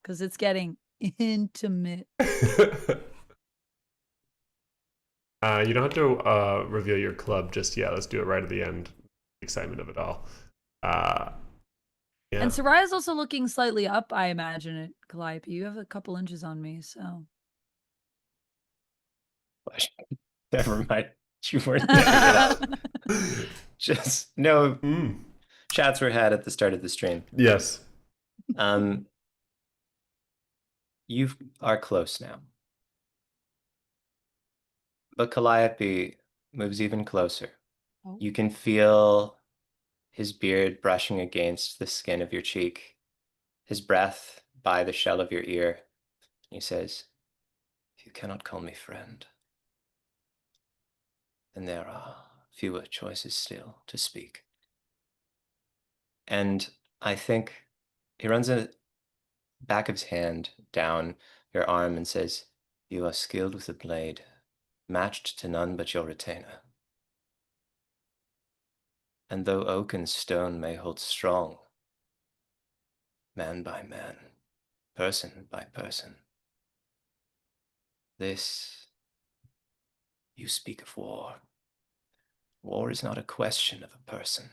because it's getting intimate. You don't have to reveal your club just yet. Let's do it right at the end. The excitement of it all. Yeah. And Soraya's also looking slightly up, I imagine it, Calliope. You have a couple inches on me, so. Never mind. You weren't there. Just no chats were had at the start of the stream. Yes. You are close now. But Calliope moves even closer. Oh. You can feel his beard brushing against the skin of your cheek, his breath by the shell of your ear. He says, "If you cannot call me friend, then there are fewer choices still to speak." And I think he runs the back of his hand down your arm and says, "You are skilled with the blade, matched to none but your retainer. And though oak and stone may hold strong, man by man, person by person, this, you speak of war. War is not a question of a person."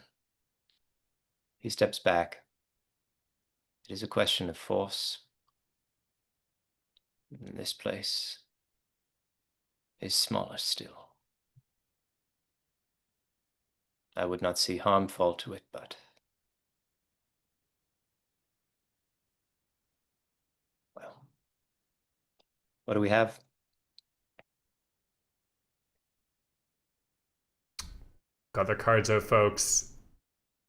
He steps back. It is a question of force. And this place is smaller still. I would not see harm fall to it, but well, what do we have? Got their cards out, folks.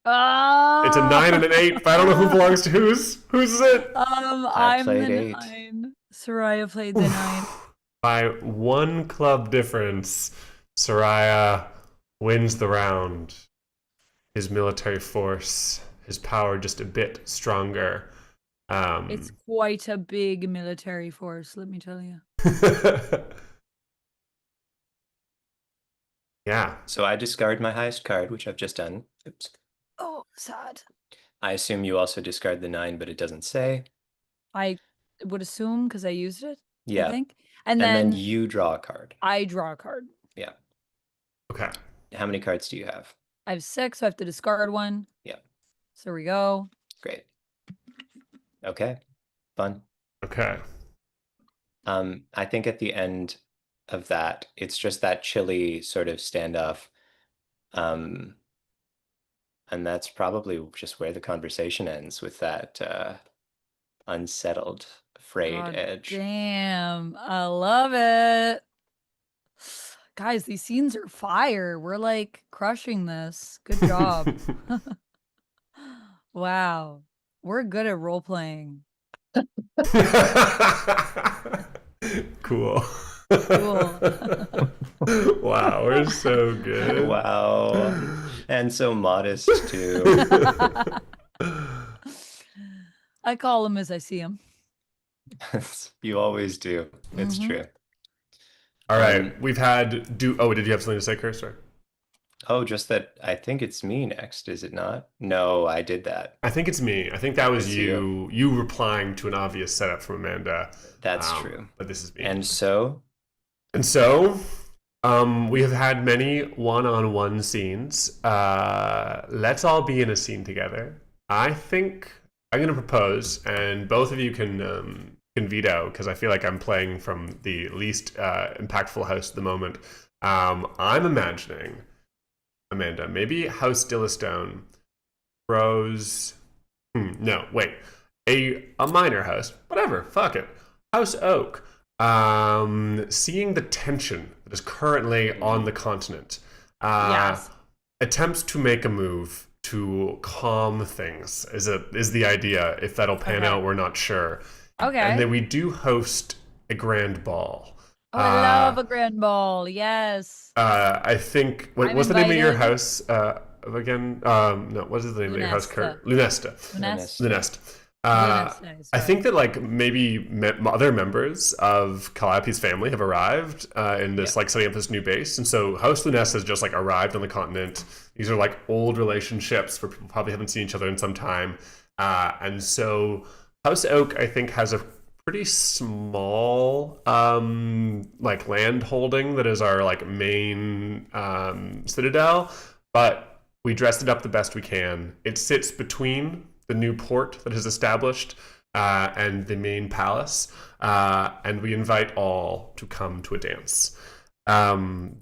Oh! It's a 9 and an 8, but I don't know who belongs to whose. Whose is it? I'm played the 8. 9. Soraya played the 9. By one club difference, Soraya wins the round. His military force, his power just a bit stronger. It's quite a big military force, let me tell you. Yeah. So I discard my highest card, which I've just done. Oops. Oh, sad. I assume you also discard the 9, but it doesn't say. I would assume because I used it, I Yeah. think. And then then you draw a card. I draw a card. Yeah. Okay. How many cards do you have? I have 6, so I have to discard one. Yeah. So here we go. Great. Okay. Fun. Okay. I think at the end of that, it's just that chilly sort of standoff. And that's probably just where the conversation ends, with that unsettled, frayed God edge. damn, I love it. Guys, these scenes are fire. We're like crushing this. Good job. Wow. We're good at role playing. Cool. Cool. Wow, we're so good. Wow. And so modest, too. I call him as I see him. You always do. It's true. All right, we've had Oh, did you have something to say, Cursor? Oh, just that I think it's me next, is it not? No, I did that. I think it's me. I think that was It's you. You replying to an obvious setup from Amanda. That's true. But this is me. And so, we have had many one-on-one scenes. Let's all be in a scene together. I think I'm going to propose, and both of you can veto, because I feel like I'm playing from the least impactful house at the moment. I'm imagining, Amanda, maybe House Dillistone throws... no, wait. A minor house. Whatever, fuck it. House Oak. Seeing the tension that is currently on the continent. Yes. Attempts to make a move to calm things is the idea. If that'll pan out, we're not sure. Okay. And then we do host a grand ball. Oh, I love a grand ball. Yes. I think what's the name of your house again? No, what is the name of your house? Lunesta. Lunesta. I think that like maybe other members of Calliope's family have arrived in this like setting up this new base, and so House Lunesta has just like arrived on the continent. These are like old relationships where people probably haven't seen each other in some time, and so House Oak I think has a pretty small like land holding that is our like main citadel, but we dressed it up the best we can. It sits between the new port that is established and the main palace, and we invite all to come to a dance.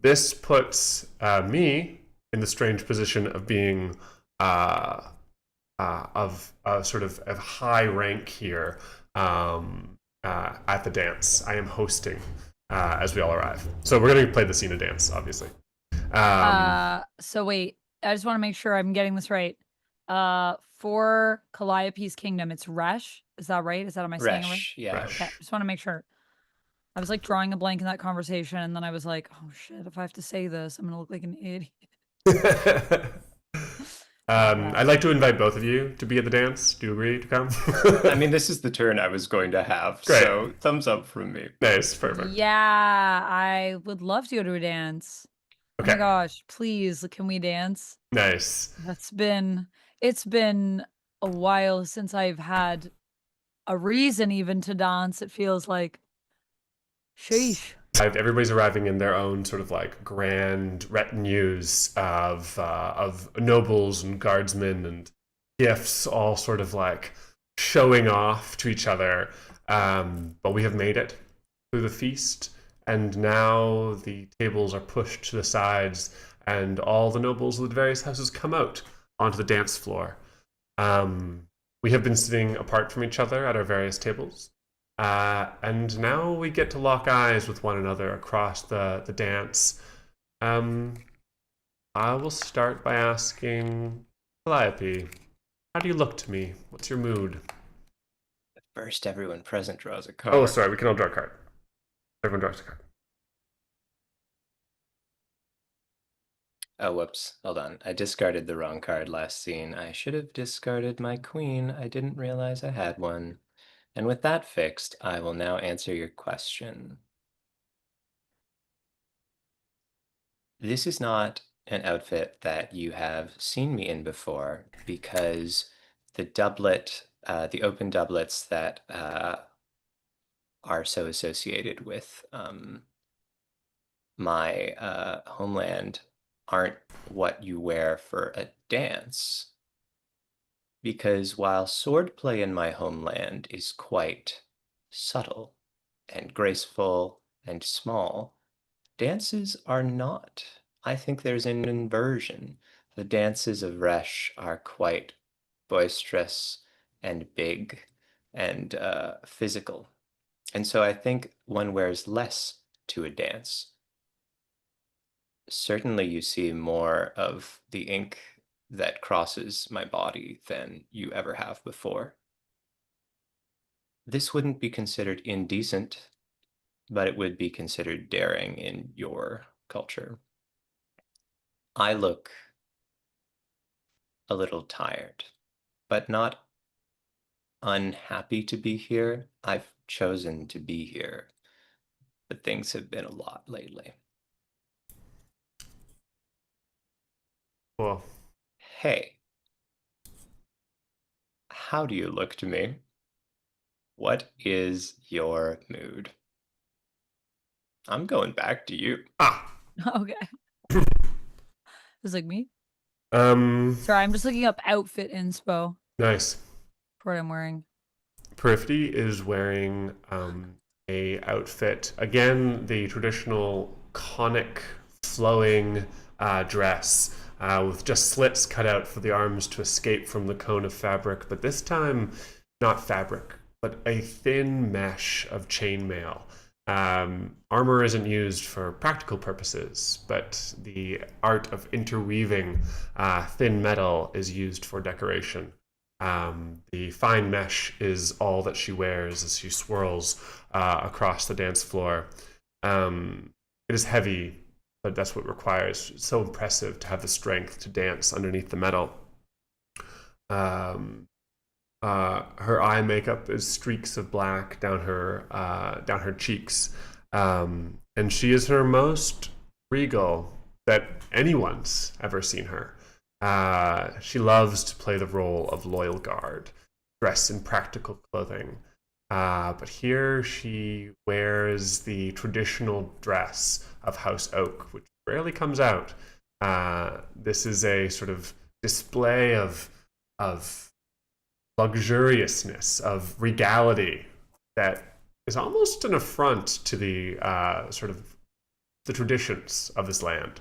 This puts me in the strange position of being of sort of high rank here at the dance. I am hosting as we all arrive. So we're going to play the scene of dance, obviously. So wait, I just want to make sure I'm getting this right. For Calliope's kingdom, it's Resh. Is that right? Am I saying it right? Yeah. Okay, just want to make sure. I was like drawing a blank in that conversation, and then I was like, oh shit, if I have to say this, I'm gonna look like an idiot. I'd like to invite both of you to be at the dance. Do you agree to come? I mean, this is the turn I was going to have, Great. So thumbs up from me. Nice, perfect. Yeah, I would love to go to a dance. Okay. Oh my gosh, please, can we dance? Nice. It's been a while since I've had a reason even to dance, it feels like. Sheesh. Everybody's arriving in their own sort of like grand retinues of nobles and guardsmen and gifts, all sort of like showing off to each other. But we have made it through the feast, and now the tables are pushed to the sides, and all the nobles of the various houses come out onto the dance floor. We have been sitting apart from each other at our various tables. And now we get to lock eyes with one another across the dance. I will start by asking Calliope, how do you look to me? What's your mood? First, everyone present draws a card. Oh, sorry, we can all draw a card. Everyone draws a card. Oh, whoops. Hold on. I discarded the wrong card last scene. I should have discarded my queen. I didn't realize I had one. And with that fixed, I will now answer your question. This is not an outfit that you have seen me in before because the doublet, the open doublets that are so associated with my homeland aren't what you wear for a dance. Because while swordplay in my homeland is quite subtle and graceful and small, dances are not. I think there's an inversion. The dances of Resh are quite boisterous and big and physical. And so I think one wears less to a dance. Certainly you see more of the ink that crosses my body than you ever have before. This wouldn't be considered indecent, but it would be considered daring in your culture. I look a little tired, but not unhappy to be here. I've chosen to be here, but things have been a lot lately. Cool. Hey, how do you look to me? What is your mood? I'm going back to you. Ah. Okay. It's like me. Um. Sorry, I'm just looking up outfit inspo Nice. for what I'm wearing. Perifty is wearing a outfit, again the traditional conic flowing dress with just slits cut out for the arms to escape from the cone of fabric, but this time not fabric but a thin mesh of chainmail. Armor isn't used for practical purposes, but the art of interweaving thin metal is used for decoration. The fine mesh is all that she wears as she swirls across the dance floor. It is heavy, but that's what it requires. It's so impressive to have the strength to dance underneath the metal. Her eye makeup is streaks of black down her cheeks, and she is her most regal that anyone's ever seen her. She loves to play the role of loyal guard, dressed in practical clothing. But here she wears the traditional dress of House Oak, which rarely comes out. This is a sort of display of luxuriousness, of regality that is almost an affront to the sort of the traditions of this land.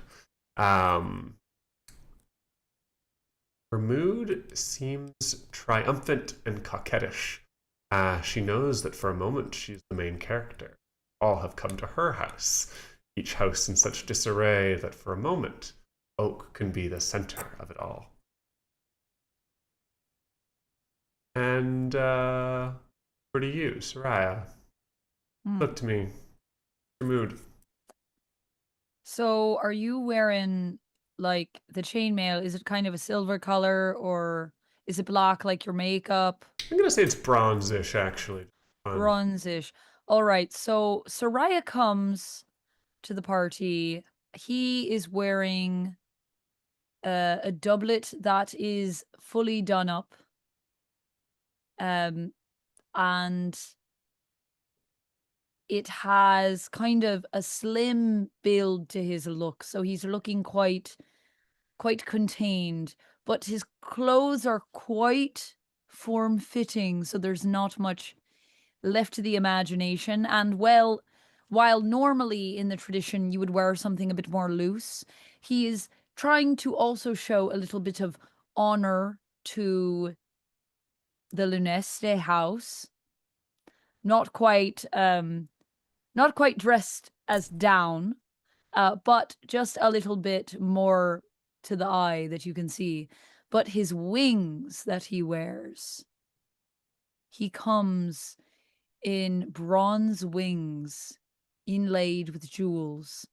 Her mood seems triumphant and coquettish. She knows that for a moment she's the main character. All have come to her house, each house in such disarray that for a moment, Oak can be the center of it all. And over to you, Soraya. Look to me. Your mood. So are you wearing like the chainmail? Is it kind of a silver color or is it black like your makeup? I'm gonna say it's bronzish, actually. Bronzish. All right. So Soraya comes to the party. He is wearing a doublet that is fully done up. And it has kind of a slim build to his look. So he's looking quite contained, but his clothes are quite form-fitting, so there's not much left to the imagination. And well, while normally in the tradition you would wear something a bit more loose, he is trying to also show a little bit of honor to the Luneste house. Not quite dressed as down, but just a little bit more to the eye that you can see. But his wings that he wears, he comes in bronze wings inlaid with jewels,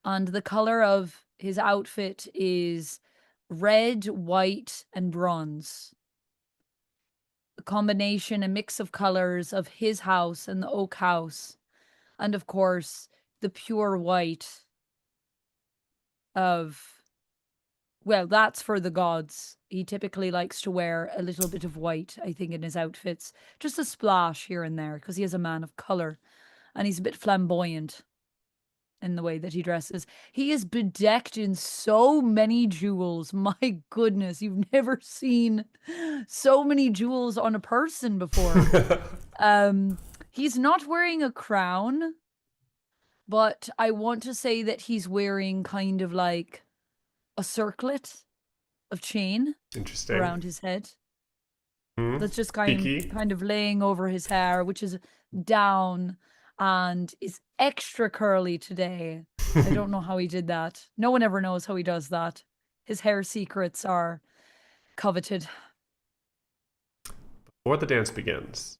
and the color of his outfit is red, white, and bronze. A combination, a mix of colors of his house and the oak house. And of course, the pure white of, well, that's for the gods. He typically likes to wear a little bit of white, I think, in his outfits. Just a splash here and there, because he is a man of color. And he's a bit flamboyant in the way that he dresses. He is bedecked in so many jewels. My goodness, you've never seen so many jewels on a person before. He's not wearing a crown, but I want to say that he's wearing kind of like a circlet of chain Interesting. around his head. Hmm? That's just Peaky. kind of laying over his hair, which is down and is extra curly today. I don't know how he did that. No one ever knows how he does that. His hair secrets are coveted. Before the dance begins.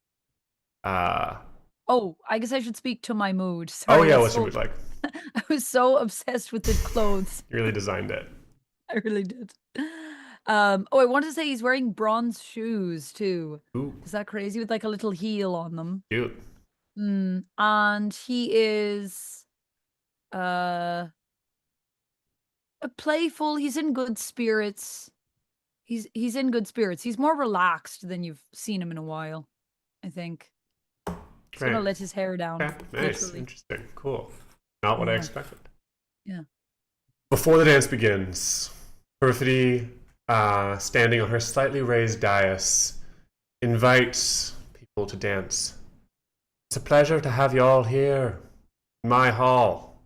Oh, I guess I should speak to my mood. Oh Sorry, yeah, I what's so- your mood like? I was so obsessed with the clothes. You really designed it. I really did. Oh, I wanted to say he's wearing bronze shoes too. Ooh, Is that crazy? With like a little heel on them. cute. And he is a playful, he's in good spirits. He's in good spirits. He's more relaxed than you've seen him in a while, I think. He's gonna Great. let his hair down. Okay, nice. Literally. Interesting. Cool. Not what I Yeah. expected. Yeah. Before the dance begins, Perfidy, standing on her slightly raised dais, invites people to dance. It's a pleasure to have you all here in my hall.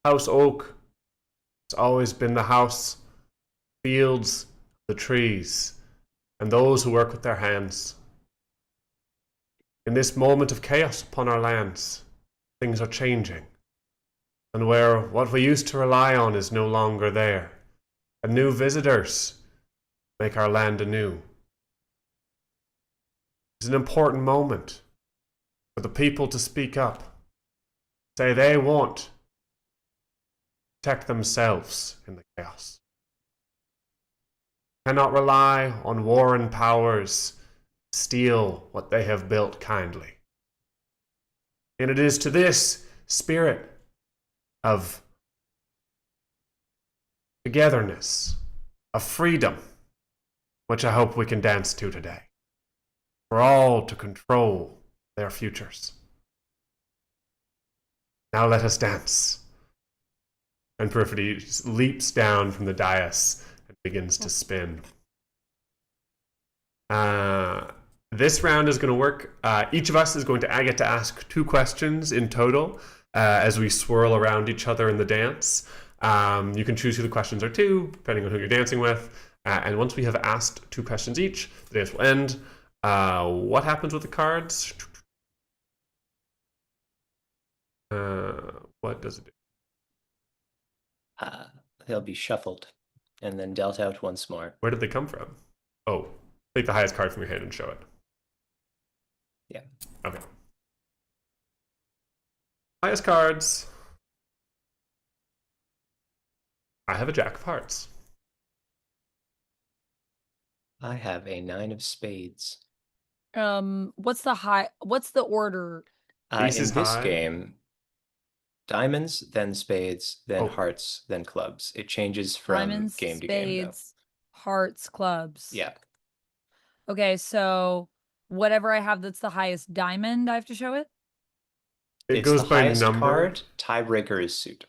House Oak. It's always been the house, fields, the trees, and those who work with their hands. In this moment of chaos upon our lands, things are changing. And where what we used to rely on is no longer there, and new visitors make our land anew. It's an important moment for the people to speak up, say they want protect themselves in the chaos. Cannot rely on warring powers to steal what they have built kindly. And it is to this spirit of togetherness, of freedom, which I hope we can dance to today, for all to control their futures. Now let us dance. And Perfidy leaps down from the dais and begins to spin. This round is going to work. Each of us is going to get to ask 2 questions in total as we swirl around each other in the dance. You can choose who the questions are to, depending on who you're dancing with. And once we have asked 2 questions each, the dance will end. What happens with the cards? What does it do? They'll be shuffled and then dealt out once more. Where did they come from? Oh, take the highest card from your hand and show it. Yeah. Okay. Highest cards. I have a Jack of Hearts. I have a 9 of spades. What's the order? Ace In is this high. game, diamonds, then spades, then Oh. hearts, then clubs. It changes from Diamonds, game to game, though. spades, hearts, clubs. Yeah. Okay, so whatever I have that's the highest diamond, I have to show it? It It's goes the by highest number. card. Tiebreaker is suit.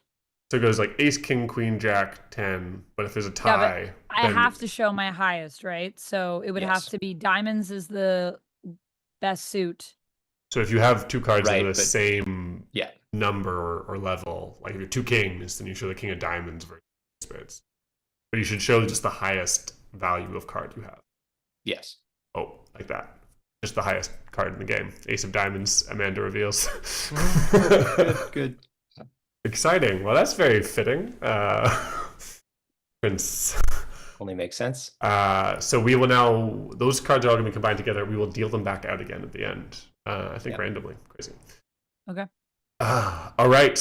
So it goes like Ace, King, Queen, Jack, 10. But if there's a Yeah, tie, but I then have to show my highest, right? So it would have Yes. to be diamonds is the best suit. so if you have 2 cards that Right, are the but- same Yeah. number or level, like if you're 2 kings, then you show the King of Diamonds versus spades. But you should show just the highest value of card you have. Yes. Oh, like that. Just the highest card in the game. Ace of Diamonds, Amanda reveals. Good. Exciting. Well, that's very fitting. Prince. Only makes sense. So we will now, those cards are all going to be combined together. We will deal them back out again at the end. I think Yeah. randomly. Crazy. Okay. All right.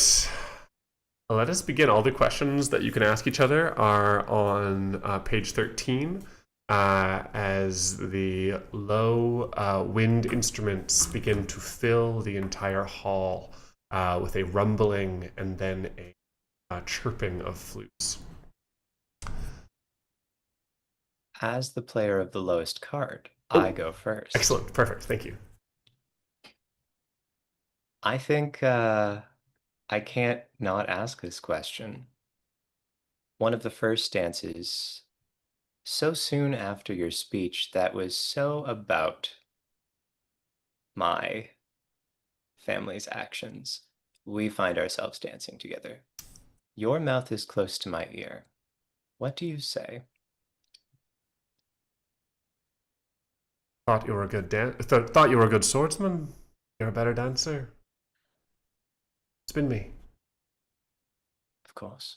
Let us begin. All the questions that you can ask each other are on page 13 as the low wind instruments begin to fill the entire hall with a rumbling and then a chirping of flutes. As the player of the lowest card, Oh, I go first. Excellent. Perfect. Thank you. I think I can't not ask this question. One of the first dances, so soon after your speech, that was so about my family's actions. We find ourselves dancing together. Your mouth is close to my ear. What do you say? Thought you were a good thought you were a good swordsman. You're a better dancer. Spin me. Of course.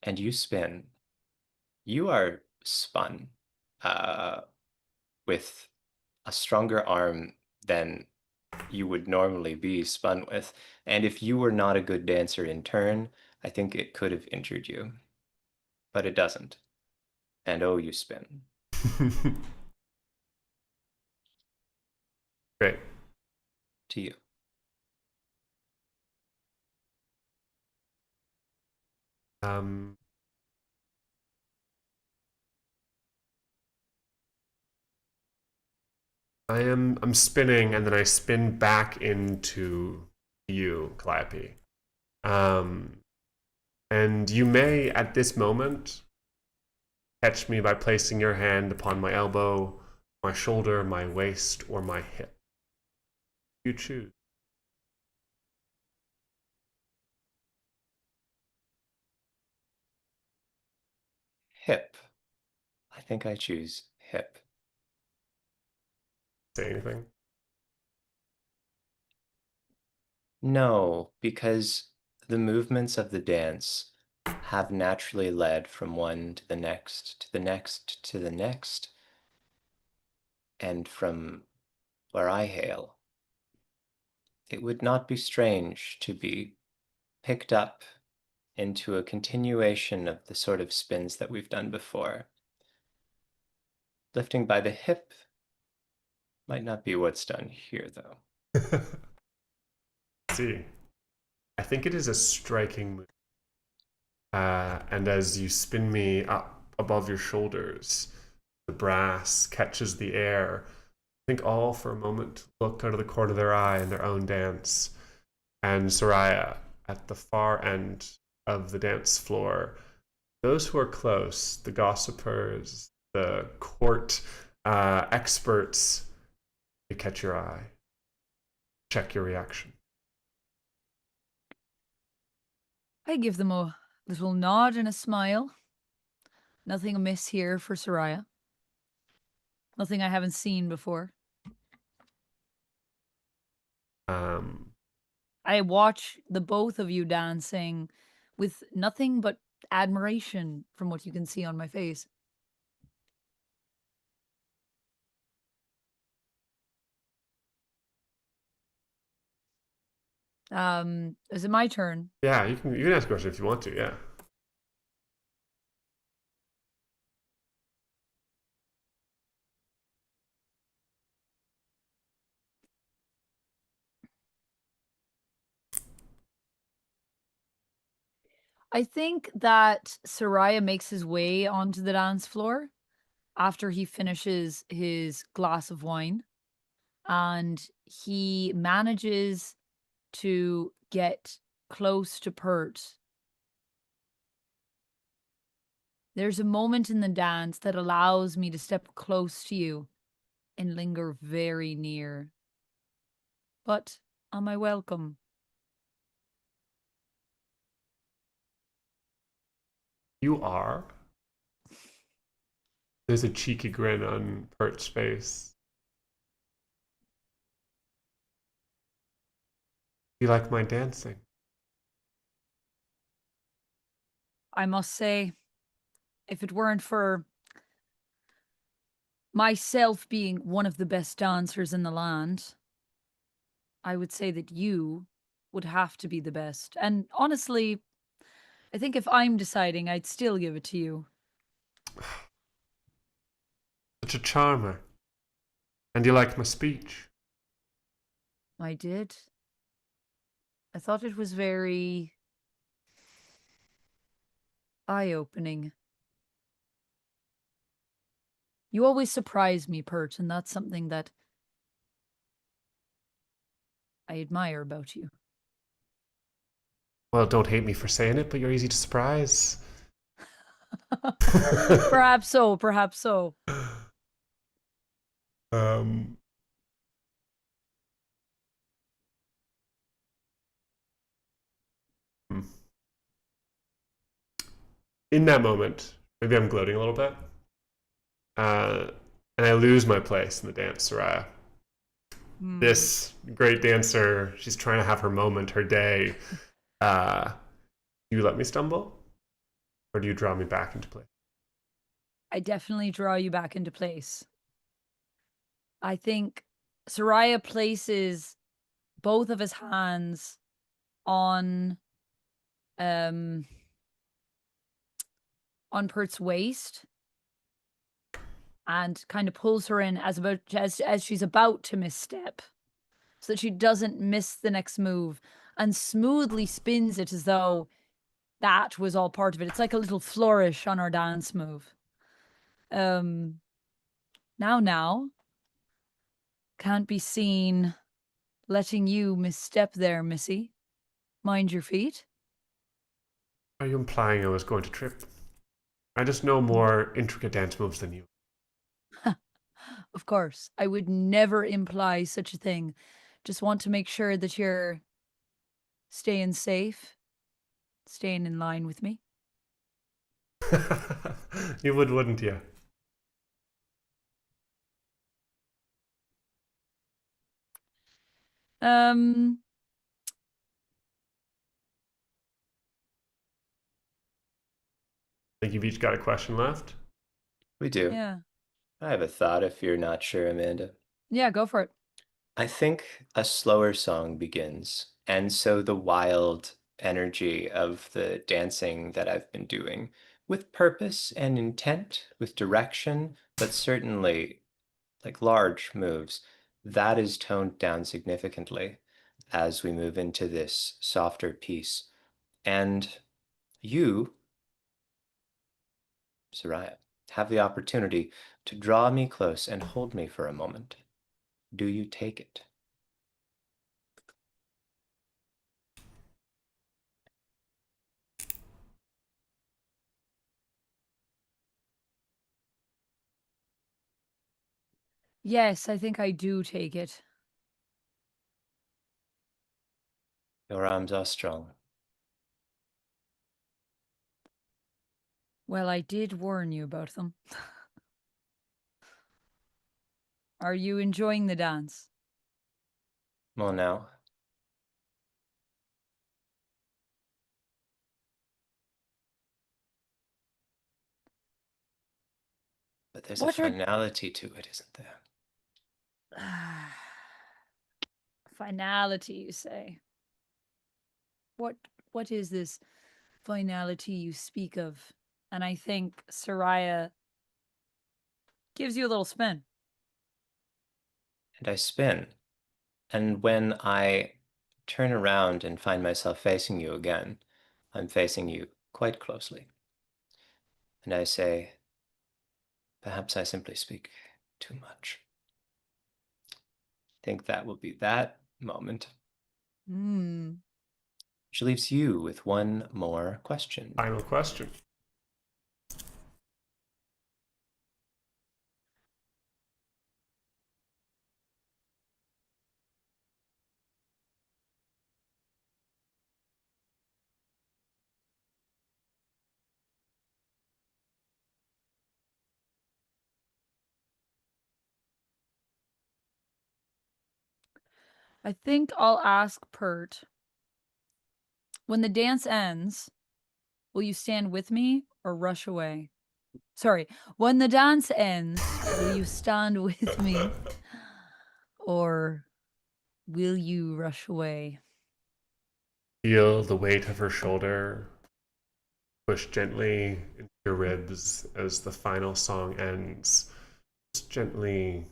And you spin. You are spun with a stronger arm than you would normally be spun with. And if you were not a good dancer in turn, I think it could have injured you. But it doesn't. And oh, you spin. Great. To you. Um, I'm spinning and then I spin back into you, Calliope. And you may at this moment catch me by placing your hand upon my elbow, my shoulder, my waist, or my hip. You choose. Hip. I think I choose hip. Say anything? No, because the movements of the dance have naturally led from one to the next, to the next, to the next. And from where I hail, it would not be strange to be picked up into a continuation of the sort of spins that we've done before. Lifting by the hip might not be what's done here, though. See, I think it is a striking move. And as you spin me up above your shoulders, the brass catches the air. I think all for a moment look out of the corner of their eye in their own dance. And Soraya, at the far end of the dance floor, those who are close, the gossipers, the court experts, they catch your eye. Check your reaction. I give them a little nod and a smile. Nothing amiss here for Soraya. Nothing I haven't seen before. I watch the both of you dancing with nothing but admiration from what you can see on my face. Is it my turn? Yeah, you can ask a question if you want to, yeah. I think that Soraya makes his way onto the dance floor after he finishes his glass of wine, and he manages to get close to Pert. There's a moment in the dance that allows me to step close to you and linger very near. But am I welcome? You are. There's a cheeky grin on Pert's face. You like my dancing? I must say, if it weren't for myself being one of the best dancers in the land, I would say that you would have to be the best. And honestly, I think if I'm deciding, I'd still give it to you. Such a charmer. And you liked my speech. I did. I thought it was very eye-opening. You always surprise me, Pert, and that's something that I admire about you. Well, don't hate me for saying it, but you're easy to surprise. Perhaps so, perhaps so. Um, hmm. In that moment, maybe I'm gloating a little bit, and I lose my place in the dance, Soraya. This great dancer, she's trying to have her moment, her day. You let me stumble, or do you draw me back into place? I definitely draw you back into place. I think Soraya places both of his hands on Pert's waist and kind of pulls her in as she's about to misstep so that she doesn't miss the next move, and smoothly spins it as though that was all part of it. It's like a little flourish on our dance move. Now, can't be seen letting you misstep there, missy. Mind your feet. Are you implying I was going to trip? I just know more intricate dance moves than you. Of course, I would never imply such a thing. Just want to make sure that you're staying safe, staying in line with me. You would, wouldn't you? Um, I think you've each got a question left. We do. yeah. I have a thought if you're not sure, Amanda. Yeah, go for it. I think a slower song begins, and so the wild energy of the dancing that I've been doing, with purpose and intent, with direction, but certainly like large moves, that is toned down significantly as we move into this softer piece. And you, Soraya, have the opportunity to draw me close and hold me for a moment. Do you take it? Yes, I think I do take it. Your arms are strong. Well, I did warn you about them. Are you enjoying the dance? Well, now, but there's a What are finality to it, isn't there? finality, you say? What is this finality you speak of? And I think Soraya gives you a little spin. And I spin. And when I turn around and find myself facing you again, I'm facing you quite closely. And I say, perhaps I simply speak too much. I think that will be that moment. Which leaves you with one more question. Final question. I think I'll ask Pert, when the dance ends, will you stand with me or rush away? Sorry, when the dance ends, will you stand with me or will you rush away? Feel the weight of her shoulder push gently into your ribs as the final song ends, just gently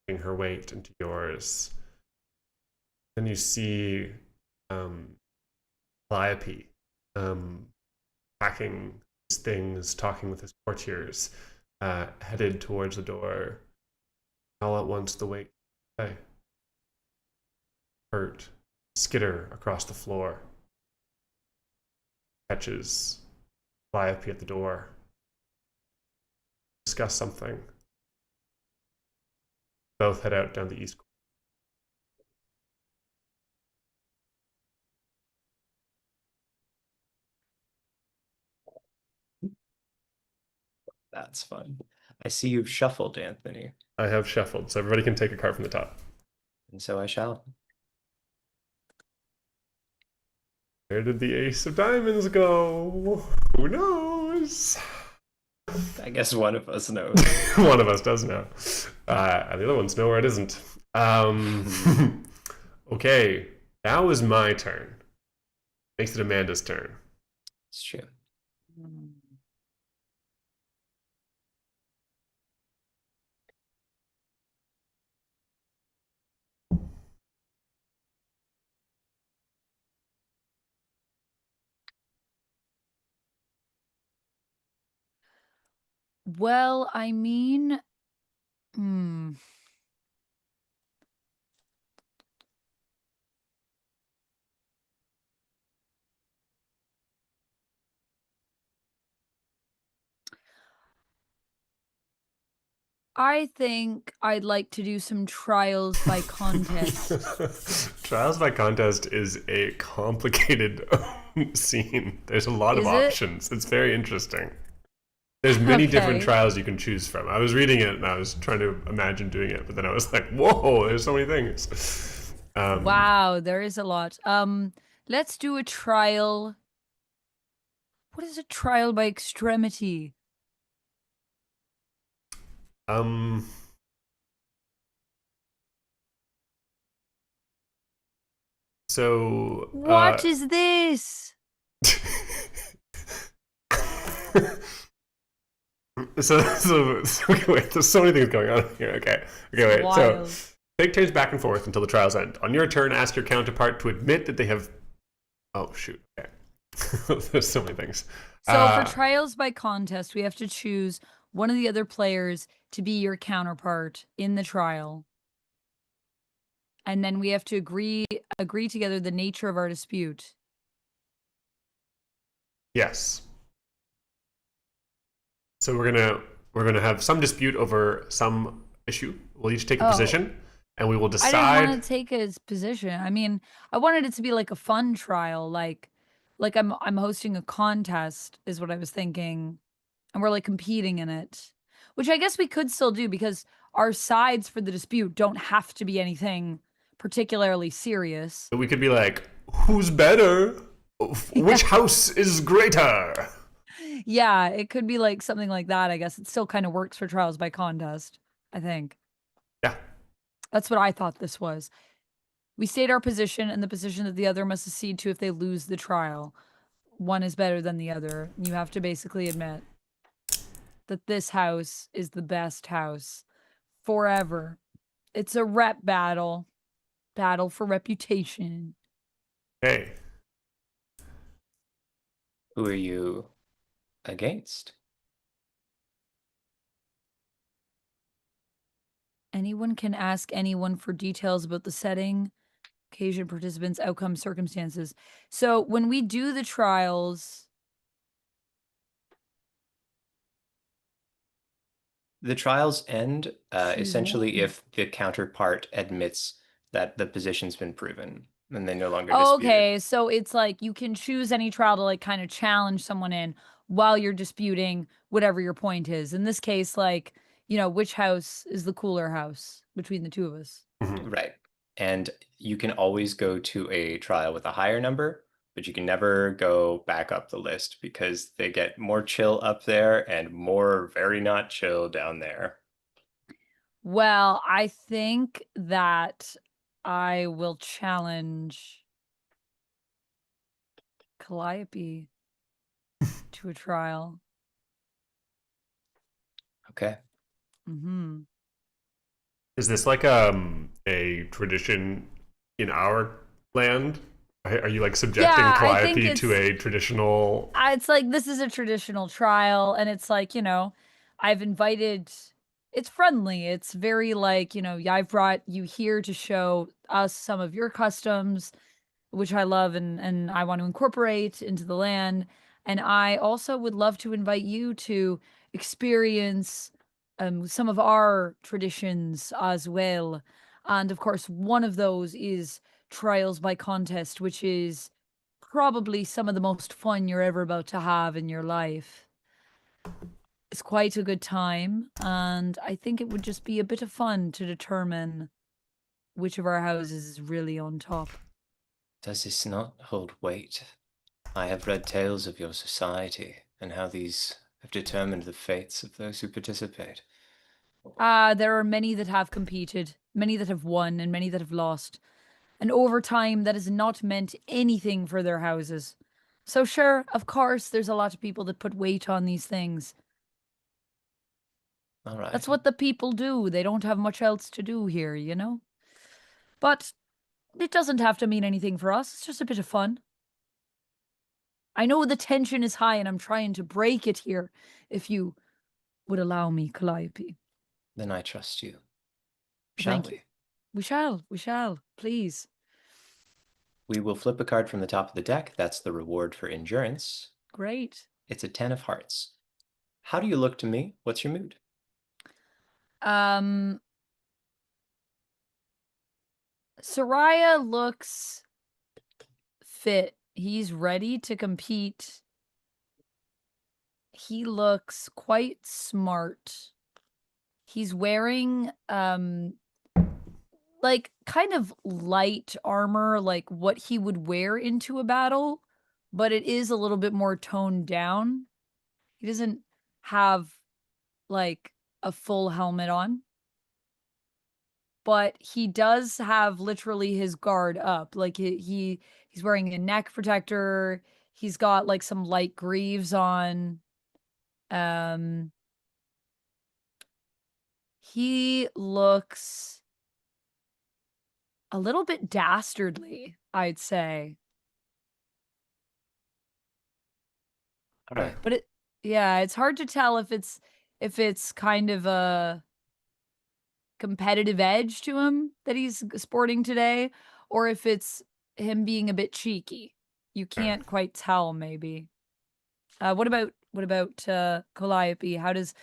putting her weight into yours. Then you see Calliope packing his things, talking with his courtiers, headed towards the door. All at once, the weight hurt, skitter across the floor, catches Calliope at the door. Discuss something. Both head out down the east. That's fun. I see you've shuffled, Anthony, I have shuffled, so everybody can take a card from the top. and so I shall. Where did the ace of diamonds go? Who knows? I guess one of us knows. One of us does know. And the other ones know where it isn't. Okay, now is my turn. Makes it Amanda's turn. It's true. Well, I mean, I think I'd like to do some trials by contest. Trials by contest is a complicated scene. There's a lot of Is it? options. It's very interesting. There's many different Okay. trials you can choose from. I was reading it and I was trying to imagine doing it, but then I was like, whoa, there's so many things. Wow, there is a lot. Let's do a trial. What is a trial by extremity? So What is this? so okay, wait, there's so many things going on here. Okay, wait. Wild. So take turns back and forth until the trials end. On your turn, ask your counterpart to admit that they have. Oh shoot! Okay, there's so many things. So for trials by contest, we have to choose one of the other players to be your counterpart in the trial. And then we have to agree together the nature of our dispute. Yes. So we're gonna have some dispute over some issue. We'll each take a position, and we will I decide. didn't want to take his position. I mean, I wanted it to be like a fun trial, like I'm hosting a contest is what I was thinking, and we're like competing in it, which I guess we could still do because our sides for the dispute don't have to be anything particularly serious. We could be like, who's better? Which house is greater? Yeah, it could be like something like that. I guess it still kind of works for trials by contest, I think. Yeah. That's what I thought this was. We state our position and the position that the other must accede to if they lose the trial. One is better than the other. You have to basically admit that this house is the best house forever. It's a rep battle. Battle for reputation. Hey. Who are you against? Anyone can ask anyone for details about the setting, occasion, participants, outcome, circumstances. So when we do the trials, The trials end essentially one. if the counterpart admits that the position's been proven and they no longer Oh, dispute it. okay, so it's like you can choose any trial to like kind of challenge someone in while you're disputing whatever your point is. In this case, like, you know, which house is the cooler house between the two of us? Right. And you can always go to a trial with a higher number, but you can never go back up the list because they get more chill up there and more very not chill down there. Well, I think that I will challenge Calliope to a trial. Okay. Mm-hmm. Is this like a tradition in our land? Are you like subjecting Yeah, I think Calliope to it's a traditional? it's like this is a traditional trial, and it's like, I've invited it's friendly. It's very like, yeah, I've brought you here to show us some of your customs, which I love and I want to incorporate into the land. And I also would love to invite you to experience some of our traditions as well. And of course, one of those is trials by contest, which is probably some of the most fun you're ever about to have in your life. It's quite a good time, and I think it would just be a bit of fun to determine which of our houses is really on top. Does this not hold weight? I have read tales of your society and how these have determined the fates of those who participate. There are many that have competed, many that have won, and many that have lost. And over time, that has not meant anything for their houses. So, sure, of course, there's a lot of people that put weight on these things. All right. That's what the people do. They don't have much else to do here, But it doesn't have to mean anything for us. It's just a bit of fun. I know the tension is high and I'm trying to break it here, if you would allow me, Calliope. Then I trust you. Shall Thank you. We shall, please. We will flip a card from the top of the deck. That's the reward for endurance. Great. It's a 10 of hearts. How do you look to me? What's your mood? Soraya looks fit. He's ready to compete. He looks quite smart. He's wearing like kind of light armor, like what he would wear into a battle, but it is a little bit more toned down. He doesn't have like a full helmet on, but he does have literally his guard up. Like he's wearing a neck protector. He's got like some light greaves on. Um he looks a little bit dastardly, I'd say. All right. But yeah, it's hard to tell if it's kind of a competitive edge to him that he's sporting today, or if it's him being a bit cheeky. You can't quite tell, maybe. What about Calliope? How does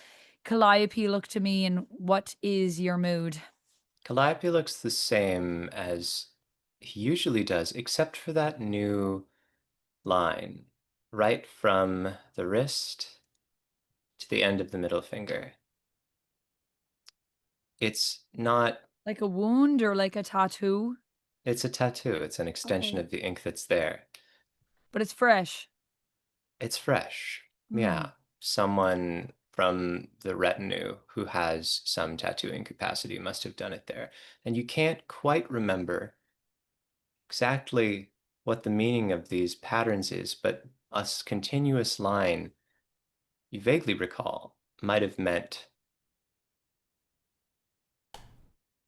Calliope look to me, and what is your mood? Calliope looks the same as he usually does, except for that new line right from the wrist to the end of the middle finger. It's not, Like a wound or like a tattoo? it's a tattoo. It's an extension Okay. of the ink that's there. But it's fresh. It's fresh. Hmm. Yeah. Someone from the retinue who has some tattooing capacity must have done it there. And you can't quite remember exactly what the meaning of these patterns is, but a continuous line you vaguely recall might have meant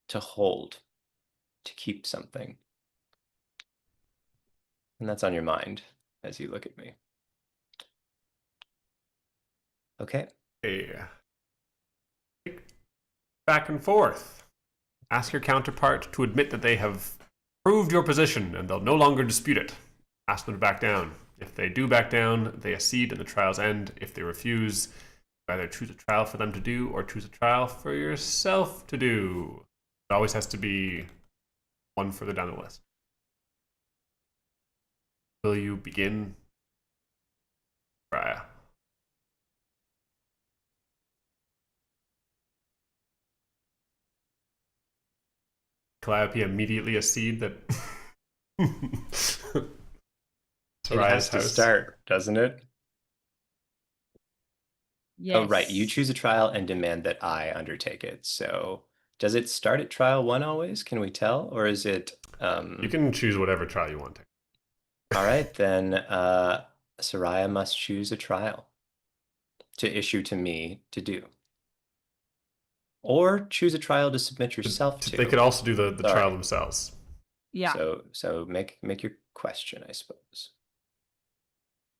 to hold, to keep something. And that's on your mind as you look at me. Okay. Back and forth. Ask your counterpart to admit that they have proved your position and they'll no longer dispute it. Ask them to back down. If they do back down, they accede and the trials end. If they refuse, either choose a trial for them to do or choose a trial for yourself to do. It always has to be one further down the list. Will you begin, Raya? Calliope immediately accede that It has to start, doesn't it? Yes. Oh, right. You choose a trial and demand that I undertake it. So does it start at trial 1 always? Can we tell? Or is it You can choose whatever trial you want to. All right, then Soraya must choose a trial to issue to me to do. Or choose a trial to submit yourself to. They could also do the trial Sorry. themselves. Yeah. So make your question, I suppose.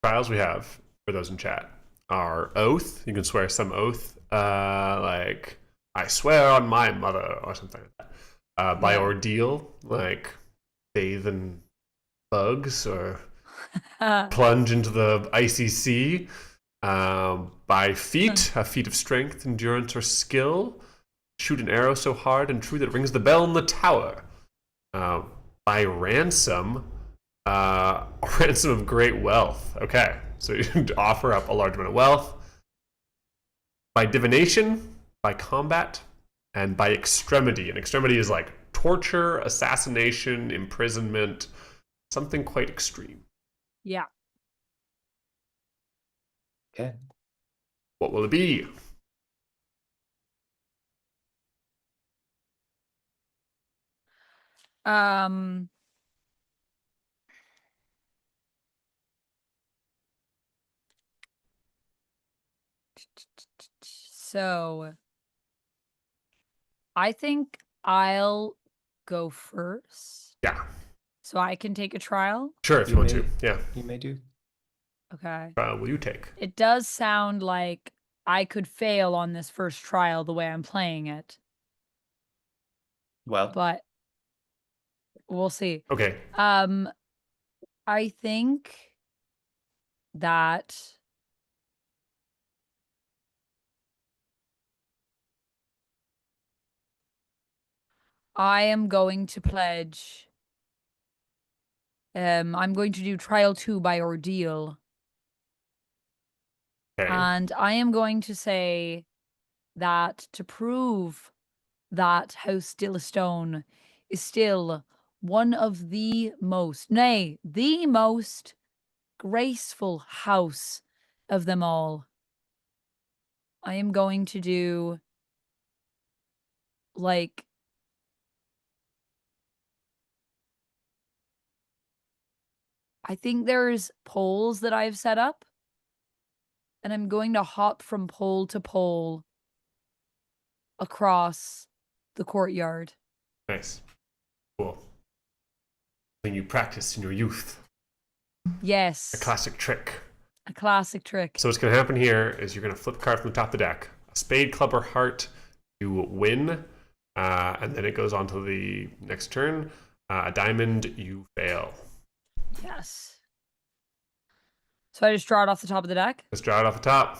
Trials we have, for those in chat, are oath. You can swear some oath, like, I swear on my mother, or something like that. By Yeah. ordeal, like bathe in bugs or Uh, plunge into the icy sea. By feat, a feat of strength, endurance, or skill. Shoot an arrow so hard and true that it rings the bell in the tower. By ransom, a ransom of great wealth. Okay, so you offer up a large amount of wealth. By divination, by combat, and by extremity. And extremity is like torture, assassination, imprisonment, something quite extreme. yeah. Okay. What will it be? Um. So I think I'll go first. Yeah, So I can take a trial. sure, if you want to. Yeah, You may do. Okay. will you take? It does sound like I could fail on this first trial the way I'm playing it, Well, but we'll see. Okay, I think that I am going to pledge. I'm going to do trial 2 by ordeal. okay. And I am going to say that to prove that House Stillestone is still one of the most, nay, the most graceful house of them all, I am going to do like I think there's poles that I've set up, and I'm going to hop from pole to pole across the courtyard. Nice. Cool. Thing you practiced in your youth. Yes. A classic trick. A classic trick. So what's going to happen here is you're going to flip a card from the top of the deck. A spade, club, or heart, you win. And then it goes on to the next turn. A diamond, you fail. Yes. So I just draw it off the top of the deck. Let's draw it off the top.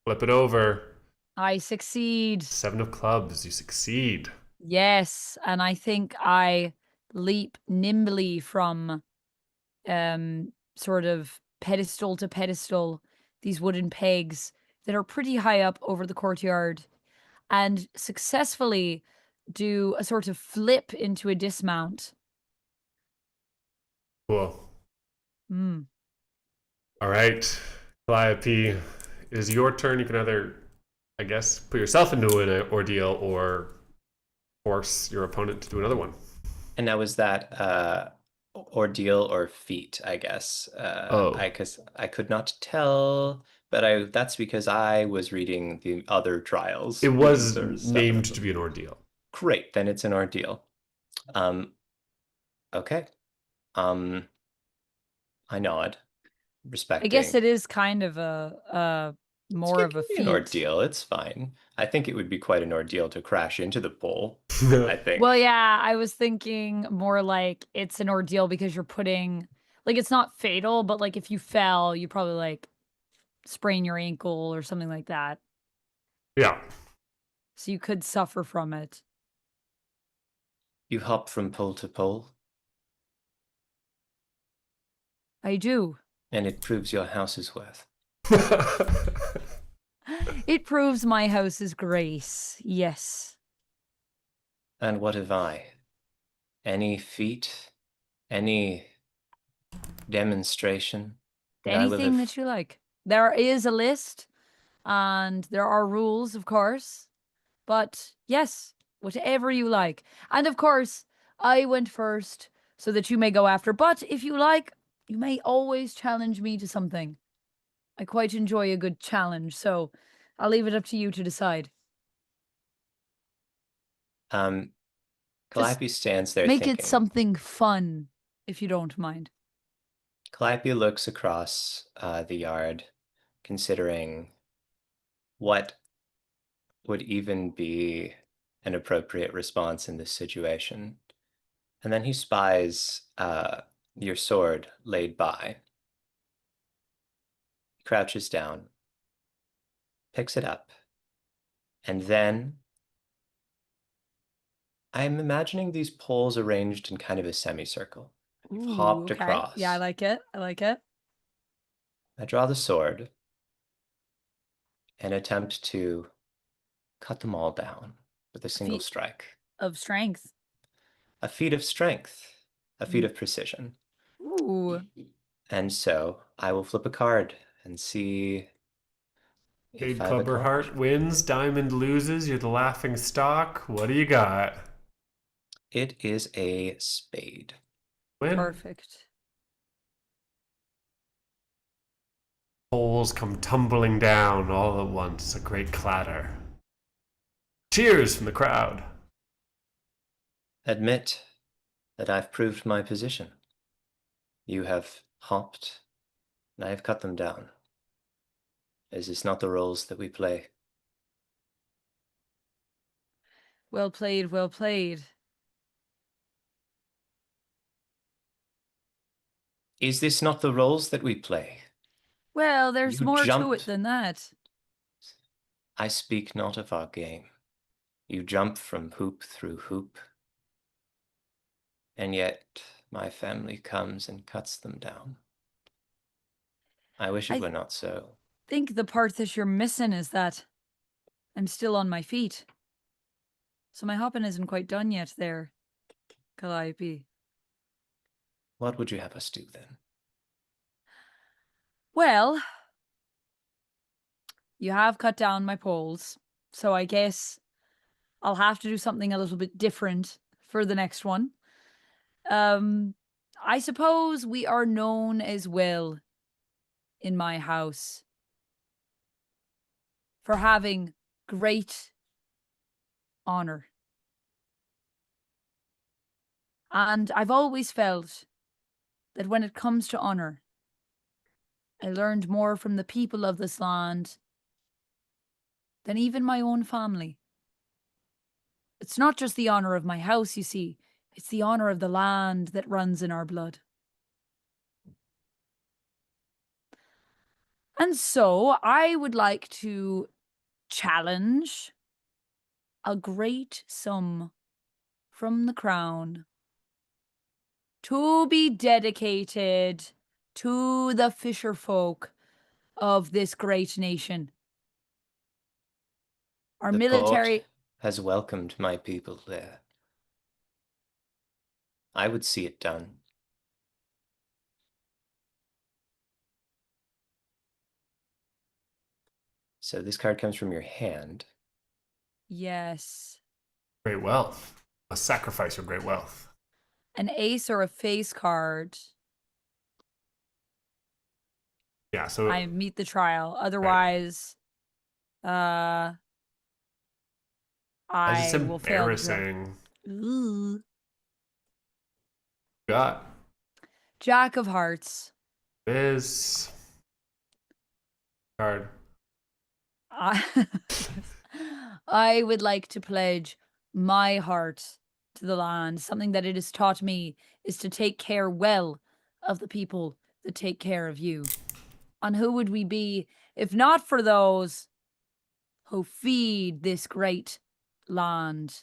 Flip it over. I succeed. 7 of clubs, you succeed. Yes, and I think I leap nimbly from sort of pedestal to pedestal, these wooden pegs that are pretty high up over the courtyard, and successfully do a sort of flip into a dismount. Cool. Mm. All right. Calliope, it is your turn. You can either, I guess, put yourself into an ordeal or force your opponent to do another one. and now is that ordeal or feat, I guess. Oh. I could not tell, but that's because I was reading the other trials. It was There's 7 of named them. to be an ordeal. Great, then it's an ordeal. Okay. I nod, respecting. I guess it is kind of a more of a It can be feat. an ordeal. It's fine. I think it would be quite an ordeal to crash into the pole. I think. Well, yeah, I was thinking more like it's an ordeal because you're putting, like, it's not fatal, but like if you fell, you probably like sprain your ankle or something like that. Yeah. So you could suffer from it. You hop from pole to pole, I do. and it proves your house's worth. It proves my house's grace. Yes. And what have I? Any feat? Any demonstration? that I will Anything have- that you like. There is a list and there are rules, of course. But yes, whatever you like. And of course, I went first so that you may go after. But if you like, You may always challenge me to something. I quite enjoy a good challenge, so I'll leave it up to you to decide. Um, Just Calliope stands there make it thinking. something fun, if you don't mind. Calliope looks across the yard, considering what would even be an appropriate response in this situation. And then he spies your sword laid by. He crouches down, picks it up, and then I'm imagining these poles arranged in kind of a semicircle. You've Ooh, hopped okay. Yeah, I across. like it. I like it. I draw the sword and attempt to cut them all down with a A single feat strike. of strength. A feat of strength, a feat Mm. of precision. Ooh. And so I will flip a card and see if Spade I've clubber accomplished. heart wins, diamond loses, you're the laughing stock. What do you got? It is a spade. Win. Perfect. Poles come tumbling down all at once, a great clatter. Cheers from the crowd. Admit that I've proved my position. You have hopped, and I have cut them down. Is this not the roles that we play? Well played, well played. Is this not the roles that we play? Well, there's You more to jump. it than that. I speak not of our game. You jump from hoop through hoop, and yet my family comes and cuts them down. I wish it I were not so. think the part that you're missing is that I'm still on my feet. So my hopping isn't quite done yet there, Calliope. What would you have us do then? Well, you have cut down my poles, so I guess I'll have to do something a little bit different for the next one. I suppose we are known as well in my house for having great honor. And I've always felt that when it comes to honor, I learned more from the people of this land than even my own family. It's not just the honor of my house, you see, it's the honor of the land that runs in our blood. And so I would like to challenge a great sum from the crown to be dedicated to the fisher folk of this great nation. Our The military. port has welcomed my people there. I would see it done. So this card comes from your hand. Yes. Great wealth. A sacrifice of great wealth. An ace or a face card. Yeah, so I meet the trial. Otherwise, that's just I will fail the drill. embarrassing. Ooh. Got Jack of Hearts. this card. I I would like to pledge my heart to the land. Something that it has taught me is to take care well of the people that take care of you. And who would we be if not for those who feed this great land?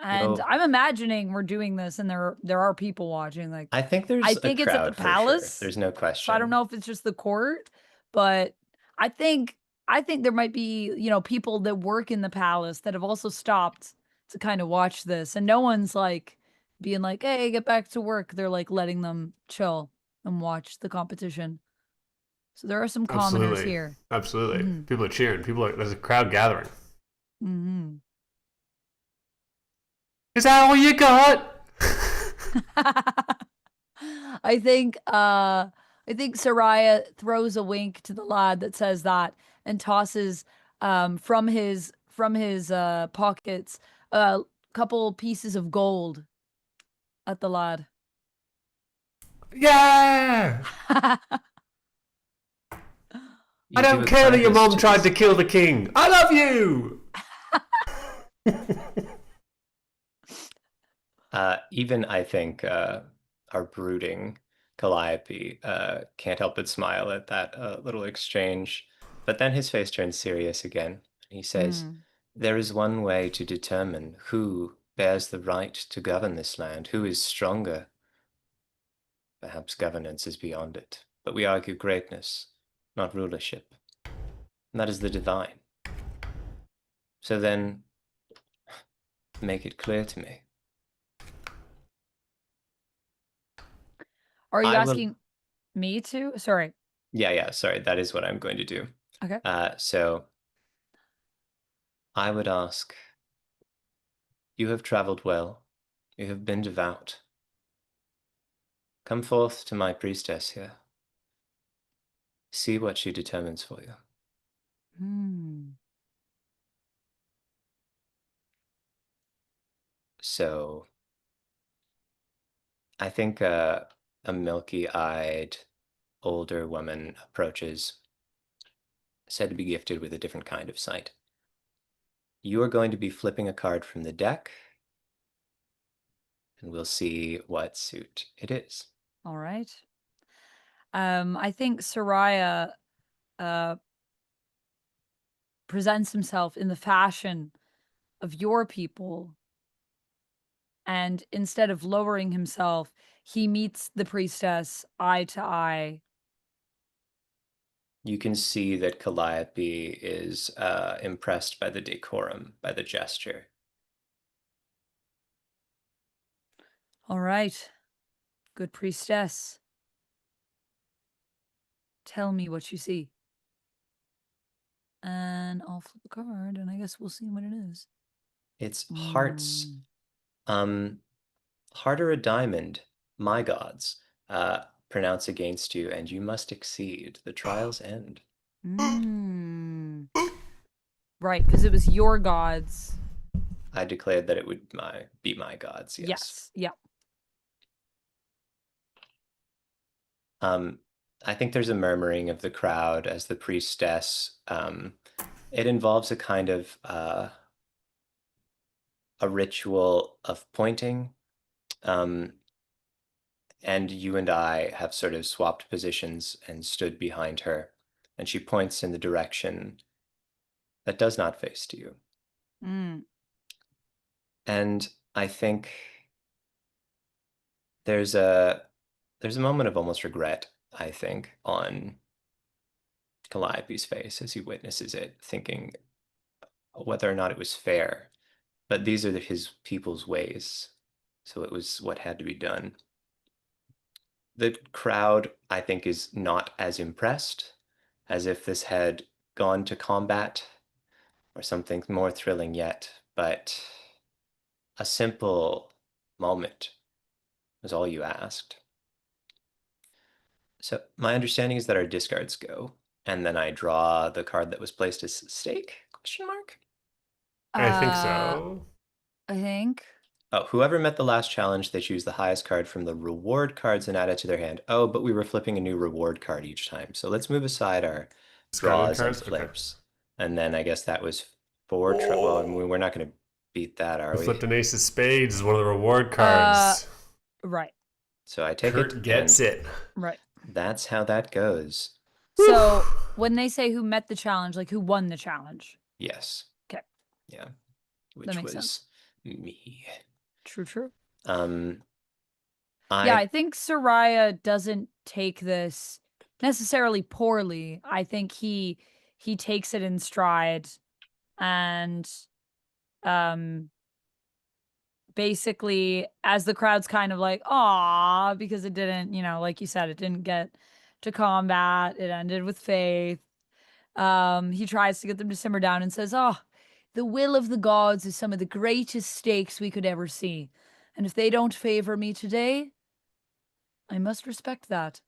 And Well, I'm imagining we're doing this and there are people watching. Like, I think there's I a think it's at the crowd for sure. palace. There's no question. So I don't know if it's just the court, but I think there might be, people that work in the palace that have also stopped to kind of watch this. And no one's like being like, "Hey, get back to work." They're like letting them chill and watch the competition. So there are some commoners Absolutely. here. Absolutely. Mhm. People are cheering. There's a crowd gathering. Mhm. Is that all you got? I think Soraya throws a wink to the lad that says that and tosses from his pockets a couple pieces of gold at the lad. Yeah! I You do don't a care that your kindness mom to tried this. to kill the king. I love you! Even I think our brooding Calliope can't help but smile at that little exchange. But then his face turns serious again. He says, Mm. "There is one way to determine who bears the right to govern this land, who is stronger. Perhaps governance is beyond it, but we argue greatness, not rulership. And that is the divine. So then, make it clear to me." Are you I will. asking me to? Sorry. Yeah, sorry, that is what I'm going to do. Okay. So I would ask, you have traveled well, you have been devout. Come forth to my priestess here. See what she determines for you. Hmm. So I think a milky-eyed older woman approaches, said to be gifted with a different kind of sight. You are going to be flipping a card from the deck, and we'll see what suit it is. All right. I think Soraya uh presents himself in the fashion of your people, and instead of lowering himself, he meets the priestess eye to eye. You can see that Calliope is impressed by the decorum, by the gesture. All right, good priestess. Tell me what you see. And I'll flip a card, and I guess we'll see what it is. It's hearts. Heart or a diamond, my gods, pronounce against you, and you must exceed. The trials end. Mm. Right, because it was your gods. I declared that it would be my gods, yes. Yes. Yeah. I think there's a murmuring of the crowd as the priestess. It involves a kind of a ritual of pointing. And you and I have sort of swapped positions and stood behind her, and she points in the direction that does not face to you. Mm. And I think there's a moment of almost regret, I think, on Calliope's face as he witnesses it, thinking whether or not it was fair. But these are his people's ways, so it was what had to be done. The crowd, I think, is not as impressed as if this had gone to combat or something more thrilling yet, but a simple moment was all you asked. So my understanding is that our discards go, and then I draw the card that was placed as stake? Question mark. I think Uh, so. I think. Oh, whoever met the last challenge, they choose the highest card from the reward cards and add it to their hand. Oh, but we were flipping a new reward card each time. So let's move aside our Discarded draws and cards? Okay. flips. And then I guess that was four. Well, I mean, we're not going to beat that, are We we? flipped an ace of spades as one of the reward Uh, cards. Right. So I take Kurt it, gets and it. Right. that's how that goes. So when they say who met the challenge, like who won the challenge? Yes. Okay. Yeah. That Which makes was sense. me. True. Um, Yeah, I I think Soraya doesn't take this necessarily poorly. I think he takes it in stride, and um basically as the crowd's kind of like, "Aw," because it didn't, like you said, it didn't get to combat. It ended with faith. He tries to get them to simmer down and says, "Oh, the will of the gods is some of the greatest stakes we could ever see. And if they don't favor me today, I must respect that.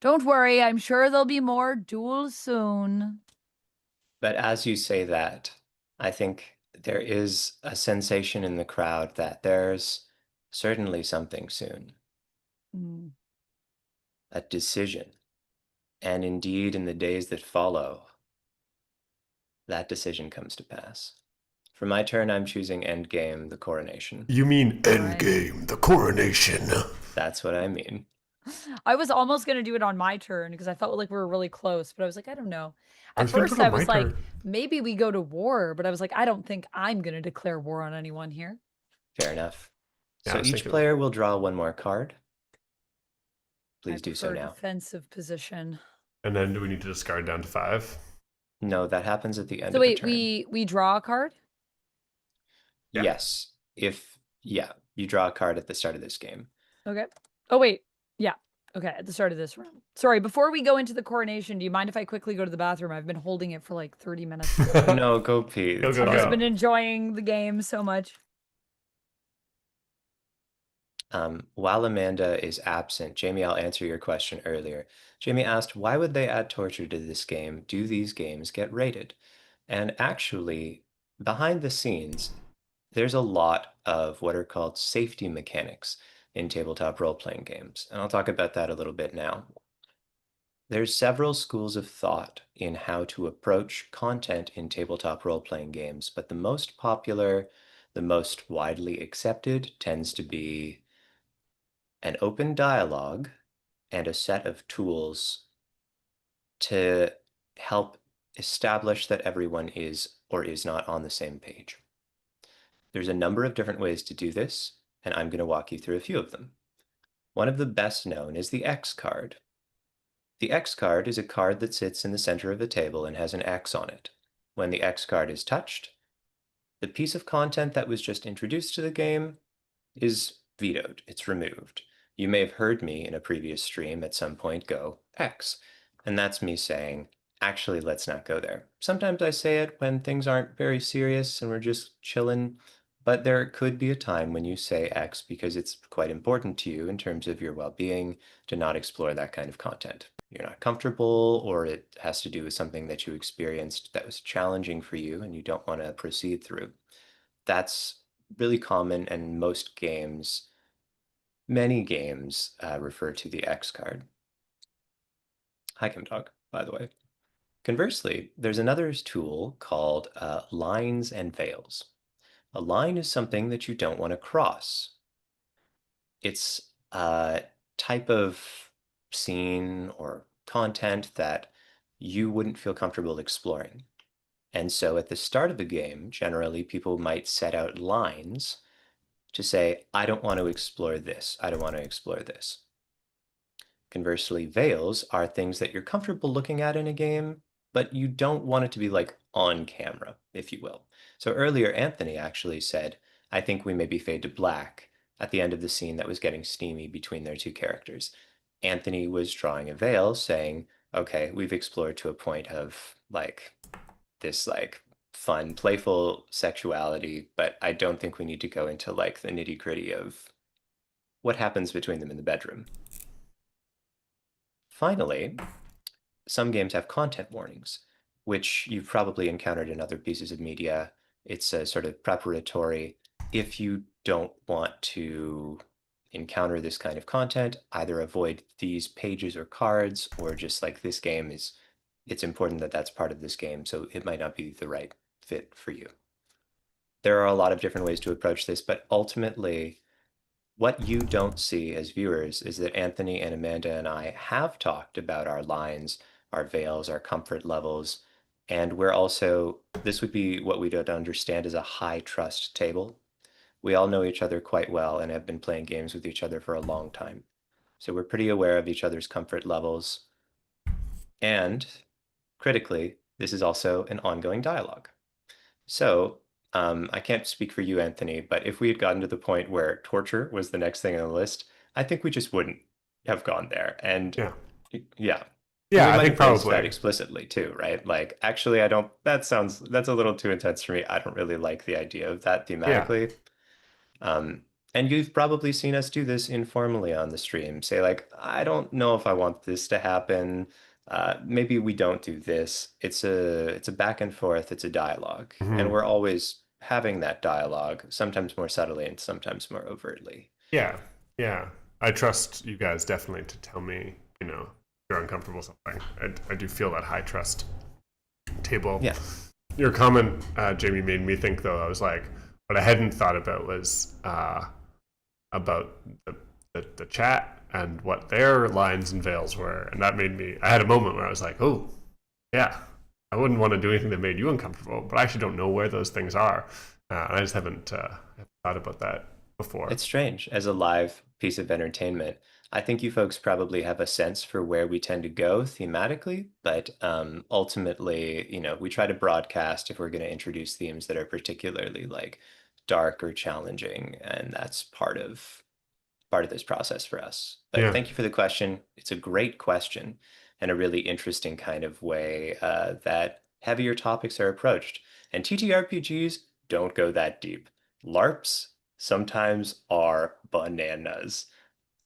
Don't worry, I'm sure there'll be more duels soon. But as you say that, I think there is a sensation in the crowd that there's certainly something soon, Mm. a decision. And indeed, in the days that follow, that decision comes to pass. For my turn, I'm choosing Endgame, the coronation. You mean Right. Endgame, the coronation. That's what I mean. I was almost gonna do it on my turn because I felt like we were really close, but I was like, I don't know. I At was gonna put first, it I on my was like, turn. maybe we go to war, but I was like, I don't think I'm gonna declare war on anyone here. Fair enough. Yeah, I So was each thinking. player will draw one more card. I Please do so prefer now. defensive position. And then do we need to discard down to 5? No, that happens at the end So of the wait, turn. we draw a card? Yeah. Yes. Yeah, you draw a card at the start of this game. Okay. Oh wait. Yeah. Okay, at the start of this round. Sorry, before we go into the coronation, do you mind if I quickly go to the bathroom? I've been holding it for like 30 minutes. No, go pee. Go, It's go, I've just go. been enjoying the game so much. While Amanda is absent, Jamie, I'll answer your question earlier. Jamie asked, why would they add torture to this game? Do these games get rated? And actually, behind the scenes, there's a lot of what are called safety mechanics in tabletop role-playing games. And I'll talk about that a little bit now. There's several schools of thought in how to approach content in tabletop role-playing games, but the most popular, the most widely accepted tends to be an open dialogue and a set of tools to help establish that everyone is or is not on the same page. There's a number of different ways to do this, and I'm going to walk you through a few of them. One of the best known is the X card. The X card is a card that sits in the center of the table and has an X on it. When the X card is touched, the piece of content that was just introduced to the game is vetoed. It's removed. You may have heard me in a previous stream at some point go X, and that's me saying, actually, let's not go there. Sometimes I say it when things aren't very serious and we're just chilling, but there could be a time when you say X because it's quite important to you in terms of your well-being to not explore that kind of content. You're not comfortable, or it has to do with something that you experienced that was challenging for you and you don't want to proceed through. That's really common, and most games, many games, refer to the X card. Hi, Kim Dog, by the way. Conversely, there's another tool called lines and veils. A line is something that you don't want to cross. It's a type of scene or content that you wouldn't feel comfortable exploring. And so at the start of the game, generally people might set out lines to say, I don't want to explore this. I don't want to explore this. Conversely, veils are things that you're comfortable looking at in a game, but you don't want it to be like on camera, if you will. So earlier, Anthony actually said, I think we maybe fade to black at the end of the scene that was getting steamy between their two characters. Anthony was drawing a veil saying, okay, we've explored to a point of like this like fun, playful sexuality, but I don't think we need to go into like the nitty gritty of what happens between them in the bedroom. Finally, some games have content warnings, which you've probably encountered in other pieces of media. It's a sort of preparatory. If you don't want to encounter this kind of content, either avoid these pages or cards, or just like this game is, it's important that that's part of this game, so it might not be the right fit for you. There are a lot of different ways to approach this, but ultimately, what you don't see as viewers is that Anthony and Amanda and I have talked about our lines, our veils, our comfort levels, and we're also, this would be what we don't understand as a high trust table. We all know each other quite well and have been playing games with each other for a long time. So we're pretty aware of each other's comfort levels. And critically, this is also an ongoing dialogue. So I can't speak for you, Anthony, but if we had gotten to the point where torture was the next thing on the list, I think we just wouldn't have gone there. And Yeah. yeah. Yeah, We I might think have phrased probably. that explicitly too, right? Like, actually, I don't, that's a little too intense for me. I don't really like the idea of that Yeah. thematically. And you've probably seen us do this informally on the stream. Say like, I don't know if I want this to happen. Maybe we don't do this. It's a back and forth. It's a dialogue, and Hmm. we're always having that dialogue, sometimes more subtly and sometimes more overtly. Yeah, yeah. I trust you guys definitely to tell me, if you're uncomfortable with something. I do feel that high trust table. Yeah. Your comment, Jamie, made me think, though. I was like, what I hadn't thought about was about the chat and what their lines and veils were. And that made me, I had a moment where I was like, oh, yeah, I wouldn't want to do anything that made you uncomfortable, but I actually don't know where those things are. And I just haven't thought about that before. It's strange. As a live piece of entertainment, I think you folks probably have a sense for where we tend to go thematically, but ultimately, we try to broadcast if we're going to introduce themes that are particularly like dark or challenging, and that's part of this process for us. But Yeah. thank you for the question. It's a great question and a really interesting kind of way that heavier topics are approached. And TTRPGs don't go that deep. LARPs sometimes are bananas.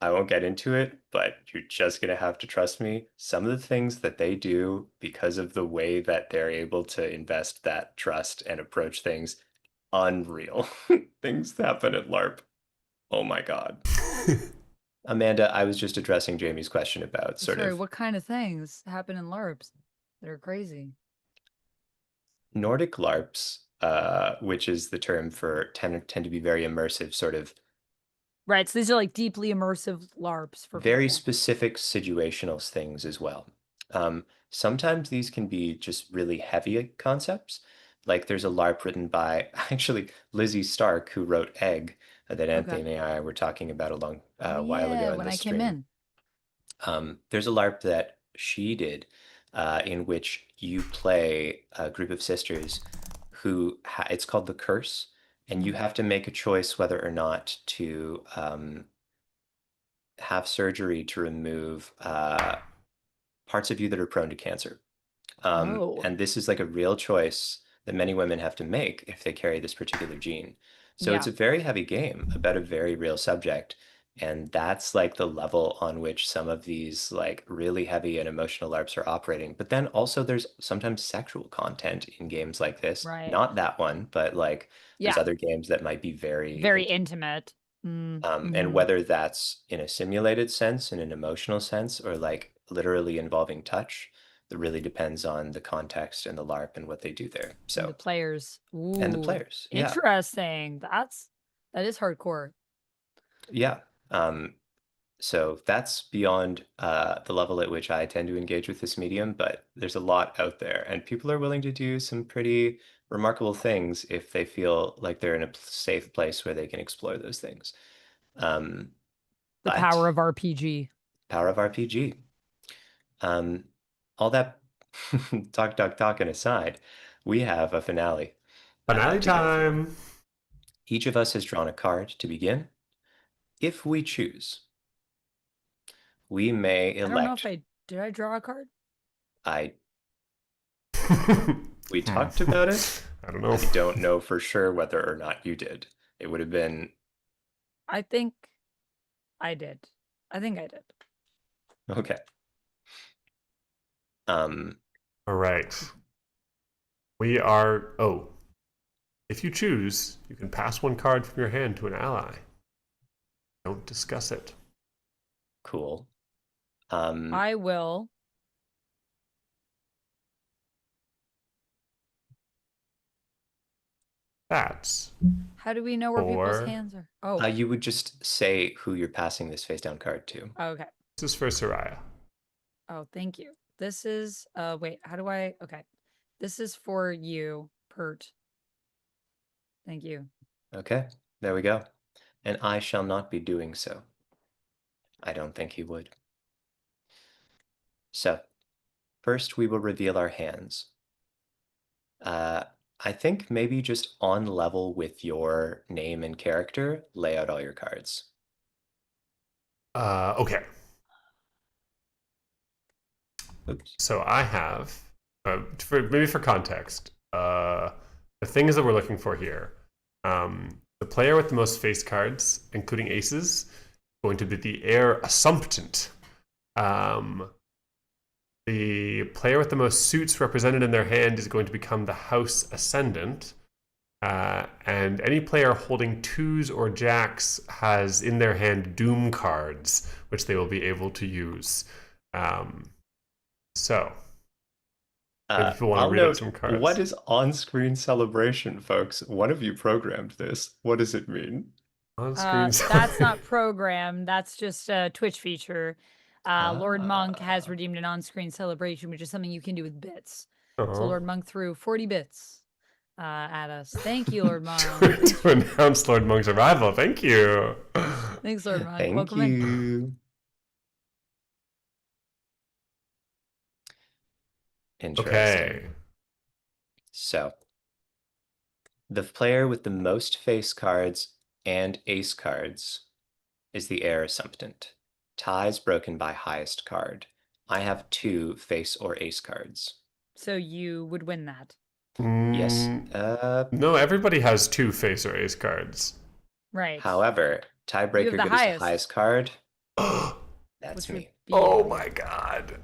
I won't get into it, but you're just going to have to trust me. Some of the things that they do, because of the way that they're able to invest that trust and approach things, unreal. Things happen at LARP. Oh my God. Amanda, I was just addressing Jamie's question about sort Sorry, of what kind of things happen in LARPs that are crazy? Nordic LARPs, which is the term for tend to be very immersive, sort of Right, so these are like deeply immersive LARPs for very people. specific situational things as well. Sometimes these can be just really heavy concepts. Like there's a LARP written by actually Lizzie Stark, who wrote Egg, that Okay. Anthony and I were talking about a long Oh while yeah, ago in when this I came stream. in. There's a LARP that she did in which you play a group of sisters who it's called The Curse, and you Mm. have to make a choice whether or not to have surgery to remove parts of you that are prone to cancer. Oh, And this is like a real choice that many women have to make if they carry this particular gene. So it's yeah, a very heavy game about a very real subject. And that's like the level on which some of these like really heavy and emotional LARPs are operating. But then also there's sometimes sexual content in games like this. right. Not that one, but like there's Yeah, other games that might be very very intimate. intimate. Mm, And hmm. whether that's in a simulated sense, in an emotional sense, or like literally involving touch, that really depends on the context and the LARP and what they do there. And the So, players. and the Ooh, players. Yeah. interesting. That is hardcore. Yeah. Um, so that's beyond the level at which I tend to engage with this medium, but there's a lot out there, and people are willing to do some pretty remarkable things if they feel like they're in a safe place where they can explore those things. Um, The power but of RPG. power of RPG. Um, all that talking aside, we have a finale Finale to go through. time. Each of us has drawn a card to begin. If we choose, we may I don't know if elect. did I draw a card? I We talked about it. I don't know. I don't know for sure whether or not you did. It would have been I think I did. I think I did. okay. Um, All right. We are. Oh, if you choose, you can pass one card from your hand to an ally. Don't discuss it. cool. I will. That's How do we know where people's for. hands are? Oh, You would just say who you're passing this face down card to. okay. This is for Soraya. Oh, thank you. This is wait, how do I okay. This is for you, Pert. Thank you. Okay, there we go. And I shall not be doing so. I don't think he would. So, first we will reveal our hands. Uh, I think maybe just on level with your name and character, lay out all your cards. Okay. Oops. So I have, maybe for context, the things that we're looking for here. The player with the most face cards, including aces, is going to be the heir assumptant. The player with the most suits represented in their hand is going to become the house ascendant. And any player holding twos or jacks has in their hand doom cards, which they will be able to use. So, if people want to I'll read out note, some cards. what is on-screen celebration, folks? One of you programmed this. What does it mean? On screen That's not programmed. That's just a Twitch feature. Lord Monk has Ah. redeemed an on-screen celebration, which is something you can do with bits. Uh-huh. So Lord Monk threw 40 bits at us. Thank you, Lord Monk. to announce Lord Monk's arrival. Thank you. Thanks, Lord Monk. Thank Welcome in. you. Interesting. Okay. So, the player with the most face cards and ace cards is the heir assumptant. Ties broken by highest card. I have 2 face or ace cards. So you would win that. Yes. No, everybody has 2 face or ace cards. Right. However, tiebreaker the gives highest. the highest card. Oh That's Which would me. be my god.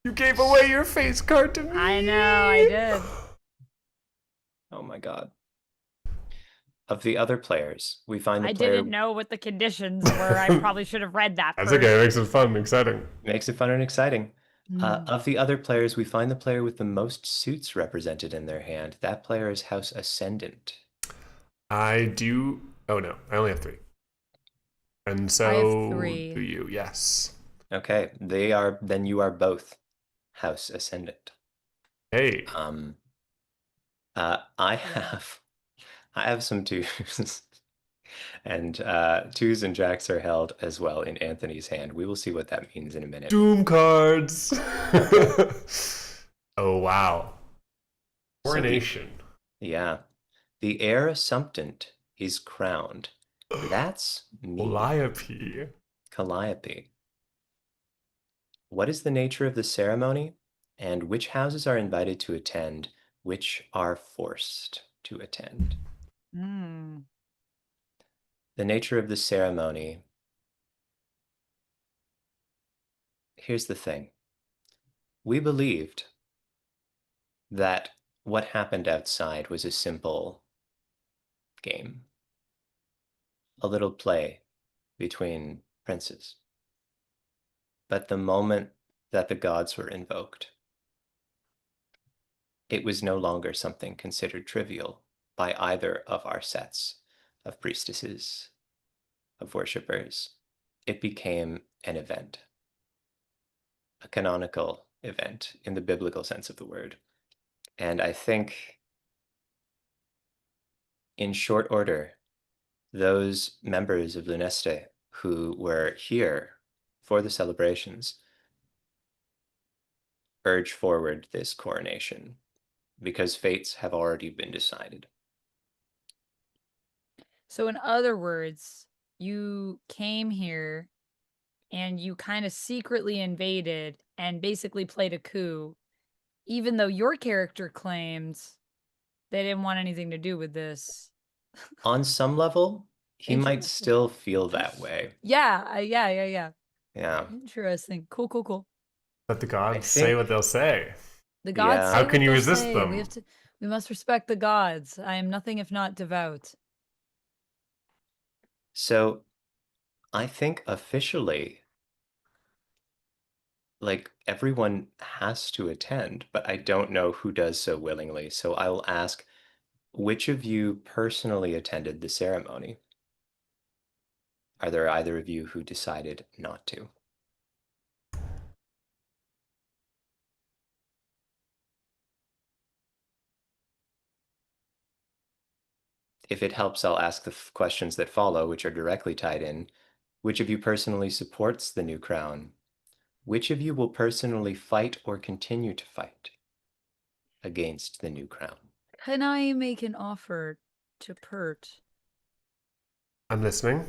You gave away your face card to me. I know, I did. Oh my god. Of the other players, we find the I player didn't know what the conditions were. I probably should have read that That's first. okay. It makes it fun and exciting. makes it fun and exciting. Mm. Of the other players, we find the player with the most suits represented in their hand. That player is house ascendant. I do. Oh no, I only have 3. And so I have 3. do you? Yes. Okay, then you are both house ascendant. Hey. I have some twos. And 2s and jacks are held as well in Anthony's hand. We will see what that means in a minute. Doom cards. Oh wow. Coronation. Yeah. The heir assumptant is crowned. That's me. Calliope. Calliope. What is the nature of the ceremony? And which houses are invited to attend? Which are forced to attend? Mm. The nature of the ceremony. Here's the thing. We believed that what happened outside was a simple game. A little play between princes. But the moment that the gods were invoked, it was no longer something considered trivial by either of our sets of priestesses, of worshippers. It became an event, a canonical event in the biblical sense of the word. And I think in short order, those members of Luneste who were here for the celebrations urge forward this coronation because fates have already been decided. So, in other words, you came here and you kind of secretly invaded and basically played a coup, even though your character claims they didn't want anything to do with this. On some level, he might Interesting. still feel that way. Yeah, yeah. Yeah. Interesting. Cool. Let the gods I say think- what they'll say. The gods Yeah. say How what can you they'll resist say. them? We must respect the gods. I am nothing if not devout. So I think officially, like everyone has to attend, but I don't know who does so willingly. So I will ask, which of you personally attended the ceremony? Are there either of you who decided not to? If it helps, I'll ask the questions that follow, which are directly tied in. Which of you personally supports the new crown? Which of you will personally fight or continue to fight against the new crown? Can I make an offer to Pert? I'm listening.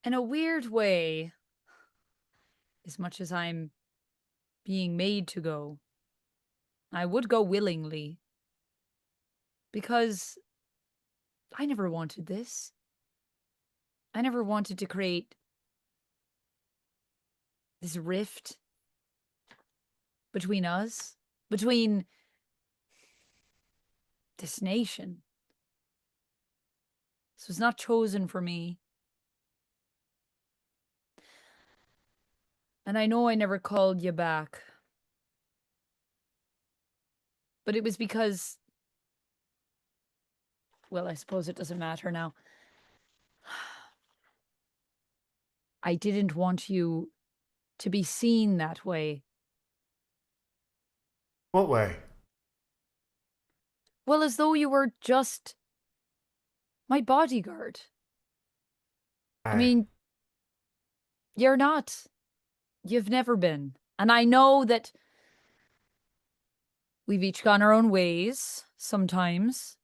In a weird way, as much as I'm being made to go, I would go willingly. Because I never wanted this. I never wanted to create this rift between us, between this nation. This was not chosen for me. And I know I never called you back. But it was because, well, I suppose it doesn't matter now. I didn't want you to be seen that way. What way? Well, as though you were just my bodyguard. I mean, you're not. You've never been. And I know that we've each gone our own ways sometimes.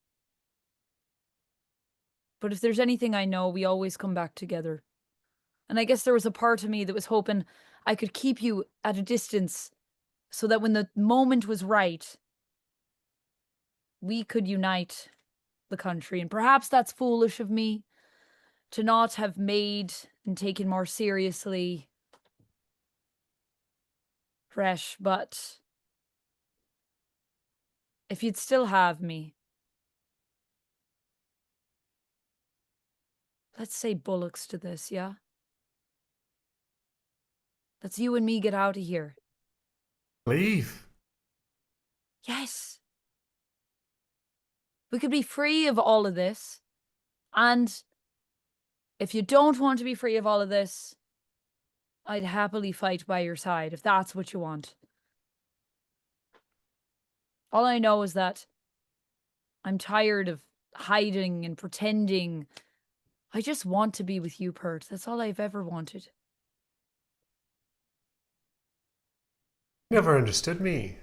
But if there's anything I know, we always come back together. And I guess there was a part of me that was hoping I could keep you at a distance so that when the moment was right, we could unite the country. And perhaps that's foolish of me to not have made and taken more seriously Fresh, but if you'd still have me, let's say bullocks to this, yeah? Let's you and me get out of here. Leave. Yes. We could be free of all of this. And if you don't want to be free of all of this, I'd happily fight by your side if that's what you want. All I know is that I'm tired of hiding and pretending. I just want to be with you, Pert. That's all I've ever wanted. You never understood me.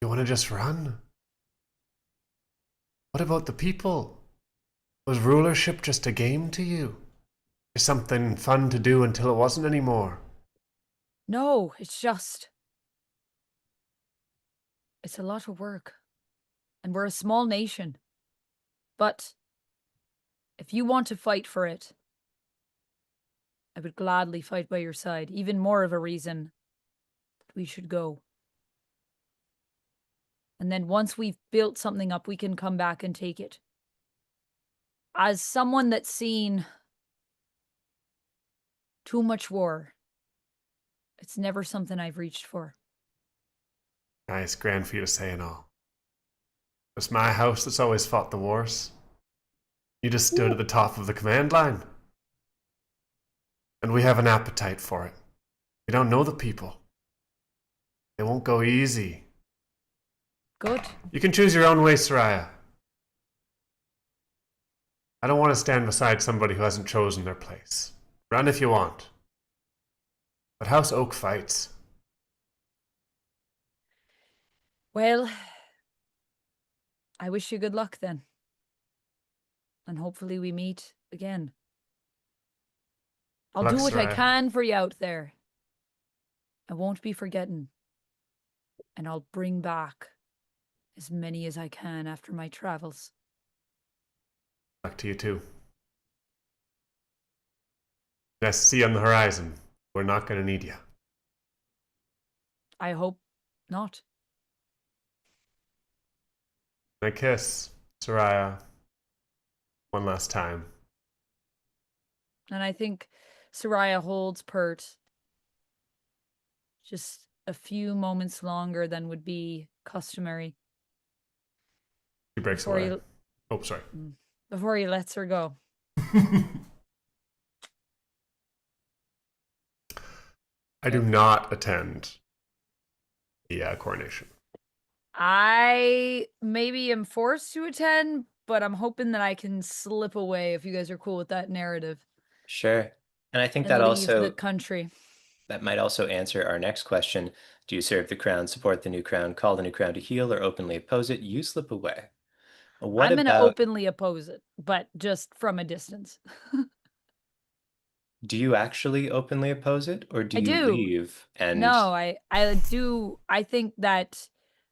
You want to just run? What about the people? Was rulership just a game to you? Or something fun to do until it wasn't anymore? No, it's a lot of work. And we're a small nation. But if you want to fight for it, I would gladly fight by your side. Even more of a reason that we should go. And then once we've built something up, we can come back and take it. As someone that's seen too much war, it's never something I've reached for. Nice, grand for you to say and all. It's my house that's always fought the wars. You just stood at the top of the command line. And we have an appetite for it. We don't know the people. They won't go easy. Good. You can choose your own way, Soraya. I don't want to stand beside somebody who hasn't chosen their place. Run if you want. But House Oak fights. Well, I wish you good luck then. And hopefully we meet again. I'll Luck, do what I Soraya. can for you out there. I won't be forgetting. And I'll bring back as many as I can after my travels. Back to you too. Nice to see you on the horizon. We're not going to need you. I hope not. I kiss Soraya one last time. And I think Soraya holds Pert just a few moments longer than would be customary She breaks before away. Oh, sorry. before he lets her go. I do not attend the coronation. I maybe am forced to attend, but I'm hoping that I can slip away if you guys are cool with that narrative Sure. And I think and that leave the also country. that might also answer our next question. Do you serve the crown, support the new crown, call the new crown to heel, or openly oppose it? You slip away. What I'm going to about openly oppose it, but just from a distance. Do you actually openly oppose it, or do I you do. leave and No, I do. I think that,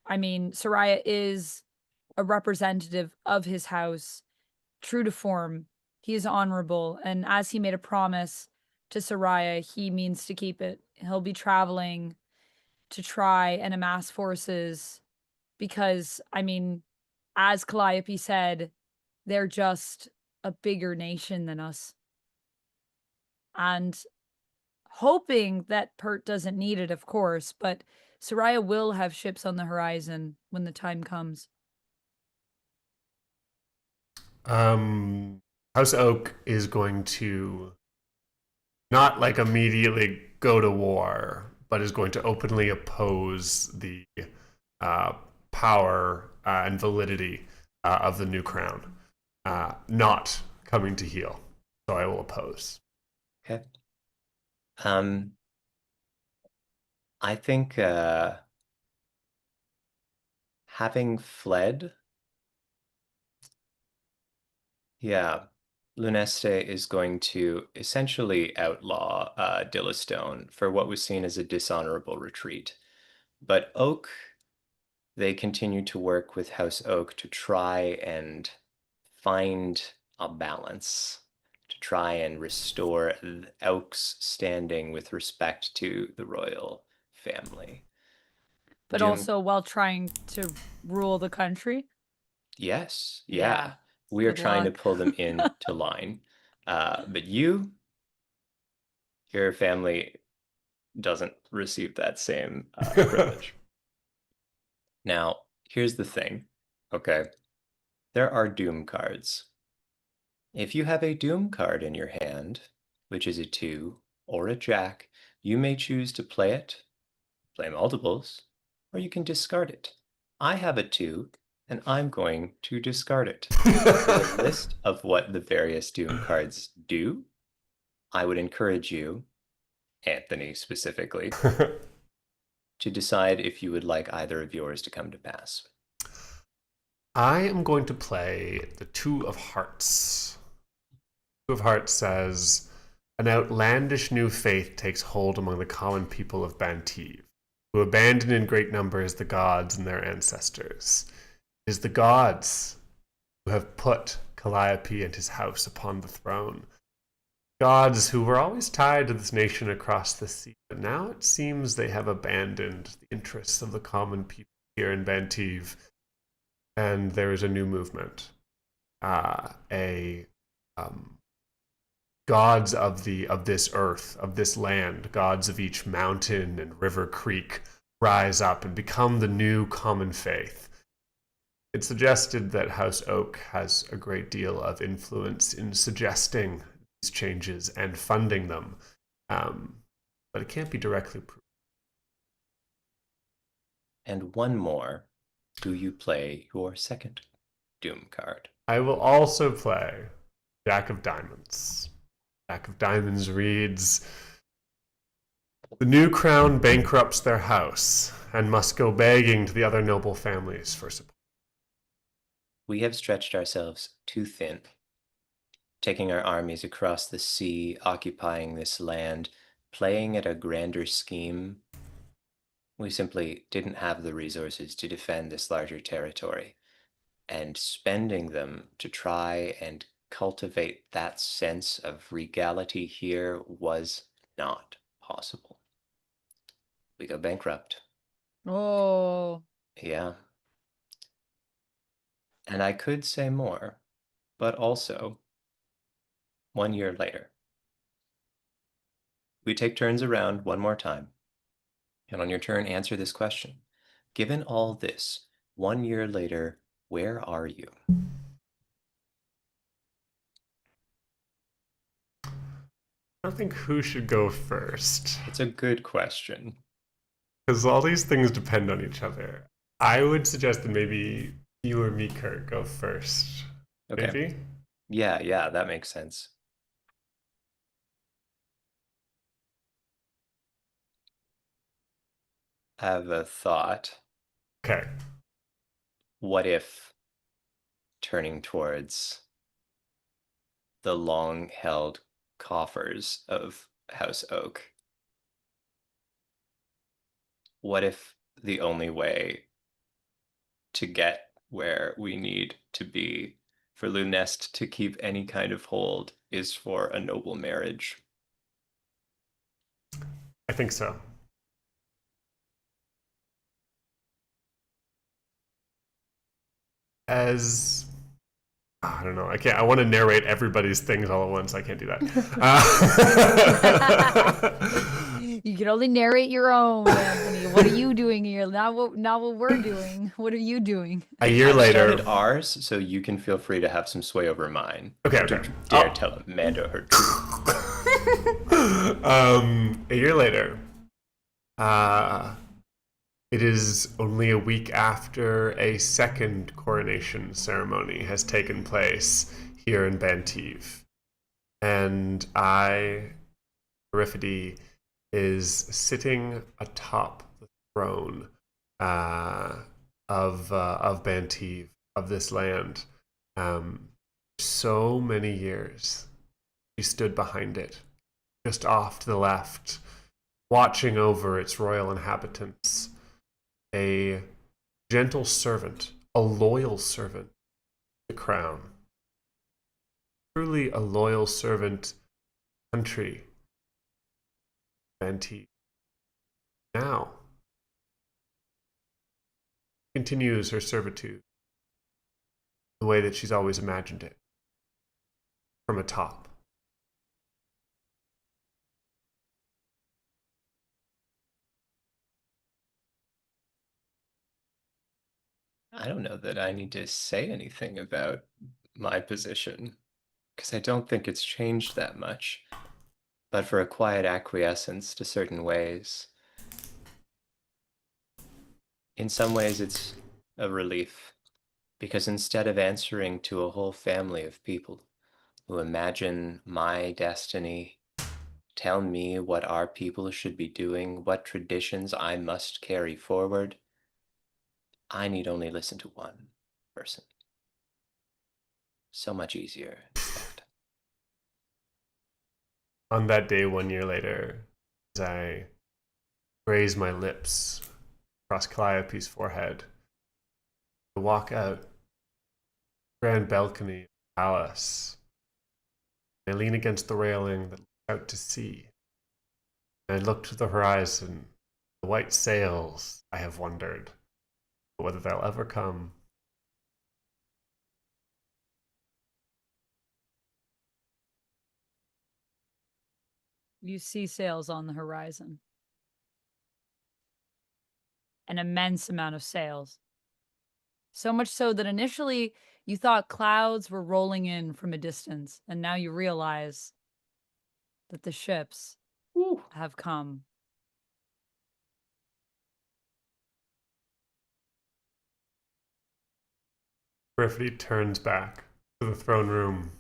I mean, Soraya is a representative of his house, true to form. He is honorable, and as he made a promise to Soraya, he means to keep it. He'll be traveling to try and amass forces because, I mean, as Calliope said, they're just a bigger nation than us. And hoping that Pert doesn't need it, of course, but Soraya will have ships on the horizon when the time comes. Um, House Oak is going to not like immediately go to war, but is going to openly oppose the uh, power and validity of the new crown, not coming to heel. So I will oppose. okay? Um, I think having fled, yeah, Luneste is going to essentially outlaw Dillastone for what was seen as a dishonorable retreat. But Oak, they continue to work with House Oak to try and find a balance, to try and restore Oak's standing with respect to the royal family. But Doom, also while trying to rule the country. yes, Yeah. yeah. We are Good trying to luck. pull them into line. But your family doesn't receive that same privilege. Now, here's the thing, okay? There are Doom cards. If you have a Doom card in your hand, which is a 2 or a Jack, you may choose to play it, play multiples, or you can discard it. I have a 2, and I'm going to discard it. For the list of what the various Doom cards do, I would encourage you, Anthony specifically, to decide if you would like either of yours to come to pass. I am going to play the Two of Hearts. Two of Hearts says, an outlandish new faith takes hold among the common people of Bantiv, who abandon in great numbers the gods and their ancestors. It is the gods who have put Calliope and his house upon the throne. Gods who were always tied to this nation across the sea, but now it seems they have abandoned the interests of the common people here in Bantiv, and there is a new movement. A gods of this earth, of this land, gods of each mountain and river creek rise up and become the new common faith. It's suggested that House Oak has a great deal of influence in suggesting these changes and funding them, but it can't be directly proved. And one more. Do you play your second Doom card? I will also play Jack of Diamonds. Jack of Diamonds reads, the new crown bankrupts their house and must go begging to the other noble families for support. We have stretched ourselves too thin, taking our armies across the sea, occupying this land, playing at a grander scheme. We simply didn't have the resources to defend this larger territory, and spending them to try and cultivate that sense of regality here was not possible. We go bankrupt. Oh. Yeah. And I could say more, but also 1 year later. We take turns around one more time, and on your turn, answer this question. Given all this, 1 year later, where are you? I think who should go first? It's a good question. Because all these things depend on each other. I would suggest that maybe you or me, Kurt, go first. Okay. Maybe? Yeah, that makes sense. I have a thought. Okay. What if turning towards the long held coffers of House Oak. What if the only way to get where we need to be for Lunest to keep any kind of hold is for a noble marriage? I think so. As I don't know. I can't. I want to narrate everybody's things all at once. I can't do that. You can only narrate your own, Anthony. What are you doing here? Not what we're doing. What are you doing? A year I've later, started ours, so you can feel free to have some sway over mine. Okay, Don't okay. you dare tell Amanda her truth. a year later, it is only a week after a second coronation ceremony has taken place here in Bantiv, and Periphery, is sitting atop the throne of Bantiv, of this land. So many years, she stood behind it, just off to the left, watching over its royal inhabitants. A gentle servant, a loyal servant, the crown. Truly a loyal servant, country, Bantiv. Now continues her servitude the way that she's always imagined it, from atop. I don't know that I need to say anything about my position, because I don't think it's changed that much. But for a quiet acquiescence to certain ways, in some ways it's a relief, because instead of answering to a whole family of people who imagine my destiny, tell me what our people should be doing, what traditions I must carry forward, I need only listen to one person. So much easier instead. On that day, 1 year later, as I raise my lips across Calliope's forehead, I walk out grand balcony of the palace. I lean against the railing that looks out to sea. And I look to the horizon, the white sails. I have wondered whether they'll ever come. You see sails on the horizon. An immense amount of sails. So much so that initially you thought clouds were rolling in from a distance, and now you realize that the ships have come. Periphery turns back to the throne room.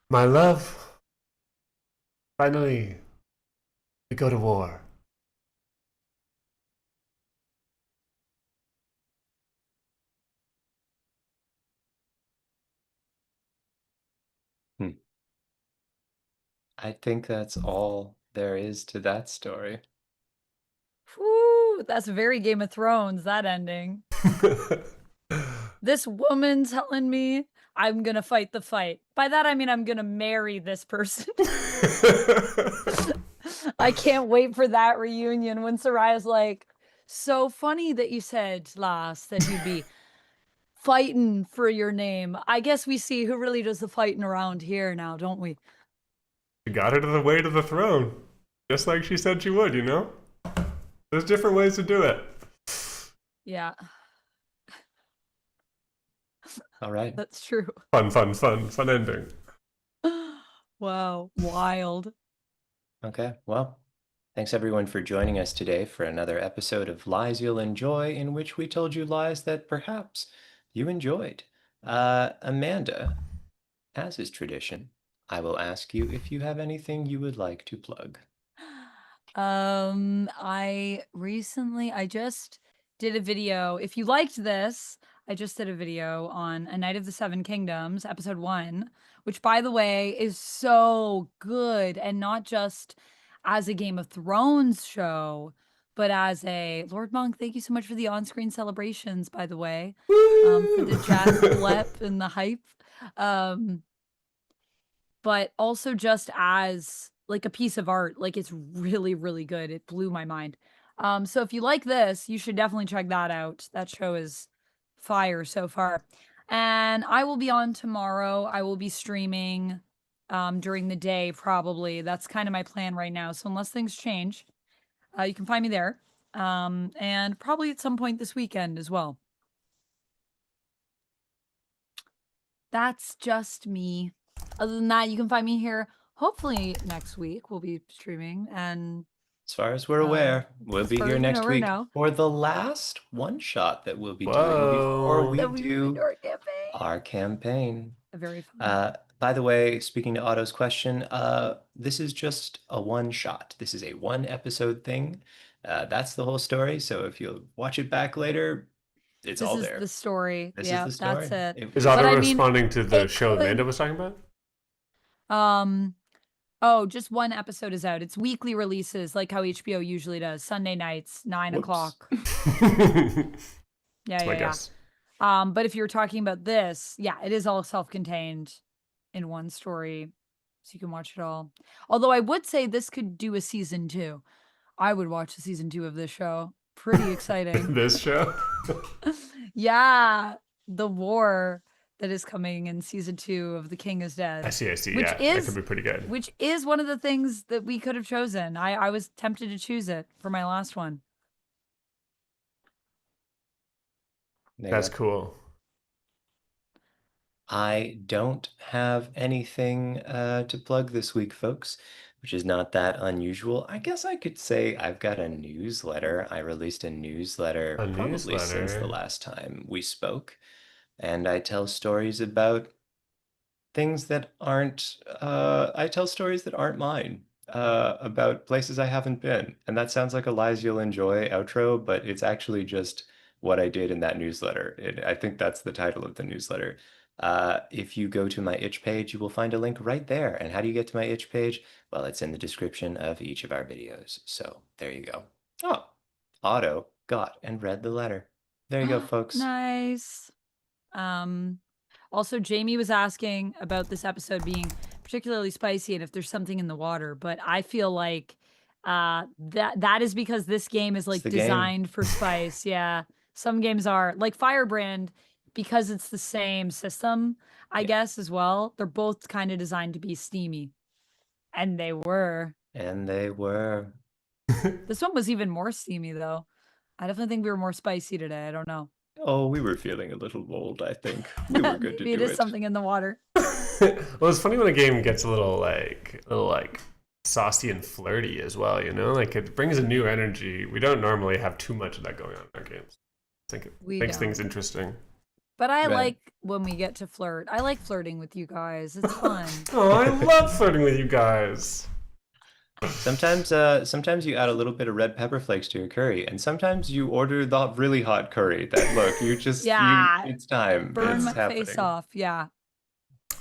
My love, finally, we go to war. I think that's all there is to that story. Whew, that's very Game of Thrones, that ending. This woman telling me I'm gonna fight the fight. By that I mean I'm gonna marry this person. I can't wait for that reunion when Soraya's like, so funny that you said last that you'd be fighting for your name. I guess we see who really does the fighting around here now, don't we? She got her to the way to the throne, just like she said she would, you know? There's different ways to do it. Yeah, All right. that's true. Fun ending. Wow, wild. Okay, well, thanks everyone for joining us today for another episode of Lies You'll Enjoy, in which we told you lies that perhaps you enjoyed. Amanda, as is tradition, I will ask you if you have anything you would like to plug. I just did a video. If you liked this, I just did a video on A Night of the Seven Kingdoms, episode 1, which, by the way, is so good, and not just as a Game of Thrones show, but as a Lord Monk. Thank you so much for the on-screen celebrations, by the way, for the jazz blep and the hype. But also just as like a piece of art, like it's really, really good. It blew my mind. So if you like this, you should definitely check that out. That show is fire so far. And I will be on tomorrow. I will be streaming during the day, probably. That's kind of my plan right now. So unless things change, you can find me there. And probably at some point this weekend as well. That's just me. Other than that, you can find me here. Hopefully next week we'll be streaming, and As far as we're aware, we'll be far here as we know, next we're week now. for the last one shot that we'll be doing before Whoa. we that we do our campaign. our campaign. Very fun. By the way, speaking to Otto's question, this is just a one shot. This is a one episode thing. That's the whole story. So if you watch it back later, it's This all is there. the story. This Yeah, is the story. that's it. Is But Otto I mean, responding to the it show could- Amanda was talking about? Oh, just one episode is out. It's weekly releases, like how HBO usually does. Sunday nights, 9 Whoops. o'clock. Yeah, That's my yeah. guess. But if you're talking about this, yeah, it is all self-contained in one story, so you can watch it all. Although I would say this could do a season 2. I would watch a season 2 of this show. Pretty exciting. This show? Yeah, the war that is coming in season 2 of The King is Dead. I see. Which Yeah, that is- could be pretty good. Which is one of the things that we could have chosen. I was tempted to choose it for my last one. That's cool. I don't have anything to plug this week, folks, which is not that unusual. I guess I could say I've got a newsletter. I released a newsletter A probably since the newsletter. last time we spoke, and I tell stories about things that aren't I tell stories that aren't mine, about places I haven't been. And that sounds like a lies you'll enjoy outro, but it's actually just what I did in that newsletter. I think that's the title of the newsletter. If you go to my itch page, you will find a link right there. And how do you get to my itch page? Well, it's in the description of each of our videos. So there you go. Oh, Otto got and read the letter. There you go, folks. Nice. Also, Jamie was asking about this episode being particularly spicy and if there's something in the water, but I feel like that is because this game is like the game. designed for spice. Yeah. Some games are like Firebrand, because it's the same system, I guess, as well. They're both kind of designed to be steamy. And they were. And they were. This one was even more steamy, though. I definitely think we were more spicy today. I don't know. Oh, we were feeling a little bold, I think. We were good to Maybe do it is something in the water. Well, it's funny when a game gets a little like saucy and flirty as well, you know? Like it brings a new energy. We don't normally have too much of that going on in our games. I think it makes things interesting. But I Right. like when we get to flirt. I like flirting with you guys. It's fun. Oh, I love flirting with you guys. Sometimes you add a little bit of red pepper flakes to your curry, and sometimes you order the really hot curry. That look, you just Yeah. it's time. Burn It's my happening. face off. Yeah.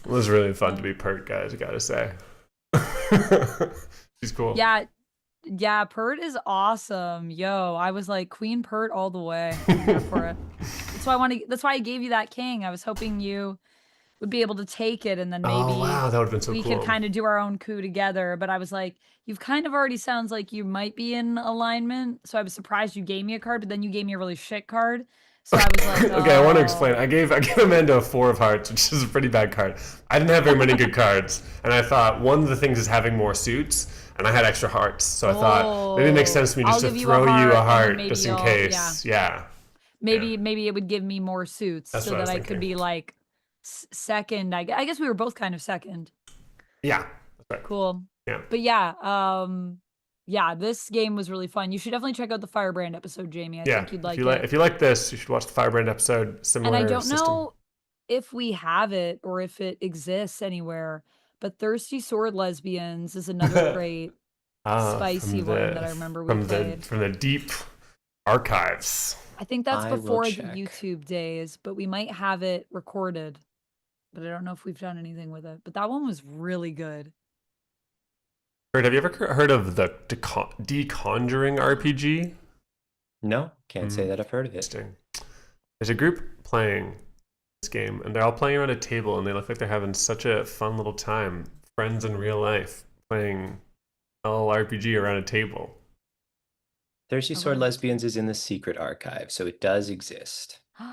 It was really fun to be pert, guys, I gotta say. She's cool. Yeah. Yeah, Pert is awesome. Yo, I was like Queen Pert all the way. I'm here for it. That's why I gave you that king. I was hoping you would be able to take it, and then maybe Oh, wow, that would have been so we cool. could kind of do our own coup together. But I was like, you've kind of already sounds like you might be in alignment. So I was surprised you gave me a card, but then you gave me a really shit card. So I was like, Okay, I want to "Oh." explain. I gave Amanda a 4 of hearts, which is a pretty bad card. I didn't have very many good cards, and I thought one of the things is having more suits, and I had extra hearts, so I thought maybe it makes sense to me just I'll to give you throw a you a heart, and then heart maybe just in you'll- case. Yeah. Maybe it would give me more suits That's so what I that was I could thinking. be like second. I guess we were both kind of second. Yeah. That's right. Cool. Yeah. But yeah, yeah, this game was really fun. You should definitely check out the Firebrand episode, Jamie. I Yeah. think you'd like If you like this, you should watch the Firebrand episode. Similar And I don't system. know if we have it or if it exists anywhere, but Thirsty Sword Lesbians is another great spicy one that I remember we played. From the deep archives. I think that's I will before the check. YouTube days, but we might have it recorded. But I don't know if we've done anything with it. But that one was really good. Kurt, have you ever heard of the Deconjuring RPG? No, can't say that I've heard of it. Interesting. There's a group playing this game, and they're all playing around a table, and they look like they're having such a fun little time. Friends in real life playing RPG around a table. Thirsty Sword love it. Lesbians is in the secret archive, so it does exist. It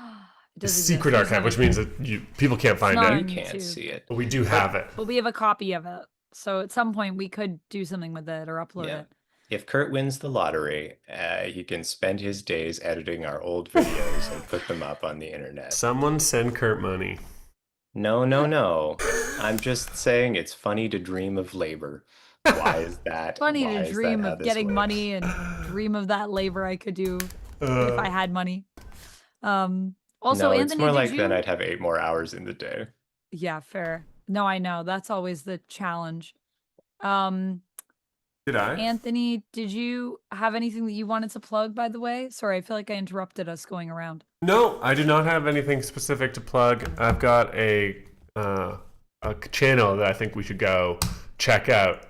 The does exist. secret We just archive, which haven't- means that people can't find not it. You on can't YouTube. see it. But we do have it. But we have a copy of it. So at some point we could do something with it or upload Yeah. it. If Kurt wins the lottery, he can spend his days editing our old videos and put them up on the internet. Someone send Kurt money. No, no, no. I'm just saying it's funny to dream of labor. Why is that? Funny Why to is that dream how of this getting works? money and dream of that labor I could do if I had money. Also, No, Anthony, it's more did like you... then I'd have 8 more hours in the day. Yeah, fair. No, I know. That's always the challenge. Did I? Anthony, did you have anything that you wanted to plug, by the way? Sorry, I feel like I interrupted us going around. No, I do not have anything specific to plug. I've got a channel that I think we should go check out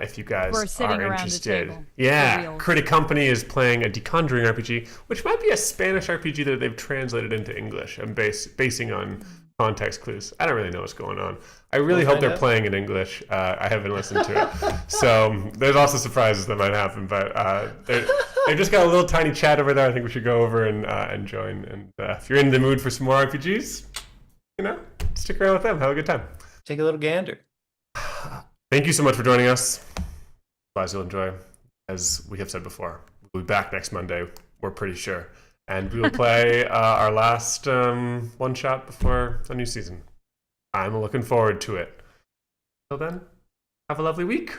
if you guys We're sitting are around the interested. table, for Yeah, real. Critic Company is playing a Deconjuring RPG, which might be a Spanish RPG that they've translated into English and basing on context clues. I don't really know what's going on. I really We'll hope find they're out. playing in English. I haven't listened to it. So there's also surprises that might happen, but they've just got a little tiny chat over there. I think we should go over and join. And if you're in the mood for some more RPGs, stick around with them. Have a good time. Take a little gander. Thank you so much for joining us. Glad you'll enjoy. As we have said before, we'll be back next Monday, we're pretty sure. And we will play our last one shot before a new season. I'm looking forward to it. Till then, have a lovely week.